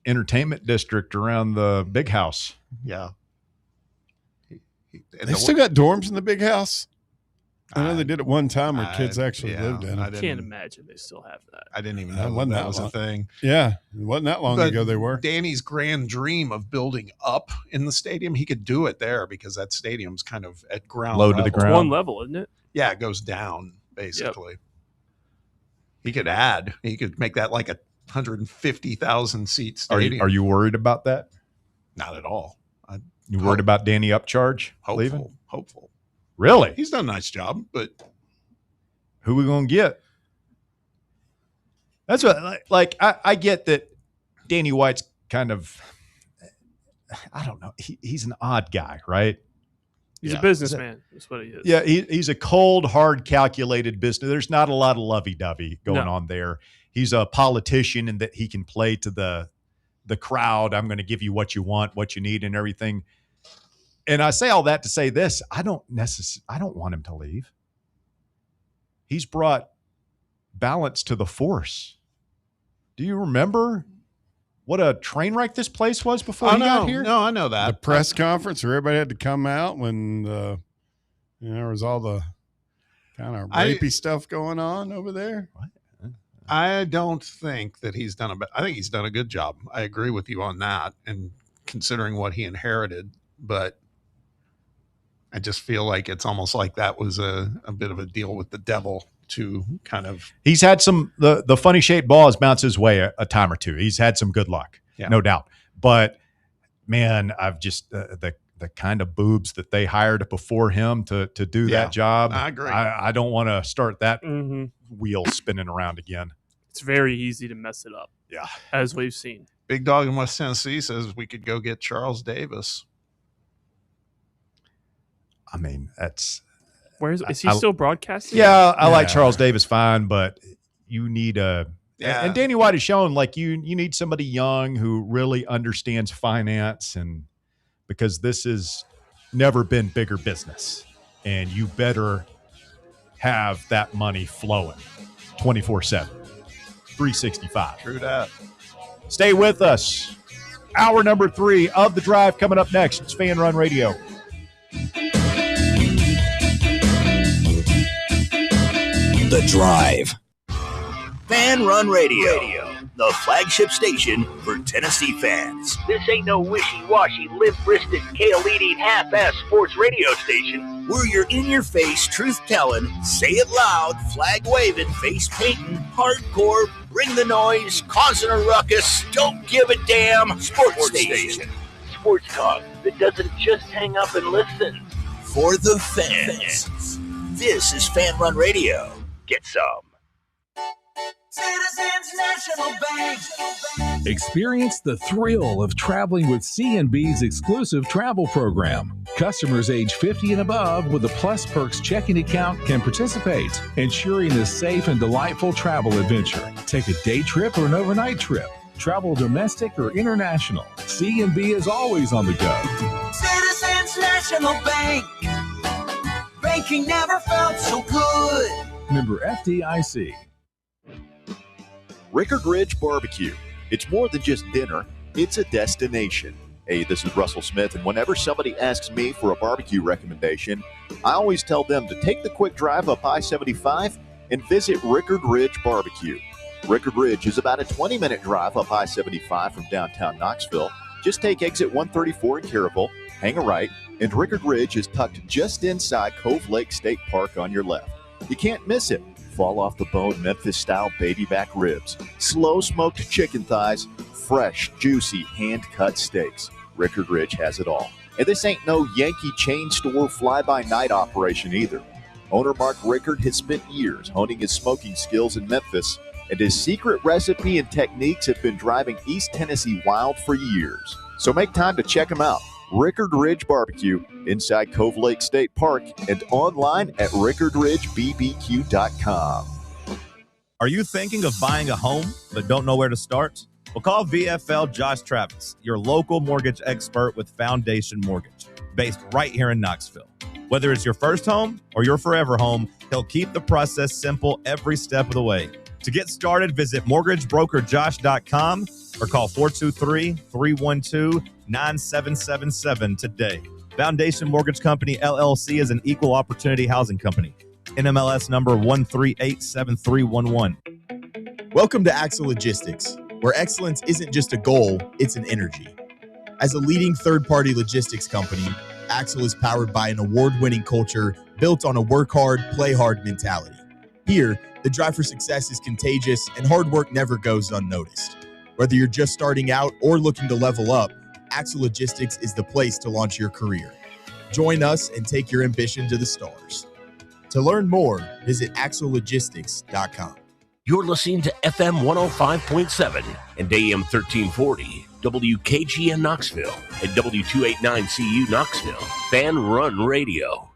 entertainment district around the big house. Yeah. They still got dorms in the big house? I know they did it one time where kids actually lived in I it. can't imagine they still have that. I didn't even know that was a thing. Yeah, it wasn't that long ago they were. Danny's grand dream of building up in the stadium, he could do it there because that stadium's kind of at ground Low level. to the ground. One level, isn't it? Yeah, it goes down, basically. Yep. He could make that like a 150,000 seat stadium. Are you worried about that? Not at all. You worried about Danny Upcharge leaving? Hopeful. Really? He's done a nice job, but who we going to get? That's what, like, I get that Danny White's kind of, I don't know. He's an odd guy, right? He's a businessman. That's what he is. Yeah, he's a cold, hard, calculated business. There's not a lot of lovey-dovey going on there. He's a politician in that he can play to the crowd. I'm going to give you what you want, what you need, and everything. And I say all that to say this: I don't want him to leave. He's brought balance to the force. Do you remember what a train wreck this place was before he got here? No, I know that. The press conference where everybody had to come out when there was all the kind of rapey stuff going on over there. What? I don't think that he's done I think he's done a good job. I agree with you on that, and considering what he inherited, but I just feel like it's almost like that was a bit of a deal with the devil to kind of. He's had some the funny shaped ball has bounced his way a time or two. He's had some good luck, no doubt. But man, I've just the kind of boobs that they hired before him to do that job. I agree. I don't want to start that wheel spinning around again. It's very easy to mess it up. Yeah, as we've seen. Big Dog in West Tennessee says we could go get Charles Davis. I mean, that's. Is he still broadcasting? Yeah, I like Charles Davis fine, but you need a. Yeah. And Danny White has shown like you need somebody young who really understands finance, and because this has never been bigger business, and you better have that money flowing 24/7, 365. True that. Stay with us. Hour number 3 of The Drive coming up next. It's Fan Run Radio. The Drive. Fan Run Radio, the flagship station for Tennessee fans. This ain't no wishy-washy, limp-wristed, kale-eating, half-ass sports radio station. We're your in-your-face, truth-telling, say it loud, flag-waving, face-painting, hardcore, bring the noise, causing a ruckus, don't give a damn sports station. Sports talk that doesn't just hang up and listen. For the fans. This is Fan Run Radio. Get some. Citizens National Bank. Experience the thrill of traveling with C&B's exclusive travel program. Customers age 50 and above with a Plus Perks checking account can participate, ensuring a safe and delightful travel adventure. Take a day trip or an overnight trip. Travel domestic or international. C&B is always on the go. Citizens National Bank. Banking never felt so good. Member FDIC. Rickard Ridge Barbecue. It's more than just dinner, it's a destination. Hey, this is Russell Smith, and whenever somebody asks me for a barbecue recommendation, I always tell them to take the quick drive up I-75 and visit Rickard Ridge Barbecue. Rickard Ridge is about a 20-minute drive up I-75 from downtown Knoxville. Just take exit 134 in Caryville, hang a right, and Rickard Ridge is tucked just inside Cove Lake State Park on your left. You can't miss it. Fall off the bone Memphis-style baby back ribs, slow-smoked chicken thighs, fresh, juicy, hand-cut steaks. Rickard Ridge has it all. And this ain't no Yankee chain store fly-by-night operation either. Owner Mark Rickard has spent years honing his smoking skills in Memphis, and his secret recipe and techniques have been driving East Tennessee wild for years. So make time to check him out. Rickard Ridge Barbecue inside Cove Lake State Park and online at rickardridgebbq.com. Are you thinking of buying a home but don't know where to start? Well, call VFL Josh Travis, your local mortgage expert with Foundation Mortgage, based right here in Knoxville. Whether it's your first home or your forever home, he'll keep the process simple every step of the way. To get started, visit mortgagebrokerjosh.com or call 423-312-9777 today. Foundation Mortgage Company, LLC is an equal opportunity housing company. NMLS number 1387311. Welcome to Axle Logistics, where excellence isn't just a goal, it's an energy. As a leading third-party logistics company, Axle is powered by an award-winning culture built on a work hard, play hard mentality. Here, the drive for success is contagious and hard work never goes unnoticed. Whether you're just starting out or looking to level up, Axle Logistics is the place to launch your career. Join us and take your ambition to the stars. To learn more, visit axlelogistics.com. You're listening to FM 105.7 and AM 1340, WKGN Knoxville, and W289CU Knoxville, Fan Run Radio.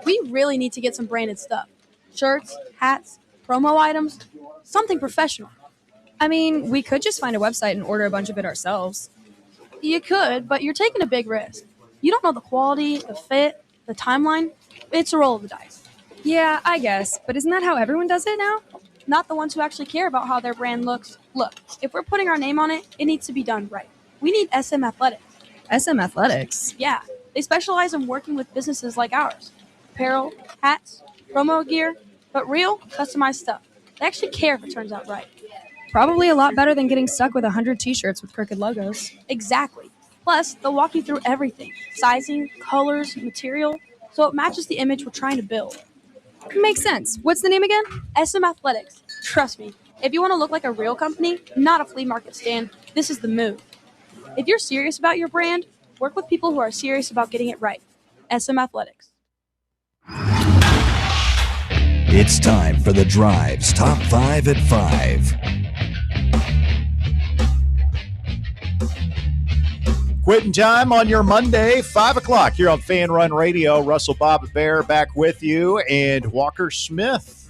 We really need to get some branded stuff. Shirts, hats, promo items, something professional. I mean, we could just find a website and order a bunch of it ourselves. You could, but you're taking a big risk. You don't know the quality, the fit, the timeline. It's a roll of the dice. Yeah, I guess, but isn't that how everyone does it now? Not the ones who actually care about how their brand looks. Look, if we're putting our name on it, it needs to be done right. We need SM Athletics. SM Athletics? Yeah, they specialize in working with businesses like ours. Apparel, hats, promo gear, but real, customized stuff. They actually care if it turns out right. Probably a lot better than getting stuck with 100 t-shirts with crooked logos. Exactly. Plus, they'll walk you through everything. Sizing, colors, material, so it matches the image we're trying to build. Makes sense. What's the name again? SM Athletics. Trust me, if you want to look like a real company, not a flea market stand, this is the move. If you're serious about your brand, work with people who are serious about getting it right. SM Athletics. It's time for the Drive's Top 5 at 5. Quitting time on your Monday, 5 o'clock here on Fan Run Radio. Russell, Bob, and Bear back with you, and Walker Smith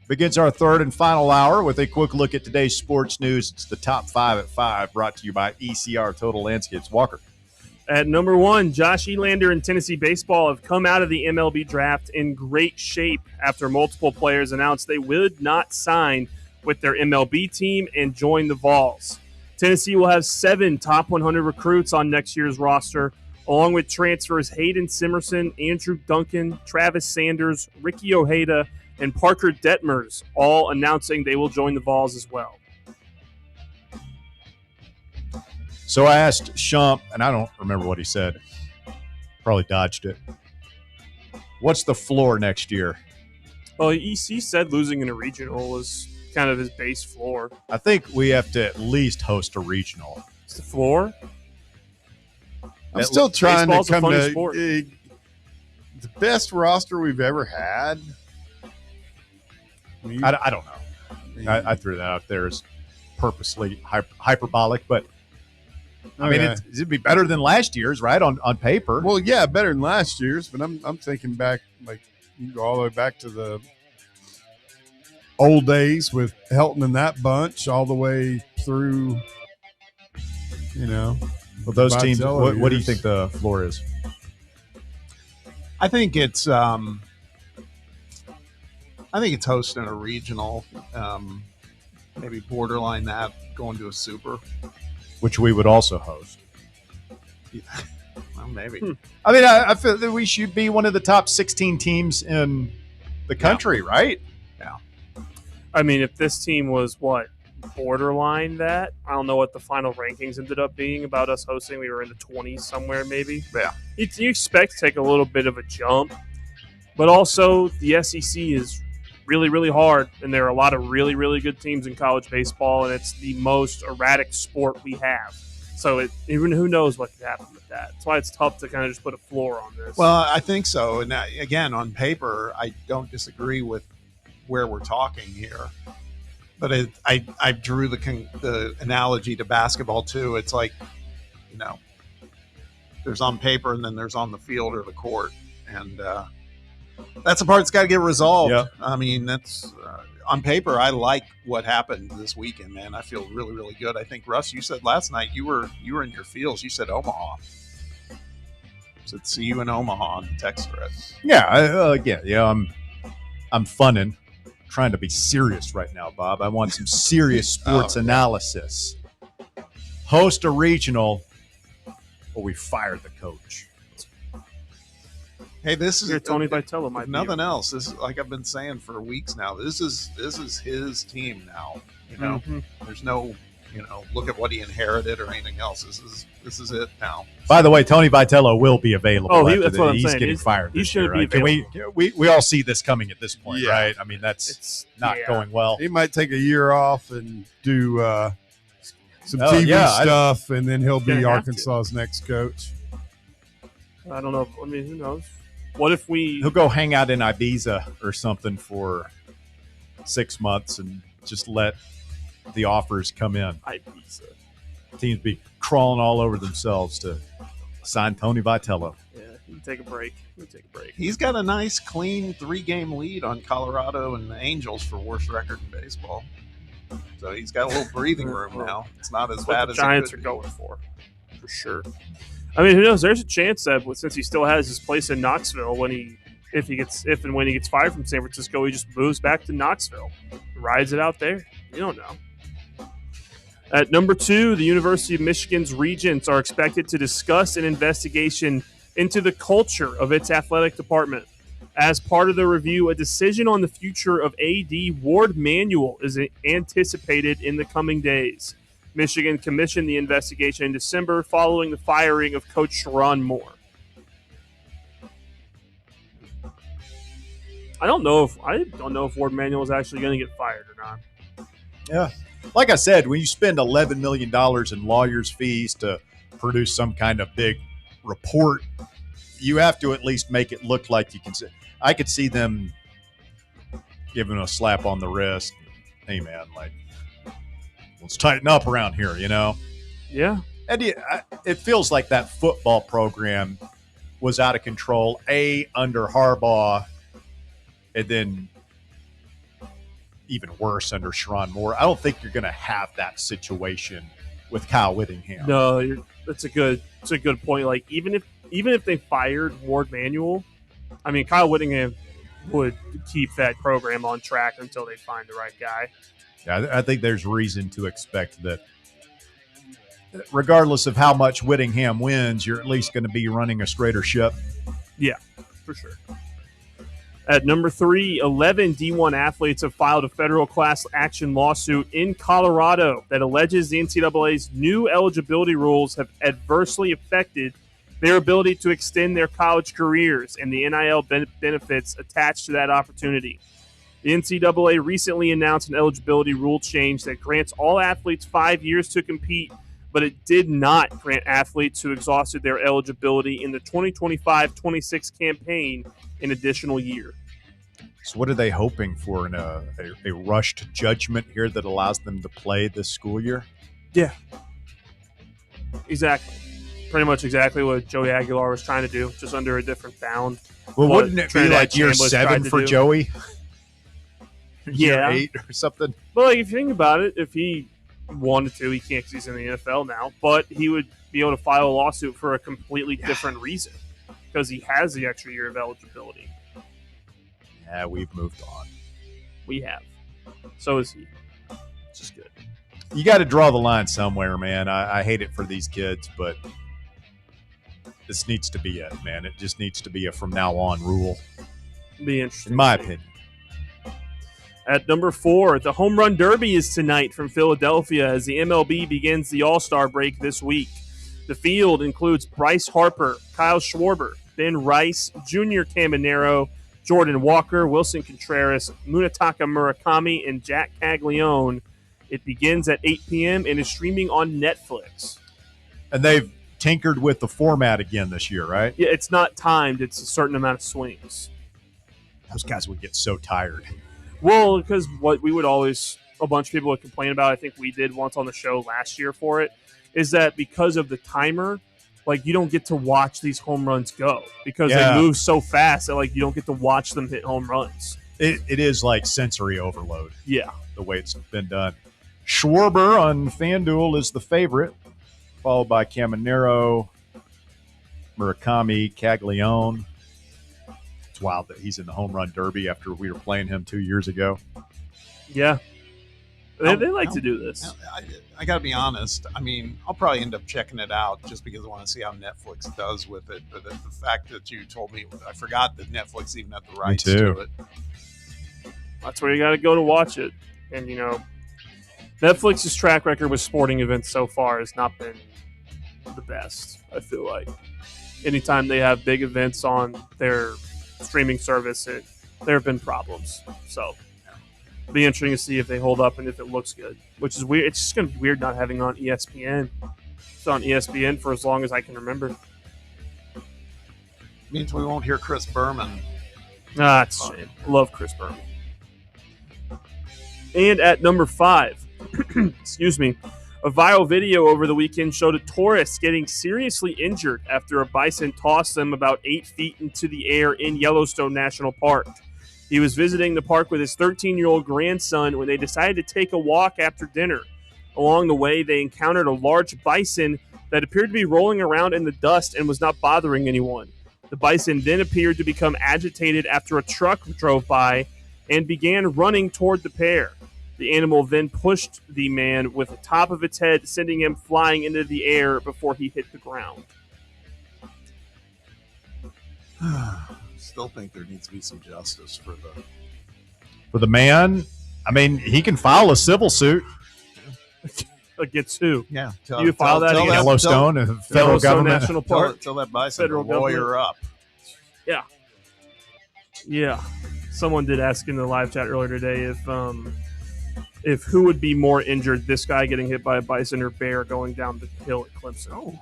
begins our third and final hour with a quick look at today's sports news. It's the Top 5 at 5, brought to you by ECR Total Landscapes. Walker. At number 1, Josh Elander and Tennessee Baseball have come out of the MLB draft in great shape after multiple players announced they would not sign with their MLB team and join the Vols. Tennessee will have 7 top 100 recruits on next year's roster, along with transfers Hayden Simerson, Andrew Duncan, Travis Sanders, Ricky Ojeda, and Parker Detmers, all announcing they will join the Vols as well. So I asked Shump, and I don't remember what he said. Probably dodged it. What's the floor next year? Well, he said losing in a regional was kind of his base floor. I think we have to at least host a regional. It's the floor. I'm still trying to come to the best roster we've ever had. I don't know. I threw that out there as purposely hyperbolic, but I mean, it'd be better than last year's, right? On paper. Well, yeah, better than last year's, but I'm thinking back, like you go all the way back to the old days with Helton and that bunch, all the way through, Well, those teams. What do you think the floor is? I think it's hosting a regional, maybe borderline that, going to a super, which we would also host. Yeah. Well, maybe. I mean, I feel that we should be one of the top 16 teams in the country, right? Yeah. I mean, if this team was borderline that, I don't know what the final rankings ended up being about us hosting. We were in the 20s somewhere, maybe. Yeah. You expect to take a little bit of a jump, but also the SEC is really, really hard, and there are a lot of really, really good teams in college baseball, and it's the most erratic sport we have. So even who knows what could happen with that. That's why it's tough to kind of just put a floor on this. Well, I think so. And again, on paper, I don't disagree with where we're talking here. But I drew the analogy to basketball, too. It's like, there's on paper and then there's on the field or the court. And that's the part that's got to get resolved. Yep. I mean, that's on paper. I like what happened this weekend, man. I feel really, really good. I think, Russ, you said last night you were in your feels. You said Omaha. Said see you in Omaha on the text thread. Yeah, I'm funning. Trying to be serious right now, Bob. I want some serious sports analysis. Host a regional, or we fire the coach. Hey, this is Tony Vitello might nothing else. This is like I've been saying for weeks now. This is his team now. You know, there's no, look at what he inherited or anything else. This is it now. By the way, Tony Vitello will be available. Oh, that's what I'm he's saying. getting fired. He's this year, going to right? be available. We all see this coming at this point, Yeah. right? I mean, it's not going well. He might take a year off and do some Oh, TV yeah, stuff, and then he'll Gonna be have Arkansas's next coach. I don't know. I mean, who knows? What if He'll go hang out in Ibiza or something for 6 months and just let the offers come in. Ibiza. Teams be crawling all over themselves to sign Tony Vitello. Yeah, you take a break. He's got a nice, clean 3-game lead on Colorado and the Angels for worst record in baseball. So he's got a little breathing room now. It's not as That's bad what as the Giants it are could going for sure. I mean, who knows? There's a chance that since he still has his place in Knoxville, if and when he gets fired from San Francisco, he just moves back to Knoxville, rides it out there. You don't know. At number 2, the University of Michigan's regents are expected to discuss an investigation into the culture of its athletic department. As part of the review, a decision on the future of AD Ward Manuel is anticipated in the coming days. Michigan commissioned the investigation in December following the firing of Coach Sharon Moore. I don't know if Ward Manuel is actually going to get fired or not. Yeah. Like I said, when you spend $11 million in lawyers' fees to produce some kind of big report, you have to at least make it look like you can. I could see them giving a slap on the wrist. Hey, man, let's tighten up around here, Yeah. And it feels like that football program was out of control, under Harbaugh, and then even worse under Sharon Moore. I don't think you're going to have that situation with Kyle Whittingham. No, that's a good point. Like even if they fired Ward Manuel, I mean Kyle Whittingham would keep that program on track until they find the right guy. Yeah, I think there's reason to expect that regardless of how much Whittingham wins, you're at least going to be running a straighter ship. Yeah, for sure. At number 3, 11 D1 athletes have filed a federal class action lawsuit in Colorado that alleges the NCAA's new eligibility rules have adversely affected their ability to extend their college careers and the NIL benefits attached to that opportunity. The NCAA recently announced an eligibility rule change that grants all athletes 5 years to compete, but it did not grant athletes who exhausted their eligibility in the 2025-26 campaign an additional year. So what are they hoping for in a rushed judgment here that allows them to play this school year? Yeah. Exactly. Pretty much exactly what Joey Aguilar was trying to do, just under a different bound. Well, wouldn't it be like year 7 for Joey? Yeah. Year 8 or something? But if you think about it, if he wanted to, he can't because he's in the NFL now, but he would be able to file a lawsuit for a completely different reason because he has the extra year of eligibility. Yeah, we've moved on. We have. So is he. It's just good. You got to draw the line somewhere, man. I hate it for these kids, but this needs to be it, man. It just needs to be a from now on rule. Be interesting. In my opinion. At number 4, the Home Run Derby is tonight from Philadelphia as the MLB begins the All-Star break this week. The field includes Bryce Harper, Kyle Schwarber, Ben Rice, Junior Caminero, Jordan Walker, Wilson Contreras, Munetaka Murakami, and Jack Caglione. It begins at 8 p.m. and is streaming on Netflix. And they've tinkered with the format again this year, right? Yeah, it's not timed. It's a certain amount of swings. Those guys would get so tired. Well, because what we would always, a bunch of people would complain about, I think we did once on the show last year for it, is that because of the timer, you don't get to watch these home runs go because they move so fast that, you don't get to watch them hit home runs. It is like sensory overload. Yeah. The way it's been done. Schwarber on FanDuel is the favorite, followed by Caminero, Murakami, Caglione. It's wild that he's in the home run derby after we were playing him 2 years ago. Yeah. They like to do this. I got to be honest. I mean, I'll probably end up checking it out just because I want to see how Netflix does with it. But the fact that you told me, I forgot that Netflix even had the rights to it. That's where you got to go to watch it. And, Netflix's track record with sporting events so far has not been the best, I feel like. Anytime they have big events on their streaming service, there have been problems. So it'll be interesting to see if they hold up and if it looks good, which is weird. It's just going to be weird not having on ESPN. It's on ESPN for as long as I can remember. Means we won't hear Chris Berman. It's a shame. Love Chris Berman. And at number 5, excuse me, a viral video over the weekend showed a tourist getting seriously injured after a bison tossed them about 8 feet into the air in Yellowstone National Park. He was visiting the park with his 13-year-old grandson when they decided to take a walk after dinner. Along the way, they encountered a large bison that appeared to be rolling around in the dust and was not bothering anyone. The bison then appeared to become agitated after a truck drove by and began running toward the pair. The animal then pushed the man with the top of its head, sending him flying into the air before he hit the ground. Still think there needs to be some justice for the man. I mean, he can file a civil suit against who? Yeah, you file that against Yellowstone and federal Yellowstone government. National Park. Tell that bison Federal to lawyer government. up. Yeah. Someone did ask in the live chat earlier today if who would be more injured, this guy getting hit by a bison or bear going down the hill at Clemson. Oh.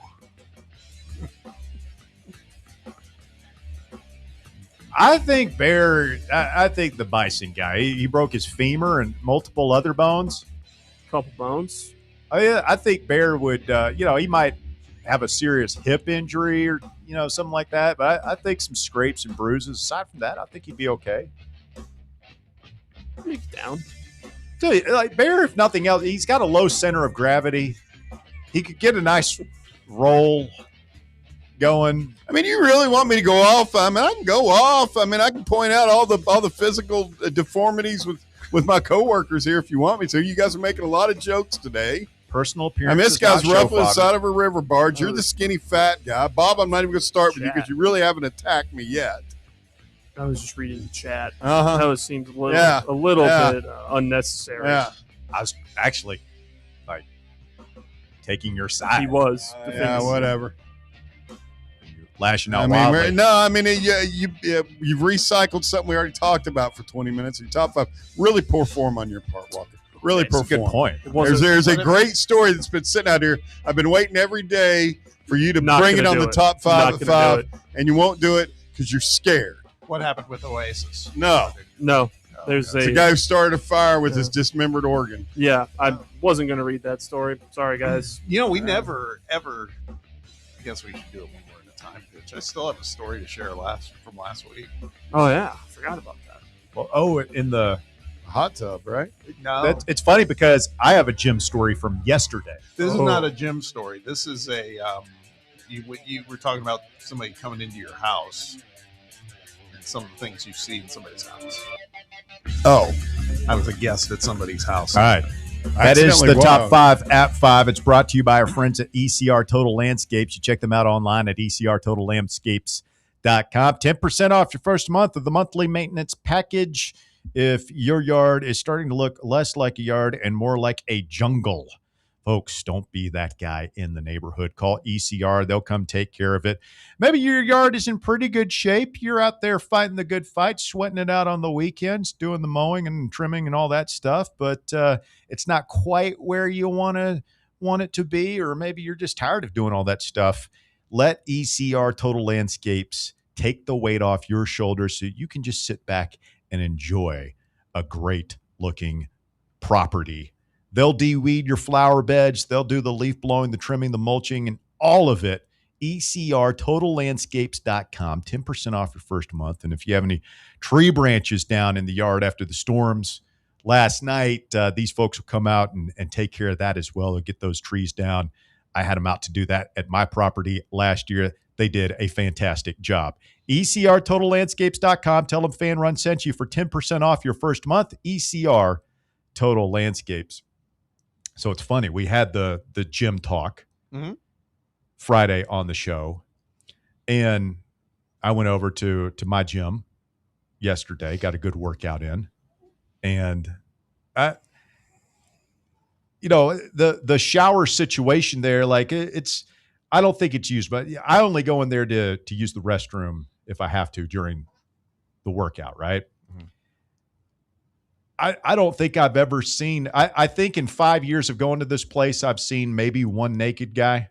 I think I think the bison guy. He broke his femur and multiple other bones. Couple bones. I think Bear would. He might have a serious hip injury or something like that. But I think some scrapes and bruises. Aside from that, I think he'd be okay. He's down. Dude, like Bear, if nothing else, he's got a low center of gravity. He could get a nice roll going. I mean, you really want me to go off? I mean, I can go off. I mean, I can point out all the physical deformities with my coworkers here if you want me to. You guys are making a lot of jokes today. Personal appearance. I mean, this guy's rough on the side of a river barge. You're the skinny fat guy. Bob, I'm not even going to start with you because you really haven't attacked me yet. I was just reading the chat. Uh-huh. That seemed a little bit unnecessary. Yeah. I was actually taking your side. He was. Yeah, whatever. Lashing out wildly. wildly. You've recycled something we already talked about for 20 minutes. Your top 5. Really poor form on your part, Walker. Really poor That's a form. good point. There's a great story that's been sitting out here. I've been waiting every day for you to bring it on the top 5 at 5, and you won't do it because you're scared. What happened with Oasis? No. There's It's a guy who started a fire with his dismembered organ. Yeah, I wasn't going to read that story. Sorry, guys. We never, ever, I guess we should do it one more at a time, Pitch. I still have a story to share from last week. Oh, yeah. I forgot about that. Well, in the hot tub, right? No. It's funny because I have a gym story from yesterday. This is not a gym story. This is a, you were talking about somebody coming into your house. Some of the things you see in somebody's house. Oh. I was a guest at somebody's house. All right. That is the top 5 at 5. It's brought to you by our friends at ECR Total Landscapes. You check them out online at ecrtotallandscapes.com. 10% off your first month of the monthly maintenance package if your yard is starting to look less like a yard and more like a jungle. Folks, don't be that guy in the neighborhood. Call ECR. They'll come take care of it. Maybe your yard is in pretty good shape. You're out there fighting the good fight, sweating it out on the weekends, doing the mowing and trimming and all that stuff, but it's not quite where you want it to be, or maybe you're just tired of doing all that stuff. Let ECR Total Landscapes take the weight off your shoulders so you can just sit back and enjoy a great-looking property. They'll de-weed your flower beds. They'll do the leaf blowing, the trimming, the mulching, and all of it. ECRTotalLandscapes.com. 10% off your first month. And if you have any tree branches down in the yard after the storms last night, these folks will come out and take care of that as well. They'll get those trees down. I had them out to do that at my property last year. They did a fantastic job. ECRTotalLandscapes.com. Tell them Fan Run sent you for 10% off your first month. ECR Total Landscapes. So it's funny. We had the gym talk Friday on the show, and I went over to my gym yesterday, got a good workout in, and the shower situation there, like it's, I don't think it's used, but I only go in there to use the restroom if I have to during the workout, right? I don't think I've ever seen, I think in 5 years of going to this place, I've seen maybe one naked guy,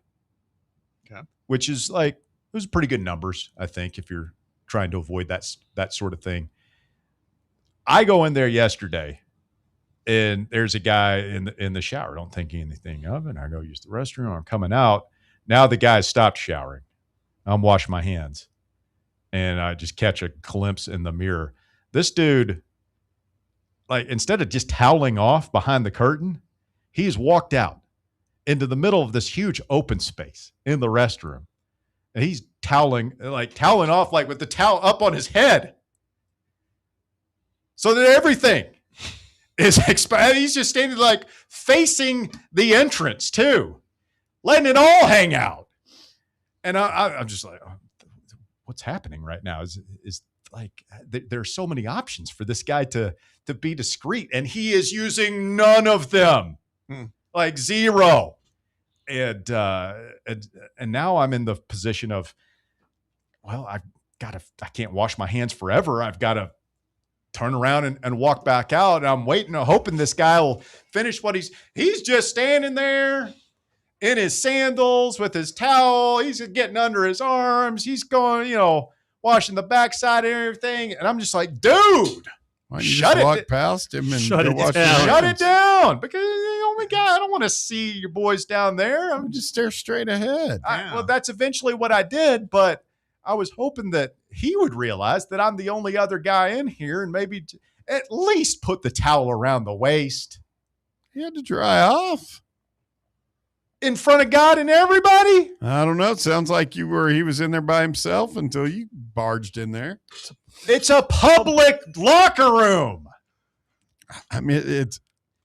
which is like, those are pretty good numbers, I think, if you're trying to avoid that sort of thing. I go in there yesterday, and there's a guy in the shower. Don't think anything of it. I go use the restroom. I'm coming out. Now the guy stopped showering. I'm washing my hands, and I just catch a glimpse in the mirror. This dude, like, instead of just toweling off behind the curtain, he's walked out into the middle of this huge open space in the restroom. And he's toweling off, like with the towel up on his head, so that everything is exposed. He's just standing like facing the entrance too, letting it all hang out. And I'm just like, oh, what's happening right now? Is like there are so many options for this guy to be discreet, and he is using none of them, like zero. And now I'm in the position of, well, I can't wash my hands forever. I've got to turn around and walk back out. And I'm waiting, hoping this guy will finish what he's just standing there in his sandals with his towel. He's getting under his arms. He's going, washing the backside and everything. And I'm just like, dude, why don't you just walk past him and shut it down? Because you're the only guy. I don't want to see your boys down there. I'm just stare straight ahead. Well, that's eventually what I did, but I was hoping that he would realize that I'm the only other guy in here, and maybe at least put the towel around the waist. He had to dry off in front of God and everybody. I don't know. It sounds like he was in there by himself until you barged in there. It's a public locker room. I mean, it's,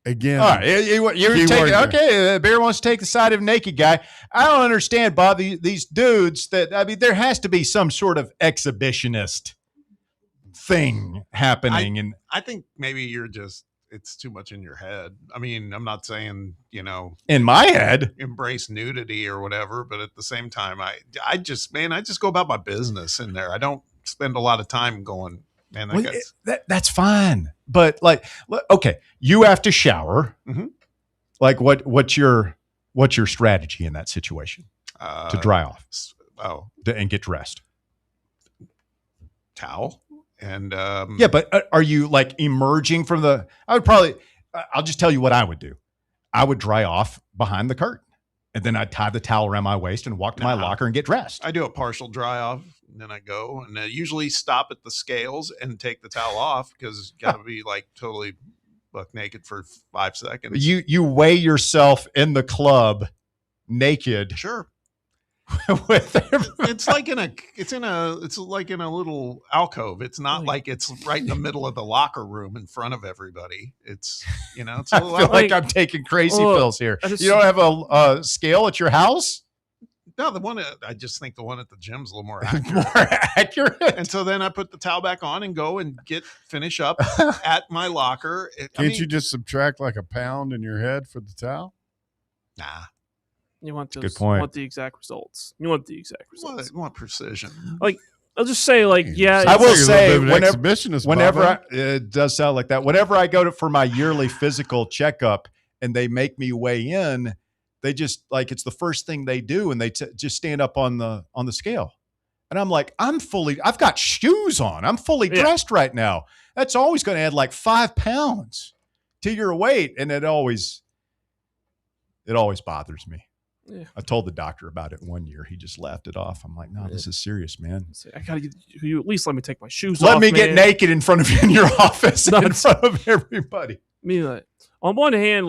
again. All right, you're taking, okay, Bear wants to take the side of naked guy. I don't understand, Bob, these dudes there has to be some sort of exhibitionist thing happening. I think maybe it's too much in your head. I mean, I'm not saying, in my head, embrace nudity or whatever, but at the same time, I just go about my business in there. I don't spend a lot of time going, man, that's fine. But like, okay, you have to shower. Mm-hmm. Like what's your strategy in that situation to dry off? And get dressed? Towel. And yeah, but are you like emerging from I'll just tell you what I would do. I would dry off behind the curtain, and then I'd tie the towel around my waist and walk to my locker and get dressed. I do a partial dry off, and then I go, and I usually stop at the scales and take the towel off, because you got to be like totally buck naked for 5 seconds. You weigh yourself in the club naked. Sure. It's like it's like in a little alcove. It's not like it's right in the middle of the locker room in front of everybody. It's it's a little I feel like I'm taking crazy pills here. You don't have a scale at your house? No, I just think the one at the gym's a little more accurate. And so then I put the towel back on and go and finish up at my locker. Can't you just subtract like a pound in your head for the towel? Nah. You want good point. You want the exact results. You want want precision. Like, I'll just say, like, yeah. I will say, whenever it does sound like that. Whenever I go for my yearly physical checkup and they make me weigh in, they just it's the first thing they do, and they just stand up on the scale, and I'm like, I've got shoes on. I'm fully dressed right now. That's always going to add like 5 pounds to your weight, and it always bothers me. Yeah. I told the doctor about it one year. He just laughed it off. I'm like, no, this is serious, man. I gotta get you. At least let me take my shoes off. Let me get naked in front of you in your office, in front of everybody. I mean, like, on one hand,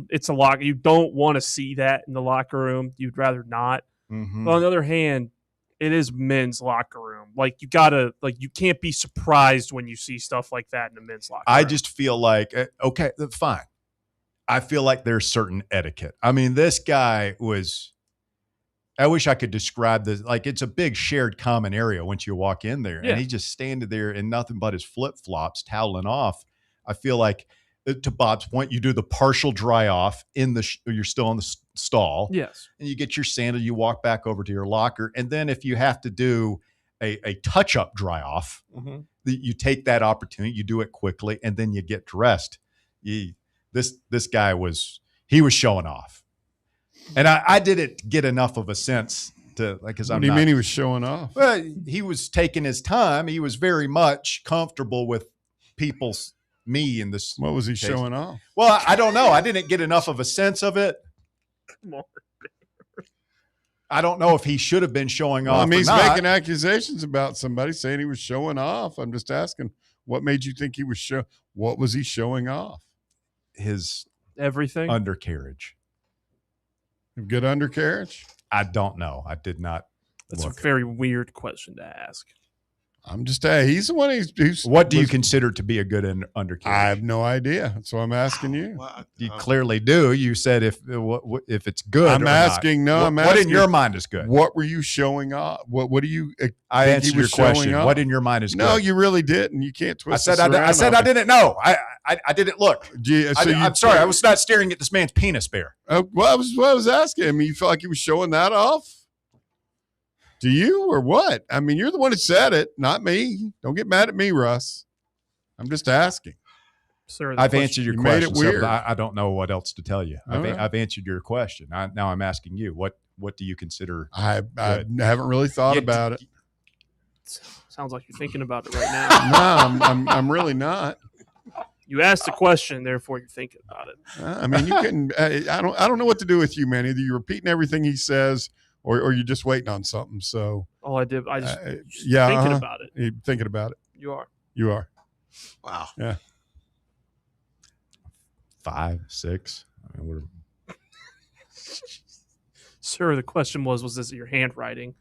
it's a locker. You don't want to see that in the locker room. You'd rather not. Mm-hmm. But on the other hand, it is men's locker room. Like you gotta, like you can't be surprised when you see stuff like that in the men's locker room. I just feel like, okay, fine. I feel like there's certain etiquette. I mean, this guy was, I wish I could describe this. Like it's a big shared common area once you walk in there, Yeah. and he's just standing there in nothing but his flip-flops toweling off. I feel like, to Bob's point, you do the partial dry off you're still in the stall. Yes. And you get your sandal, you walk back over to your locker. And then if you have to do a touch-up dry off, you take that opportunity, you do it quickly, and then you get dressed. This guy was showing off. And I didn't get enough of a sense to, like, because What do you mean he was showing off? Well, he was taking his time. He was very much comfortable with me in this. What was he case. showing off? Well, I don't know. I didn't get enough of a sense of it. Come on. I don't know if he should have been showing off. I mean, he's or not. making accusations about somebody saying he was showing off. I'm just asking, what made you think he was what was he showing off? His everything undercarriage. Good undercarriage? I don't know. I did not. That's a very weird question to ask. I'm just he's the one who's what do you consider to be a good undercarriage? I have no idea. That's why I'm asking you. You clearly do. You said if it's good. I'm asking. Not. No, I'm what asking. What in your mind is good? What were you showing off? What do you? I think answered he was your question. showing off? What in your mind is good? No, you really didn't. You can't twist. I said I didn't know. I didn't look. I'm sorry. I was not staring at this man's penis bear. Well, I was asking him. You felt like he was showing that off? Do you or what? I mean, you're the one who said it, not me. Don't get mad at me, Russ. I'm just asking. Sir, I've answered your question. Made it weird. So I don't know what else to tell you. All right. I've answered your question. Now I'm asking you. What do you consider? I haven't really thought about it. Sounds like you're thinking about it right now. No, I'm really not. You asked the question, therefore you're thinking about it. I mean, you can. I don't know what to do with you, man. Either you're repeating everything he says, or you're just waiting on something. So all I did, I just yeah, thinking about it. You're thinking about it. You are. You are. Wow. Yeah. 5, 6. I mean, Sir, the question was this your handwriting?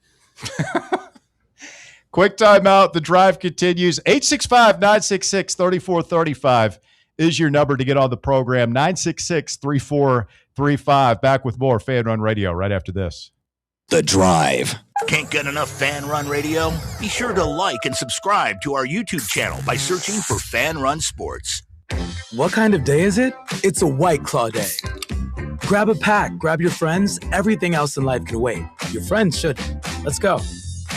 Quick timeout. The drive continues. 865-966-3435 is your number to get on the program. 966-3435. Back with more Fan Run Radio right after this. The Drive. Can't get enough Fan Run Radio? Be sure to like and subscribe to our YouTube channel by searching for Fan Run Sports. What kind of day is it? It's a White Claw day. Grab a pack, grab your friends. Everything else in life can wait. Your friends shouldn't. Let's go.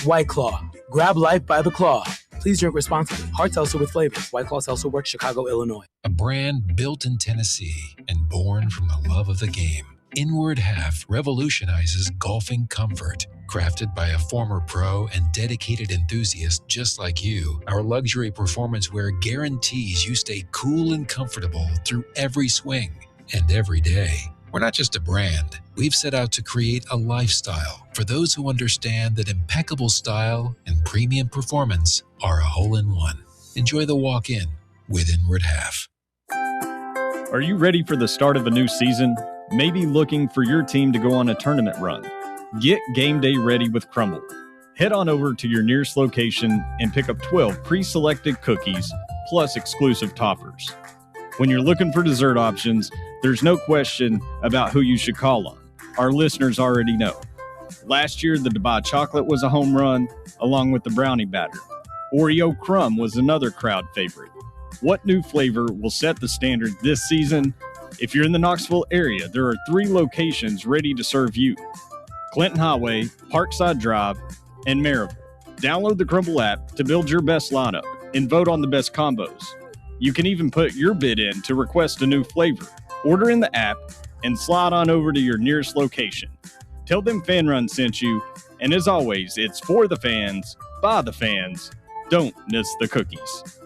White Claw. Grab life by the claw. Please drink responsibly. Hard seltzer with flavors. White Claw Seltzer Works, Chicago, Illinois. A brand built in Tennessee and born from the love of the game. Inward Half revolutionizes golfing comfort. Crafted by a former pro and dedicated enthusiast just like you, our luxury performance wear guarantees you stay cool and comfortable through every swing and every day. We're not just a brand. We've set out to create a lifestyle for those who understand that impeccable style and premium performance are a hole-in-one. Enjoy the walk-in with Inward Half. Are you ready for the start of a new season? Maybe looking for your team to go on a tournament run? Get game day ready with Crumble. Head on over to your nearest location and pick up 12 pre-selected cookies plus exclusive toppers. When you're looking for dessert options, there's no question about who you should call on. Our listeners already know. Last year, the Dubai chocolate was a home run, along with the brownie batter. Oreo crumb was another crowd favorite. What new flavor will set the standard this season? If you're in the Knoxville area, there are 3 locations ready to serve you. Clinton Highway, Parkside Drive, and Maryville. Download the Crumble app to build your best lineup and vote on the best combos. You can even put your bid in to request a new flavor. Order in the app and slide on over to your nearest location. Tell them Fan Run sent you, and as always, it's for the fans, by the fans. Don't miss the cookies.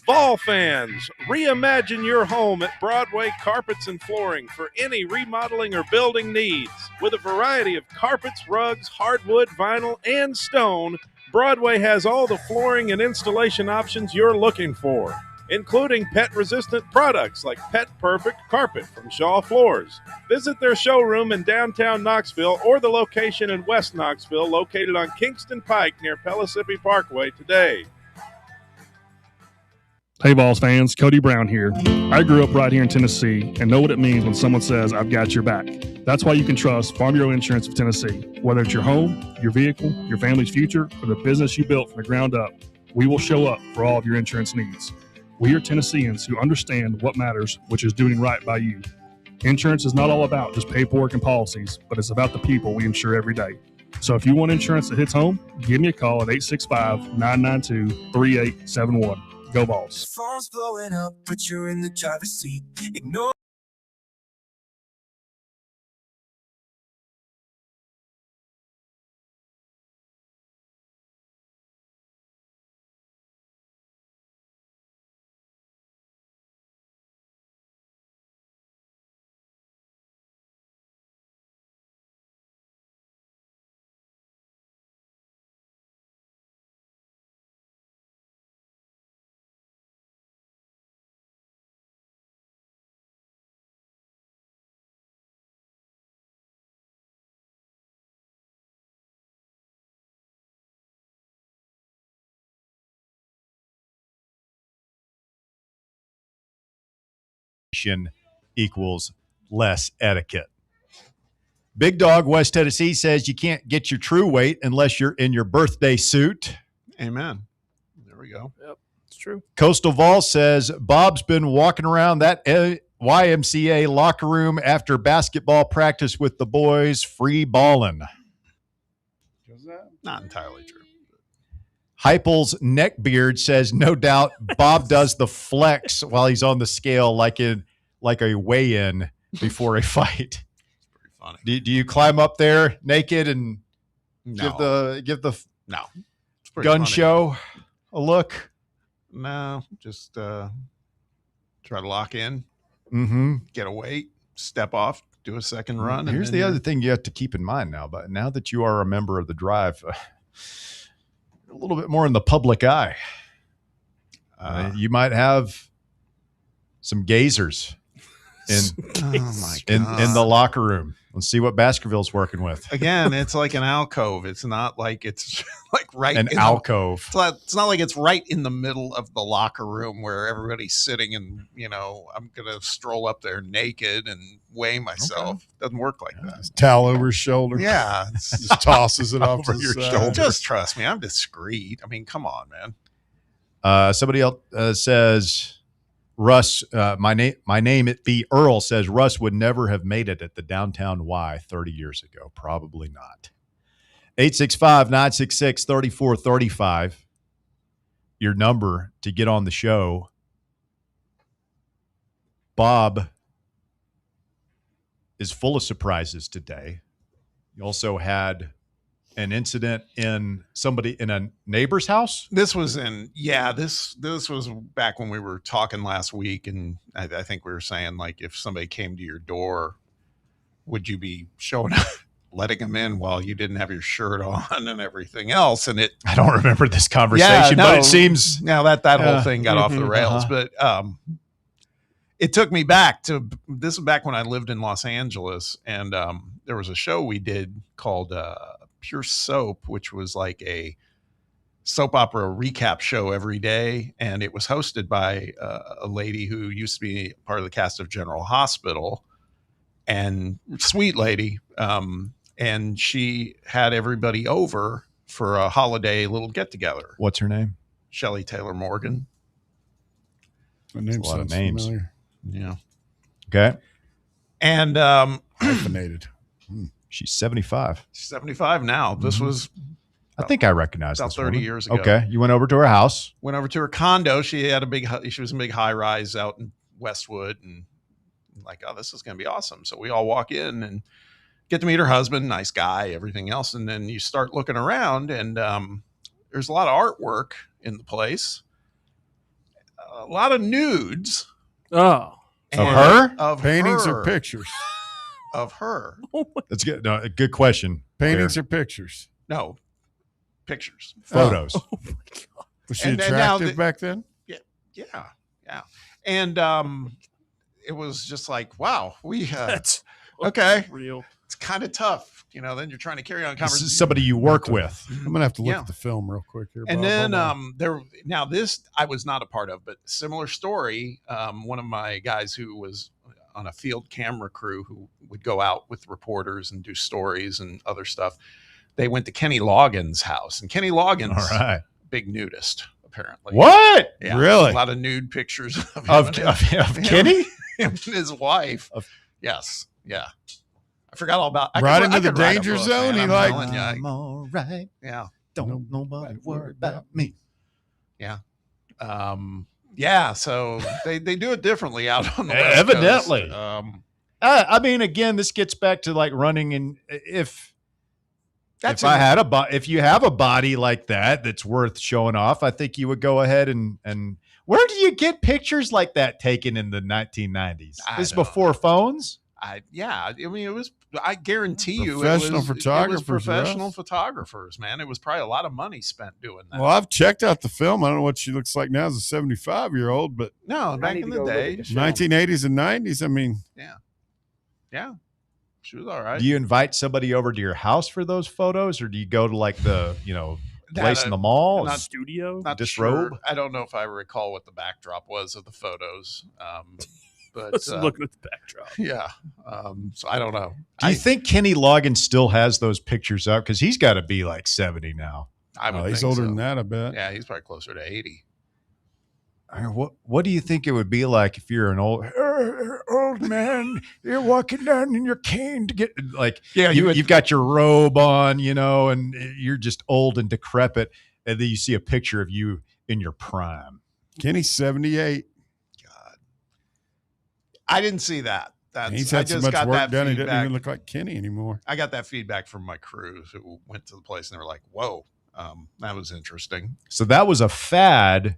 Vol fans, reimagine your home at Broadway Carpets and Flooring for any remodeling or building needs. With a variety of carpets, rugs, hardwood, vinyl, and stone, Broadway has all the flooring and installation options you're looking for. including pet-resistant products like Pet Perfect Carpet from Shaw Floors. Visit their showroom in downtown Knoxville or the location in West Knoxville located on Kingston Pike near Pellissippi Parkway today. Hey, Vols fans, Cody Brown here. I grew up right here in Tennessee and know what it means when someone says, I've got your back. That's why you can trust Farm Bureau Insurance of Tennessee. Whether it's your home, your vehicle, your family's future, or the business you built from the ground up, we will show up for all of your insurance needs. We are Tennesseans who understand what matters, which is doing right by you. Insurance is not all about just paperwork and policies, but it's about the people we insure every day. So if you want insurance that hits home, give me a call at 865-992-3871. Go Vols. Phone's blowing up, but you're in the driver's seat. Ignore. Equals less etiquette. Big Dog, West Tennessee, says you can't get your true weight unless you're in your birthday suit. Amen. There we go. Yep, it's true. Coastal Vol says Bob's been walking around that YMCA locker room after basketball practice with the boys, free balling. Not entirely true. Heupel's neckbeard says, no doubt Bob does the flex while he's on the scale like a weigh-in before a fight. Pretty funny. Do you climb up there naked and No. give the No. It's pretty gun funny. show a look? No, just try to lock in, get a weight, step off, do a second run. Here's the other thing you have to keep in mind now, but now that you are a member of the Drive, a little bit more in the public eye. You might have some gazers in the locker room. Let's see what Baskerville's working with. Again, it's like an alcove. It's not like it's like right An in alcove. It's not like it's right in the middle of the locker room where everybody's sitting and, I'm going to stroll up there naked and weigh myself. Doesn't work like that. Towel over his shoulder. Yeah. Just tosses it off over to the your side. shoulder. Just trust me. I'm discreet. I mean, come on, man. Somebody else says, Russ, my name it be Earl, says Russ would never have made it at the downtown Y 30 years ago. Probably not. 865-966-3435. Your number to get on the show. Bob is full of surprises today. You also had an incident in a neighbor's house. This was this was back when we were talking last week, and I think we were saying, like, if somebody came to your door, would you be showing up, letting them in while you didn't have your shirt on and everything else? And I don't remember this conversation, but it seems now that whole thing got off the rails. But it took me back to this was back when I lived in Los Angeles, and there was a show we did called Pure Soap, which was like a soap opera recap show every day, and it was hosted by a lady who used to be part of the cast of General Hospital, and sweet lady, and she had everybody over for a holiday little get-together. What's her name? Shelley Taylor Morgan. The name a lot of sounds names. familiar. Yeah. Okay. And hyphenated. She's 75. She's 75 now. This was I think I recognize about this 30 woman. years ago. Okay. You went over to her house. Went over to her condo. She was in a big high rise out in Westwood, and like, oh, this is going to be awesome. So we all walk in and get to meet her husband, nice guy, everything else. And then you start looking around, and there's a lot of artwork in the place, a lot of nudes. Oh, of her? Of paintings her. or pictures? Of her. That's good. No, a good question. Paintings There. or pictures? No, pictures. Photos. Was she And now attractive back then? Yeah. Yeah. And it was just like, wow, we okay. Real. It's kind of tough. You know, then you're trying to carry on This conversation. is somebody you work with. I'm gonna have to look at the film real quick here. And Bob. then this I was not a part of, but similar story. One of my guys who was on a field camera crew who would go out with reporters and do stories and other stuff. They went to Kenny Loggins' house, and Kenny Loggins, All right. big nudist, apparently. What? Yeah, Really? A lot of nude pictures of Kenny? Him and his wife. Yes. Yeah. I forgot all about. Right into the danger zone. He like, I'm all right. Yeah. Don't nobody worry about me. Yeah. Yeah. So they do it differently out on the West Evidently. Coast. I mean, again, this gets back to like running, and if you have a body like that's worth showing off, I think you would go ahead and where do you get pictures like that taken in the 1990s? This is before phones. I mean, it was. I guarantee you, Professional it was photographers, professional Russ. photographers, man. It was probably a lot of money spent doing that. Well, I've checked out the film. I don't know what she looks like now as a 75-year-old, but no, back in the day, 1980s and 90s. I mean, yeah, she was all right. Do you invite somebody over to your house for those photos, or do you go to like the place in the mall? Not studio, not disrobe? Sure. I don't know if I recall what the backdrop was of the photos. But Let's look at the backdrop. Yeah. So I don't know. Do you think Kenny Loggins still has those pictures up? Because he's got to be like 70 now. I would he's think older so. than that, I bet. Yeah, he's probably closer to 80. What do you think it would be like if you're an old man? You're walking down in your cane to get like you've got your robe on, and you're just old and decrepit, and then you see a picture of you in your Kenny's 78. I didn't see that. He's had so much work done. He doesn't feedback. even look like Kenny anymore. I got that feedback from my crews who went to the place, and they were like, "Whoa, that was interesting." So that was a fad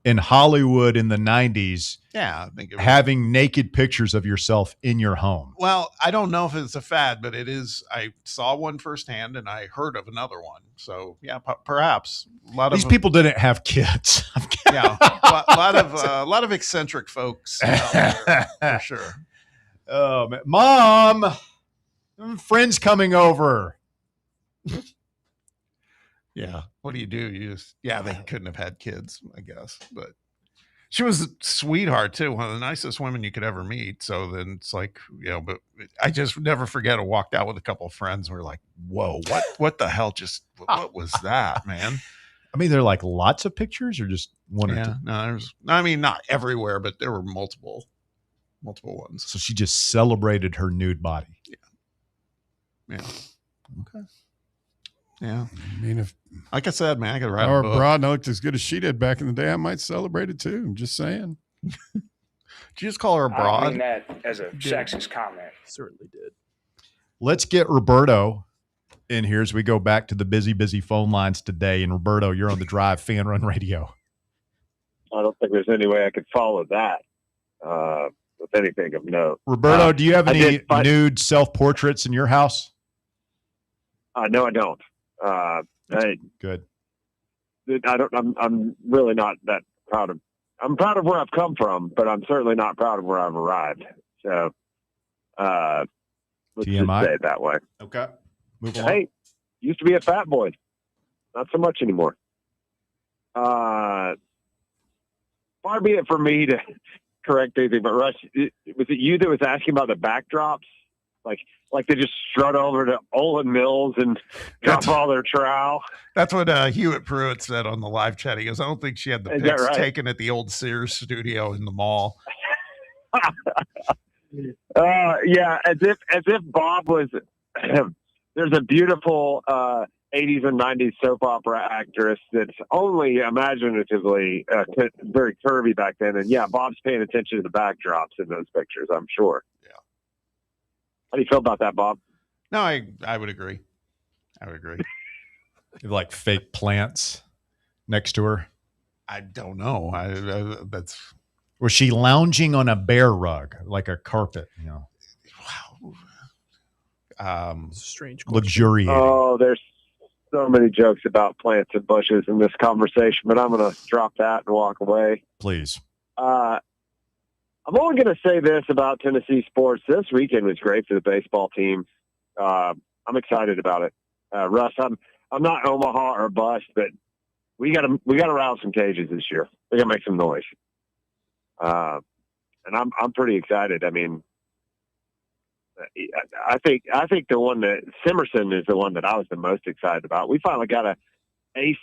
in Hollywood in the 90s. Yeah, I think it was. Having naked pictures of yourself in your home. Well, I don't know if it's a fad, but it is. I saw one firsthand, and I heard of another one. So yeah, perhaps a lot of these people didn't have kids. Yeah, a lot of eccentric folks out there, for sure. Oh, man. Mom, friends coming over. Yeah. What do? You just, they couldn't have had kids, I guess. But she was a sweetheart too. One of the nicest women you could ever meet. So then it's like, but I just never forget. I walked out with a couple of friends. And we're like, whoa, what the hell? What was that, man? I mean, there are like lots of pictures or just one or two? No, not everywhere, but there were multiple ones. So she just celebrated her nude body. Yeah. Okay. Yeah. I mean, like I said, man, I could write a a book. broad and I looked as good as she did back in the day, I might celebrate it too. I'm just saying. Did you just call her a broad? I mean that as a sexist comment. Certainly did. Let's get Roberto in here as we go back to the busy phone lines today. And Roberto, you're on the Drive Fan Run Radio. I don't think there's any way I could follow that with anything of note. Roberto, do you have any nude self-portraits in your house? No, I don't. Good. I don't. I'm really not that proud of. I'm proud of where I've come from, but I'm certainly not proud of where I've arrived. So, let's just say it that way. Okay. Move on. Hey, used to be a fat boy, not so much anymore. Far be it for me to correct anything, but Russ, was it you that was asking about the backdrops? Like they just strut over to Olin Mills and drop all their trowel. That's what Hewitt Pruitt said on the live chat. He goes, I don't think she had the pics taken at the old Sears studio in the mall. Yeah, as if Bob was. There's a beautiful 80s and 90s soap opera actress that's only imaginatively very curvy back then, and yeah, Bob's paying attention to the backdrops in those pictures, I'm sure. How do you feel about that, Bob? No, I would agree. Like fake plants next to her. I don't know. That's. Was she lounging on a bear rug, like a carpet? Wow. Strange. Luxuriating. Oh, there's so many jokes about plants and bushes in this conversation, but I'm going to drop that and walk away. Please. I'm only going to say this about Tennessee sports. This weekend was great for the baseball team. I'm excited about it. Russ, I'm not Omaha or bust, but we got to rattle some cages this year. We got to make some noise. And I'm pretty excited. I mean, I think the one that Simerson is the one that I was the most excited about. We finally got a ace,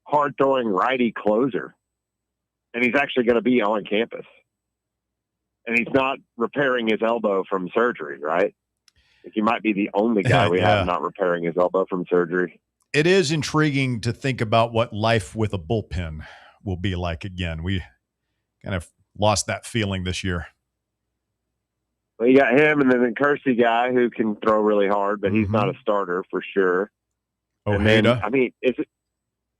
hard throwing righty closer, and he's actually going to be on campus. And he's not repairing his elbow from surgery, right? He might be the only guy we have not repairing his elbow from surgery. It is intriguing to think about what life with a bullpen will be like again. We kind of lost that feeling this year. Well, you got him, and then the Kersey guy who can throw really hard, but he's not a starter for sure. Ojeda. I mean, is it?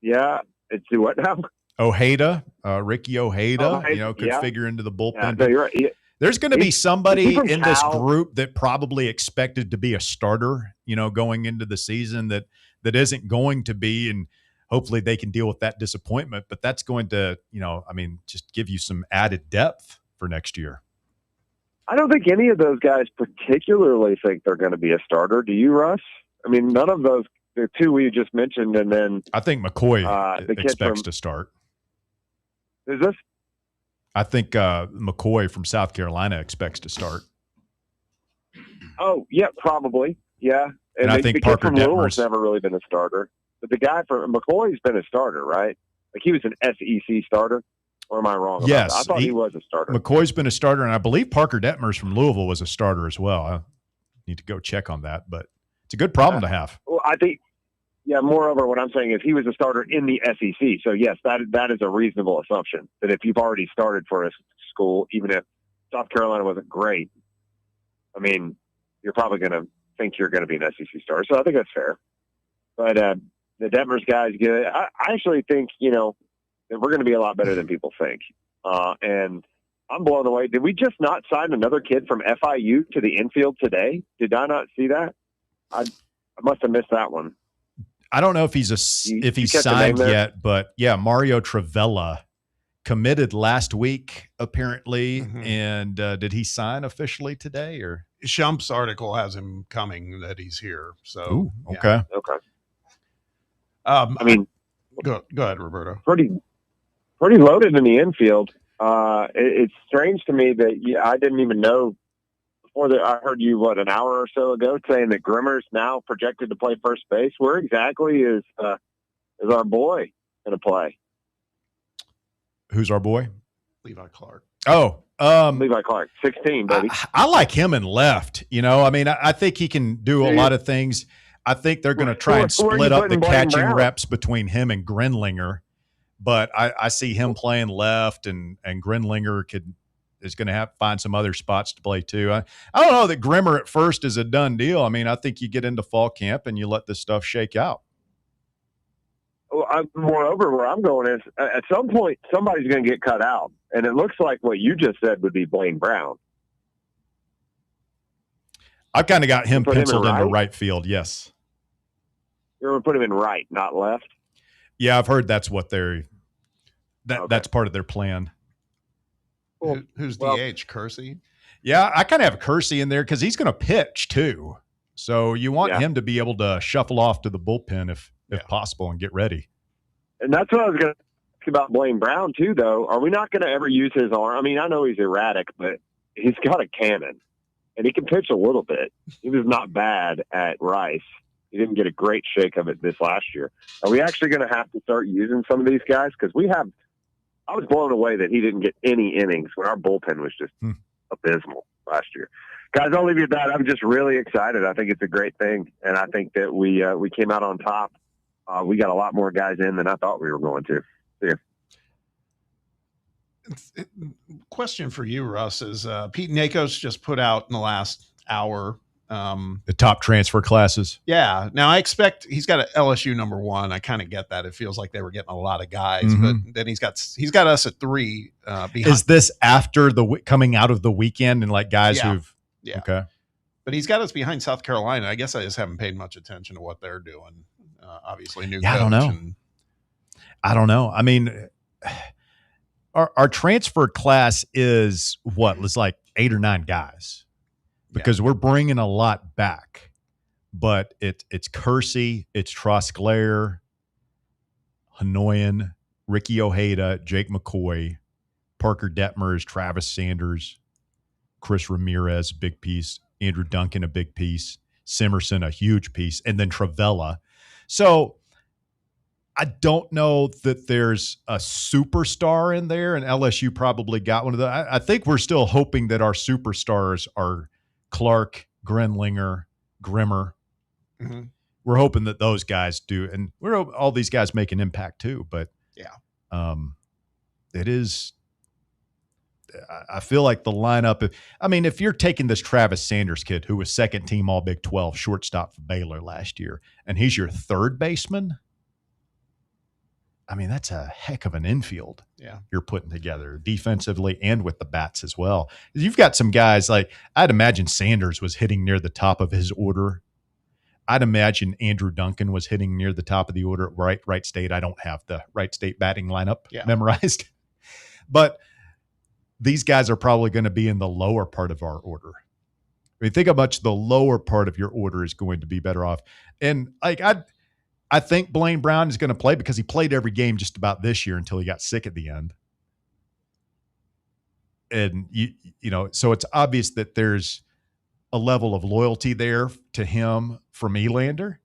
Yeah, it's what now? Ojeda, Ricky Ojeda, could figure into the bullpen. Yeah, no, you're right. There's going to be somebody in this group that probably expected to be a starter, going into the season that isn't going to be, and hopefully they can deal with that disappointment. But that's going to, just give you some added depth for next year. I don't think any of those guys particularly think they're going to be a starter. Do you, Russ? I mean, none of those, the two we just mentioned, and then I think McCoy expects to start. Is this? I think McCoy from South Carolina expects to start. Oh, yeah, probably. Yeah. And I think Parker Detmer's never really been a starter. But the guy from McCoy's been a starter, right? Like he was an SEC starter. Or am I wrong about yes, that? I thought he was a starter. McCoy's been a starter, and I believe Parker Detmer's from Louisville was a starter as well. I need to go check on that, but it's a good problem to have. Well, I think, moreover, what I'm saying is he was a starter in the SEC. So, yes, that is a reasonable assumption, that if you've already started for a school, even if South Carolina wasn't great, I mean, you're probably going to think you're going to be an SEC starter. So I think that's fair. But the Detmer's guy is good. I actually think, that we're going to be a lot better than people think. And I'm blown away. Did we just not sign another kid from FIU to the infield today? Did I not see that? I must have missed that one. I don't know if he's signed yet, but Mario Travella committed last week apparently. And did he sign officially today? Or Shump's article has him coming that he's here. So Ooh, okay. I mean, go ahead, Roberto. Pretty loaded in the infield. It's strange to me that I didn't even know before that. I heard you an hour or so ago saying that Grimmer's now projected to play first base. Where exactly is our boy going to play? Who's our boy? Levi Clark. Oh, Levi Clark, 16, baby. I like him in left. I think he can do a lot of things. I think they're going to try and split up the catching reps between him and Grinlinger. But I see him playing left, and Grinlinger is going to have to find some other spots to play too. I don't know that Grimmer at first is a done deal. I mean, I think you get into fall camp and you let this stuff shake out. Well, moreover, where I'm going is at some point somebody's going to get cut out, and it looks like what you just said would be Blaine Brown. I've kind of got him penciled into right field. Yes, you're going to put him in right, not left. Yeah, I've heard that's what that's part of their plan. Well, who's DH? Kersey? Yeah, I kind of have Kersey in there because he's going to pitch too. So you want him to be able to shuffle off to the bullpen if possible and get ready. And that's what I was going to ask about Blaine Brown too, though. Are we not going to ever use his arm? I mean, I know he's erratic, but he's got a cannon, and he can pitch a little bit. He was not bad at Rice. He didn't get a great shake of it this last year. Are we actually going to have to start using some of these guys? Because I was blown away that he didn't get any innings when our bullpen was just abysmal last year. Guys, I'll leave you at that. I'm just really excited. I think it's a great thing, and I think that we came out on top. We got a lot more guys in than I thought we were going to. See ya. Question for you, Russ, is Pete Nakos just put out in the last hour the top transfer classes. Yeah. Now I expect he's got an LSU number 1. I kind of get that. It feels like they were getting a lot of guys, but then he's got us at 3. Behind. Is this after coming out of the weekend and like guys who've? Yeah. Okay. But he's got us behind South Carolina. I guess I just haven't paid much attention to what they're doing. Obviously, new coach. I don't know. I mean, our transfer class is what? It's like 8 or 9 guys because we're bringing a lot back. But it's Kersey, it's Trosclair, Hanoyan, Ricky Ojeda, Jake McCoy, Parker Detmers, Travis Sanders, Chris Ramirez, big piece, Andrew Duncan, a big piece, Simerson, a huge piece, and then Travella. So I don't know that there's a superstar in there, and LSU probably got one of those. I think we're still hoping that our superstars are Clark, Grenlinger, Grimmer. Mm-hmm. We're hoping that those guys do, and we're all these guys make an impact too. But it is. I feel like the lineup. I mean, if you're taking this Travis Sanders kid, who was second team All Big 12 shortstop for Baylor last year, and he's your third baseman. I mean, that's a heck of an infield you're putting together defensively and with the bats as well. You've got some guys like I'd imagine Sanders was hitting near the top of his order. I'd imagine Andrew Duncan was hitting near the top of the order at Wright State. I don't have the Wright State batting lineup memorized. But these guys are probably going to be in the lower part of our order. I mean, think how much the lower part of your order is going to be better off. And like I think Blaine Brown is going to play because he played every game just about this year until he got sick at the end. And you know, so it's obvious that there's a level of loyalty there to him from Elander.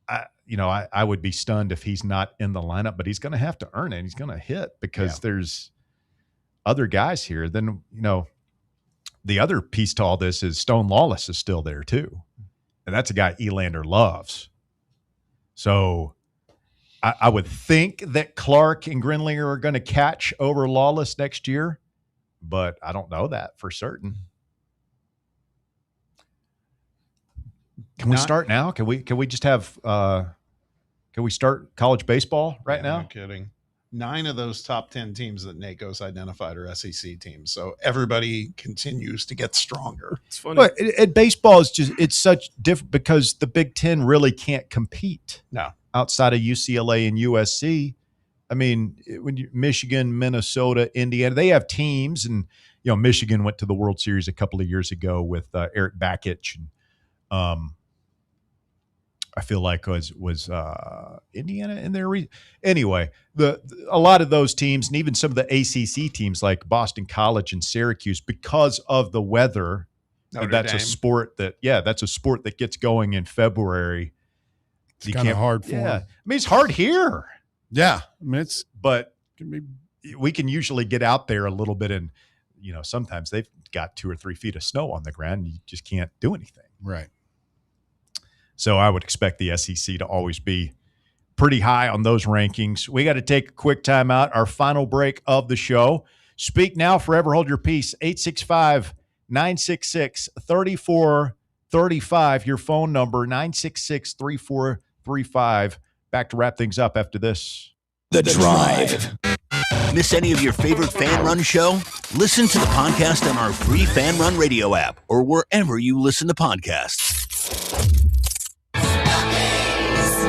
I would be stunned if he's not in the lineup, but he's going to have to earn it. He's going to hit because there's other guys here. Then, the other piece to all this is Stone Lawless is still there too. And that's a guy Elander loves. So I would think that Clark and Grenlinger are going to catch over Lawless next year, but I don't know that for certain. Can we start now? Can we just have can we start college baseball right now? No kidding. 9 of those top 10 teams that NACO's identified are SEC teams. So everybody continues to get stronger. It's funny. But baseball is it's such different because the Big Ten really can't compete. No. Outside of UCLA and USC. I mean, Michigan, Minnesota, Indiana, they have teams, and Michigan went to the World Series a couple of years ago with Eric Bakich, and I feel like was Indiana in there. Anyway, a lot of those teams, and even some of the ACC teams like Boston College and Syracuse, because of the weather, that's a sport that gets going in February. It's kind of hard for them. I mean, it's hard here. Yeah, I mean, we can usually get out there a little bit, and sometimes they've got 2 or 3 feet of snow on the ground. And you just can't do anything. Right. So I would expect the SEC to always be pretty high on those rankings. We got to take a quick time out. Our final break of the show. Speak now, forever hold your peace. 865-966-3435. Your phone number, 966-3435. Back to wrap things up after this. The Drive. Miss any of your favorite Fan Run show? Listen to the podcast on our free Fan Run radio app or wherever you listen to podcasts.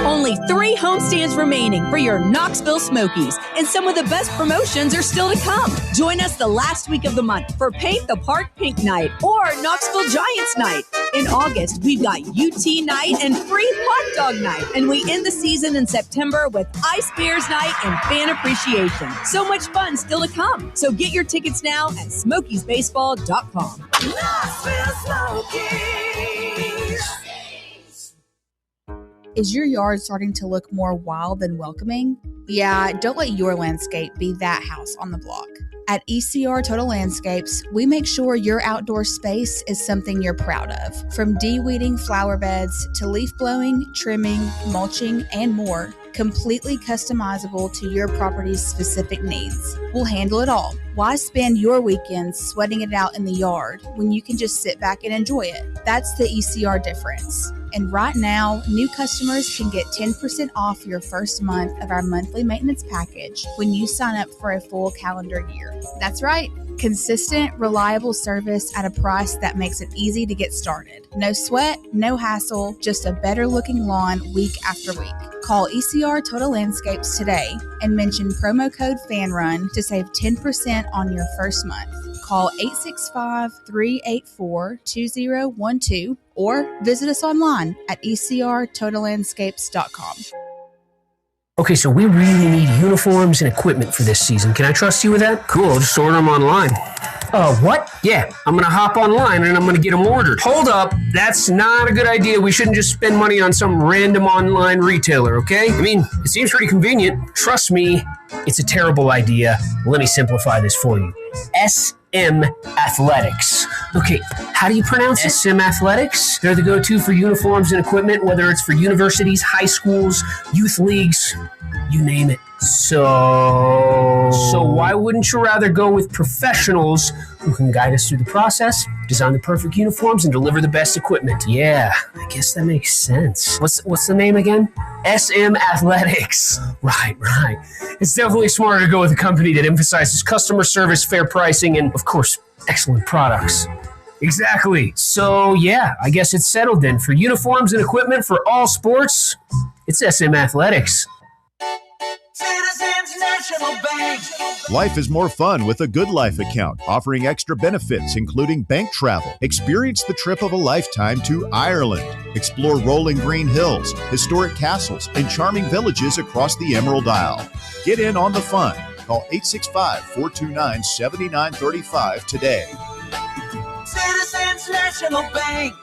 Only 3 homestands remaining for your Knoxville Smokies, and some of the best promotions are still to come. Join us the last week of the month for Paint the Park Pink Night or Knoxville Giants Night. In August, we've got UT Night and free hot dog night, and we end the season in September with Ice Bears Night and Fan Appreciation. So much fun still to come. So get your tickets now at SmokiesBaseball.com. Knoxville Smokies. Is your yard starting to look more wild than welcoming? Yeah, don't let your landscape be that house on the block. At ECR Total Landscapes, we make sure your outdoor space is something you're proud of. From de-weeding flower beds to leaf blowing, trimming, mulching, and more, completely customizable to your property's specific needs. We'll handle it all. Why spend your weekends sweating it out in the yard when you can just sit back and enjoy it? That's the ECR difference. And right now, new customers can get 10% off your first month of our monthly maintenance package when you sign up for a full calendar year. That's right. Consistent, reliable service at a price that makes it easy to get started. No sweat, no hassle, just a better looking lawn week after week. Call ECR Total Landscapes today and mention promo code FANRUN to save 10% on your first month. Call 865-384-2012 or visit us online at ecrtotallandscapes.com. Okay, so we really need uniforms and equipment for this season. Can I trust you with that? Cool, just order them online. What? Yeah, I'm going to hop online and I'm going to get them ordered. Hold up, that's not a good idea. We shouldn't just spend money on some random online retailer, okay? I mean, it seems pretty convenient. Trust me, it's a terrible idea. Let me simplify this for you. SM Athletics. Okay, how do you pronounce it? SM Athletics? They're the go-to for uniforms and equipment, whether it's for universities, high schools, youth leagues, you name it. So why wouldn't you rather go with professionals who can guide us through the process, design the perfect uniforms, and deliver the best equipment? Yeah, I guess that makes sense. What's the name again? SM Athletics. Right. It's definitely smarter to go with a company that emphasizes customer service, fair pricing, and, of course, excellent products. Exactly. So, yeah, I guess it's settled then. For uniforms and equipment for all sports, it's SM Athletics. Citizens National Bank. Life is more fun with a Good Life account, offering extra benefits, including bank travel. Experience the trip of a lifetime to Ireland. Explore rolling green hills, historic castles, and charming villages across the Emerald Isle. Get in on the fun. Call 865-429-7935 today. Citizens National Bank.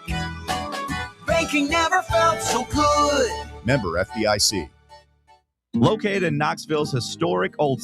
Banking never felt so good. Member FDIC. Located in Knoxville's historic Old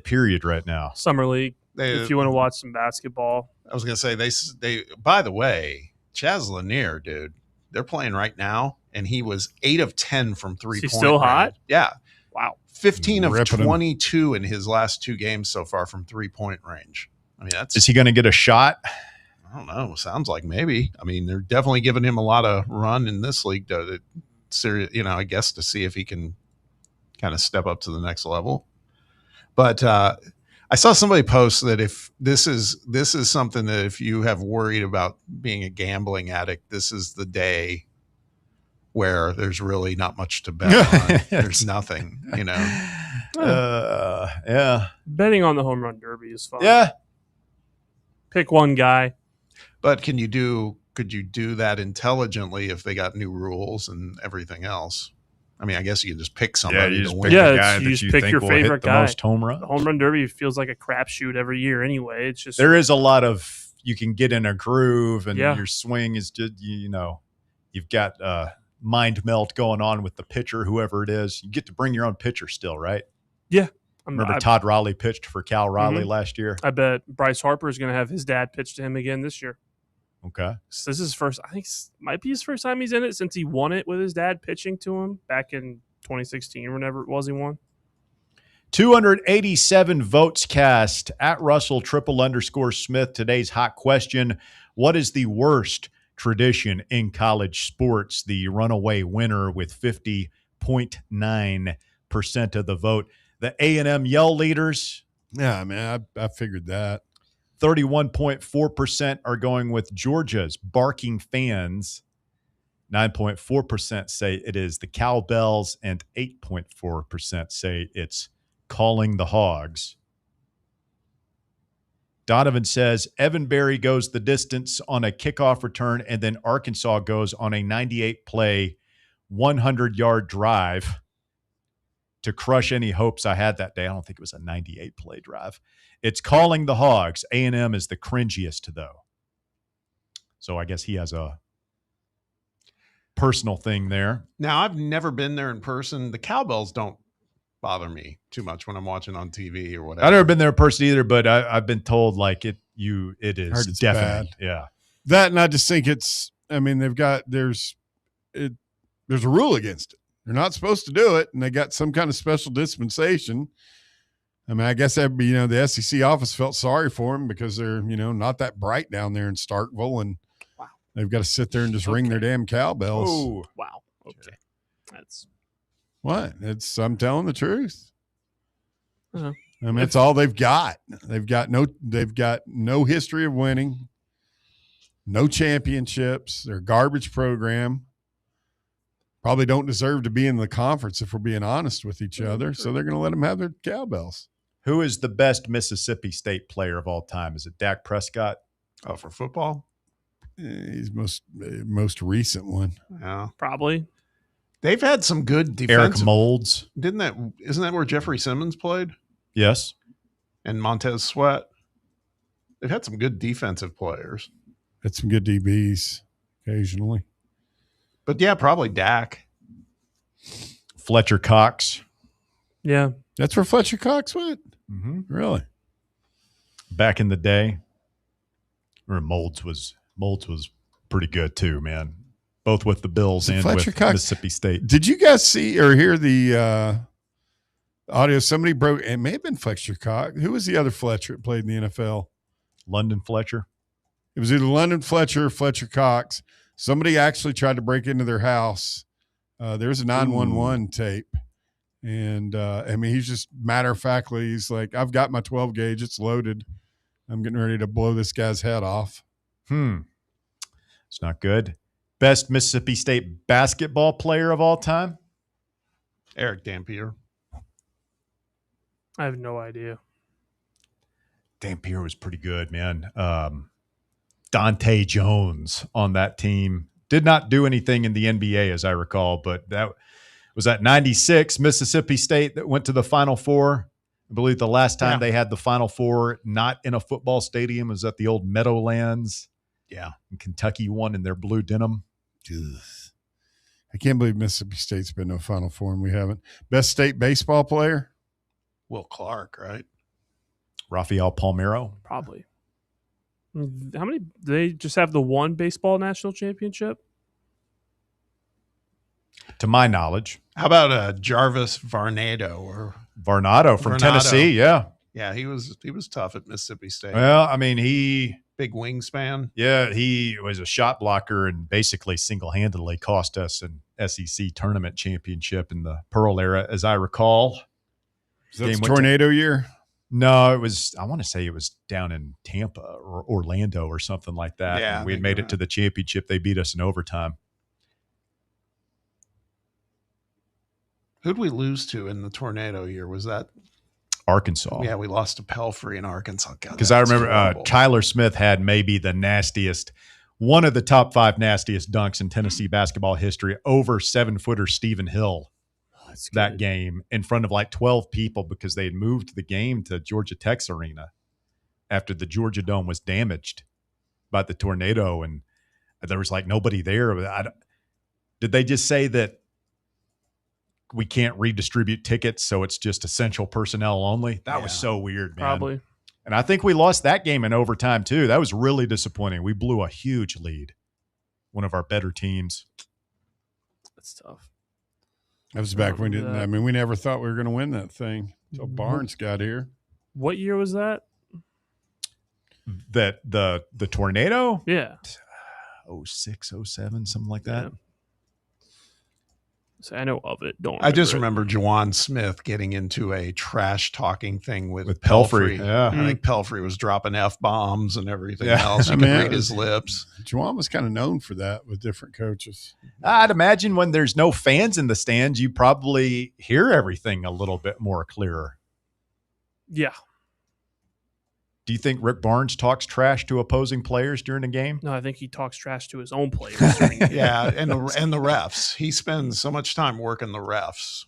period right now. Summer League. If you want to watch some basketball. I was going to say, they. By the way, Chaz Lanier, dude, they're playing right now, and he was 8 of 10 from 3-point. He's still hot? Yeah. Wow. 15 of Ripping him. 22 in his last 2 games so far from 3-point range. I mean, Is he going to get a shot? I don't know. Sounds like maybe. I mean, they're definitely giving him a lot of run in this league, I guess to see if he can kind of step up to the next level. But I saw somebody post that if this is something that if you have worried about being a gambling addict, this is the day where there's really not much to bet on. There's nothing, Yeah. Betting on the home run derby is fun. Yeah. Pick one guy. But could you do that intelligently if they got new rules and everything else? I mean, I guess you can just pick somebody to win. You just pick your favorite guy. Most home runs. The home run derby feels like a crapshoot every year anyway. It's just there is a lot of you can get in a groove and Yeah. your swing is just you've got mind melt going on with the pitcher, whoever it is. You get to bring your own pitcher still, right? Yeah. Remember Todd Raleigh pitched for Cal Raleigh last year? I bet Bryce Harper is going to have his dad pitch to him again this year. Okay. So this is his first. I think might be his first time he's in it since he won it with his dad pitching to him back in 2016 or whenever it was he won. 287 votes cast at Russell _Smith. Today's hot question: what is the worst tradition in college sports? The runaway winner with 50.9% of the vote. The A&M Yell Leaders. Yeah, man, I figured that. 31.4% are going with Georgia's Barking Fans. 9.4% say it is the Cowbells, and 8.4% say it's Calling the Hogs. Donovan says Evan Berry goes the distance on a kickoff return, and then Arkansas goes on a 98-play, 100-yard drive to crush any hopes I had that day. I don't think it was a 98-play drive. It's calling the Hogs. A&M is the cringiest, though. So I guess he has a personal thing there. Now, I've never been there in person. The cowbells don't bother me too much when I'm watching on TV or whatever. I've never been there in person either, but I've been told like it is definitely bad. Yeah. That, and I just think there's a rule against it. They're not supposed to do it, and they got some kind of special dispensation. I mean, I guess the SEC office felt sorry for them because they're not that bright down there in Starkville, and they've got to sit there and just ring their damn cowbells. Oh, wow. Okay, that's what I'm telling the truth. Uh-huh. I mean, that's all they've got. They've got no history of winning, no championships. They're a garbage program. Probably don't deserve to be in the conference if we're being honest with each other. So they're going to let them have their cowbells. Who is the best Mississippi State player of all time? Is it Dak Prescott? Oh, for football? He's most recent one. Yeah, probably. They've had some good defensive. Eric Moulds. Isn't that where Jeffrey Simmons played? Yes. And Montez Sweat. They've had some good defensive players. Had some good DBs occasionally. But yeah, probably Dak. Fletcher Cox. Yeah. That's where Fletcher Cox went? Mm-hmm. Really? Back in the day. Or Moulds was pretty good too, man. Both with the Bills and Fletcher with Cox? Mississippi State. Did you guys see or hear the audio? Somebody broke. It may have been Fletcher Cox. Who was the other Fletcher that played in the NFL? London Fletcher. It was either London Fletcher or Fletcher Cox. Somebody actually tried to break into their house. There's a 911 tape. And, I mean, he's just matter-of-factly, he's like, I've got my 12 gauge. It's loaded. I'm getting ready to blow this guy's head off. It's not good. Best Mississippi State basketball player of all time? Eric Dampier. I have no idea. Dampier was pretty good, man. Dante Jones on that team did not do anything in the NBA, as I recall, but that was at 96 Mississippi State that went to the Final Four. I believe the last time they had the Final Four not in a football stadium was at the old Meadowlands. Yeah. And Kentucky won in their blue denim. Ugh. I can't believe Mississippi State's been to a Final Four and we haven't. Best state baseball player? Will Clark, right? Rafael Palmeiro. Probably. How many? Do they just have the one baseball national championship? To my knowledge. How about Jarvis Varnado or Varnado from Tennessee? Yeah. Yeah, he was tough at Mississippi State. Well, I mean, he big wingspan. Yeah, he was a shot blocker and basically single-handedly cost us an SEC tournament championship in the Pearl era, as I recall. Is that the tornado year? No, it was, I want to say it was down in Tampa or Orlando or something like that. Yeah, we had made it to the championship. They beat us in overtime. Who'd we lose to in the tornado year? Was that Arkansas? Yeah, we lost to Pelfrey in Arkansas. Because I remember Tyler Smith had maybe the nastiest, one of the top 5 nastiest dunks in Tennessee basketball history over 7-footer Stephen Hill. That game in front of like 12 people because they had moved the game to Georgia Tech's arena after the Georgia Dome was damaged by the tornado, and there was like nobody there. Did they just say that we can't redistribute tickets, so it's just essential personnel only? That was so weird, man. Probably. And I think we lost that game in overtime too. That was really disappointing. We blew a huge lead. One of our better teams. That's tough. That was back when we never thought we were going to win that thing until Barnes got here. What year was that? That the tornado? Yeah. 06, 07, something like that. Yeah. So I know of it. I just remember Juwan Smith getting into a trash talking thing with Pelfrey. Yeah. I think Pelfrey was dropping F-bombs and everything else. You could read his lips. Juwan was kind of known for that with different coaches. I'd imagine when there's no fans in the stands, you probably hear everything a little bit more clearer. Yeah. Do you think Rick Barnes talks trash to opposing players during a game? No, I think he talks trash to his own players. Yeah, and the refs. He spends so much time working the refs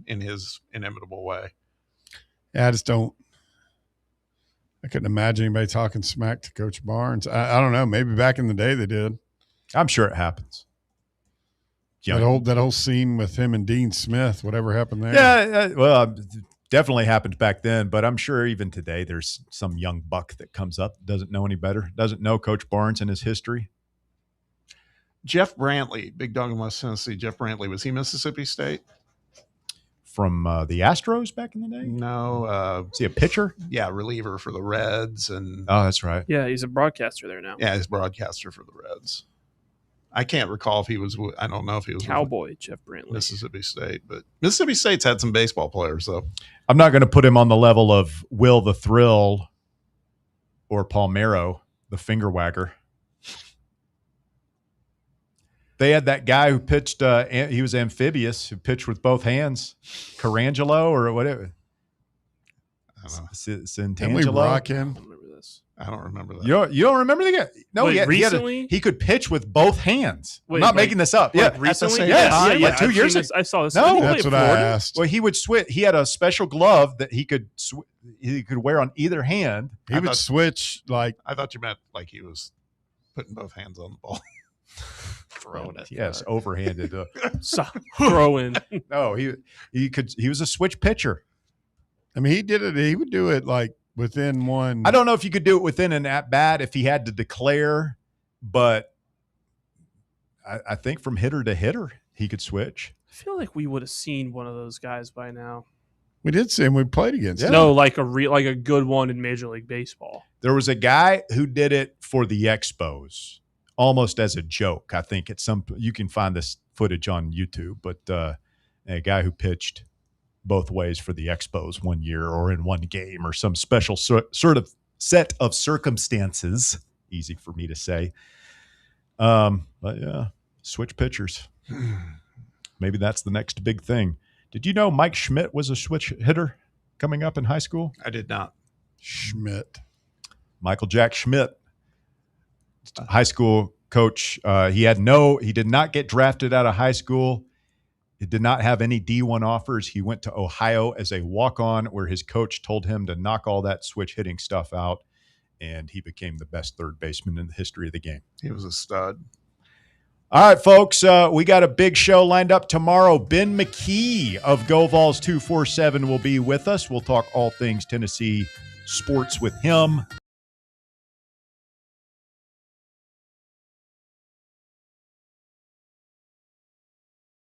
in his inimitable way. Yeah, I couldn't imagine anybody talking smack to Coach Barnes. I don't know. Maybe back in the day they did. I'm sure it happens. That whole scene with him and Dean Smith, whatever happened there. Yeah, well, definitely happened back then, but I'm sure even today there's some young buck that comes up, doesn't know any better, doesn't know Coach Barnes and his history. Jeff Brantley, big dog in West Tennessee. Jeff Brantley, was he Mississippi State? From the Astros back in the day? No. Is he a pitcher? Yeah, reliever for the Reds. Oh, that's right. Yeah, he's a broadcaster there now. Yeah, he's a broadcaster for the Reds. I can't recall if he was. I don't know if he was Cowboy Jeff Brantley, Mississippi State, but Mississippi State's had some baseball players though. I'm not going to put him on the level of Will the Thrill or Palmero, the finger wagger. They had that guy who pitched. He was amphibious, who pitched with both hands, Carangelo or whatever. I don't know. Santangelo. Can we rock him? I don't remember that. You don't remember the guy? No, Wait, recently he could pitch with both hands. Wait, I'm not making this up. like Yeah, recently? Like 2 years ago. I saw this. No, that's what I asked. Well, he would switch. He had a special glove that he could wear on either hand. He would switch like. I thought you meant like he was putting both hands on the ball, throwing it. Yes, overhanded. Throwing. No, he could. He was a switch pitcher. I mean, he did it. He would do it like within one. I don't know if you could do it within an at bat if he had to declare, but I think from hitter to hitter he could switch. I feel like we would have seen one of those guys by now. We did see him. We played against him. No, like a good one in Major League Baseball. There was a guy who did it for the Expos, almost as a joke. I think you can find this footage on YouTube, but a guy who pitched both ways for the Expos one year or in one game or some special sort of set of circumstances. Easy for me to say. But yeah, switch pitchers. Maybe that's the next big thing. Did you know Mike Schmidt was a switch hitter coming up in high school? I did not. Schmidt. Michael Jack Schmidt, high school coach. He did not get drafted out of high school. He did not have any D1 offers. He went to Ohio as a walk-on where his coach told him to knock all that switch hitting stuff out, and he became the best third baseman in the history of the game. He was a stud. All right, folks, we got a big show lined up tomorrow. Ben McKee of Go Vols 247 will be with us. We'll talk all things Tennessee sports with him.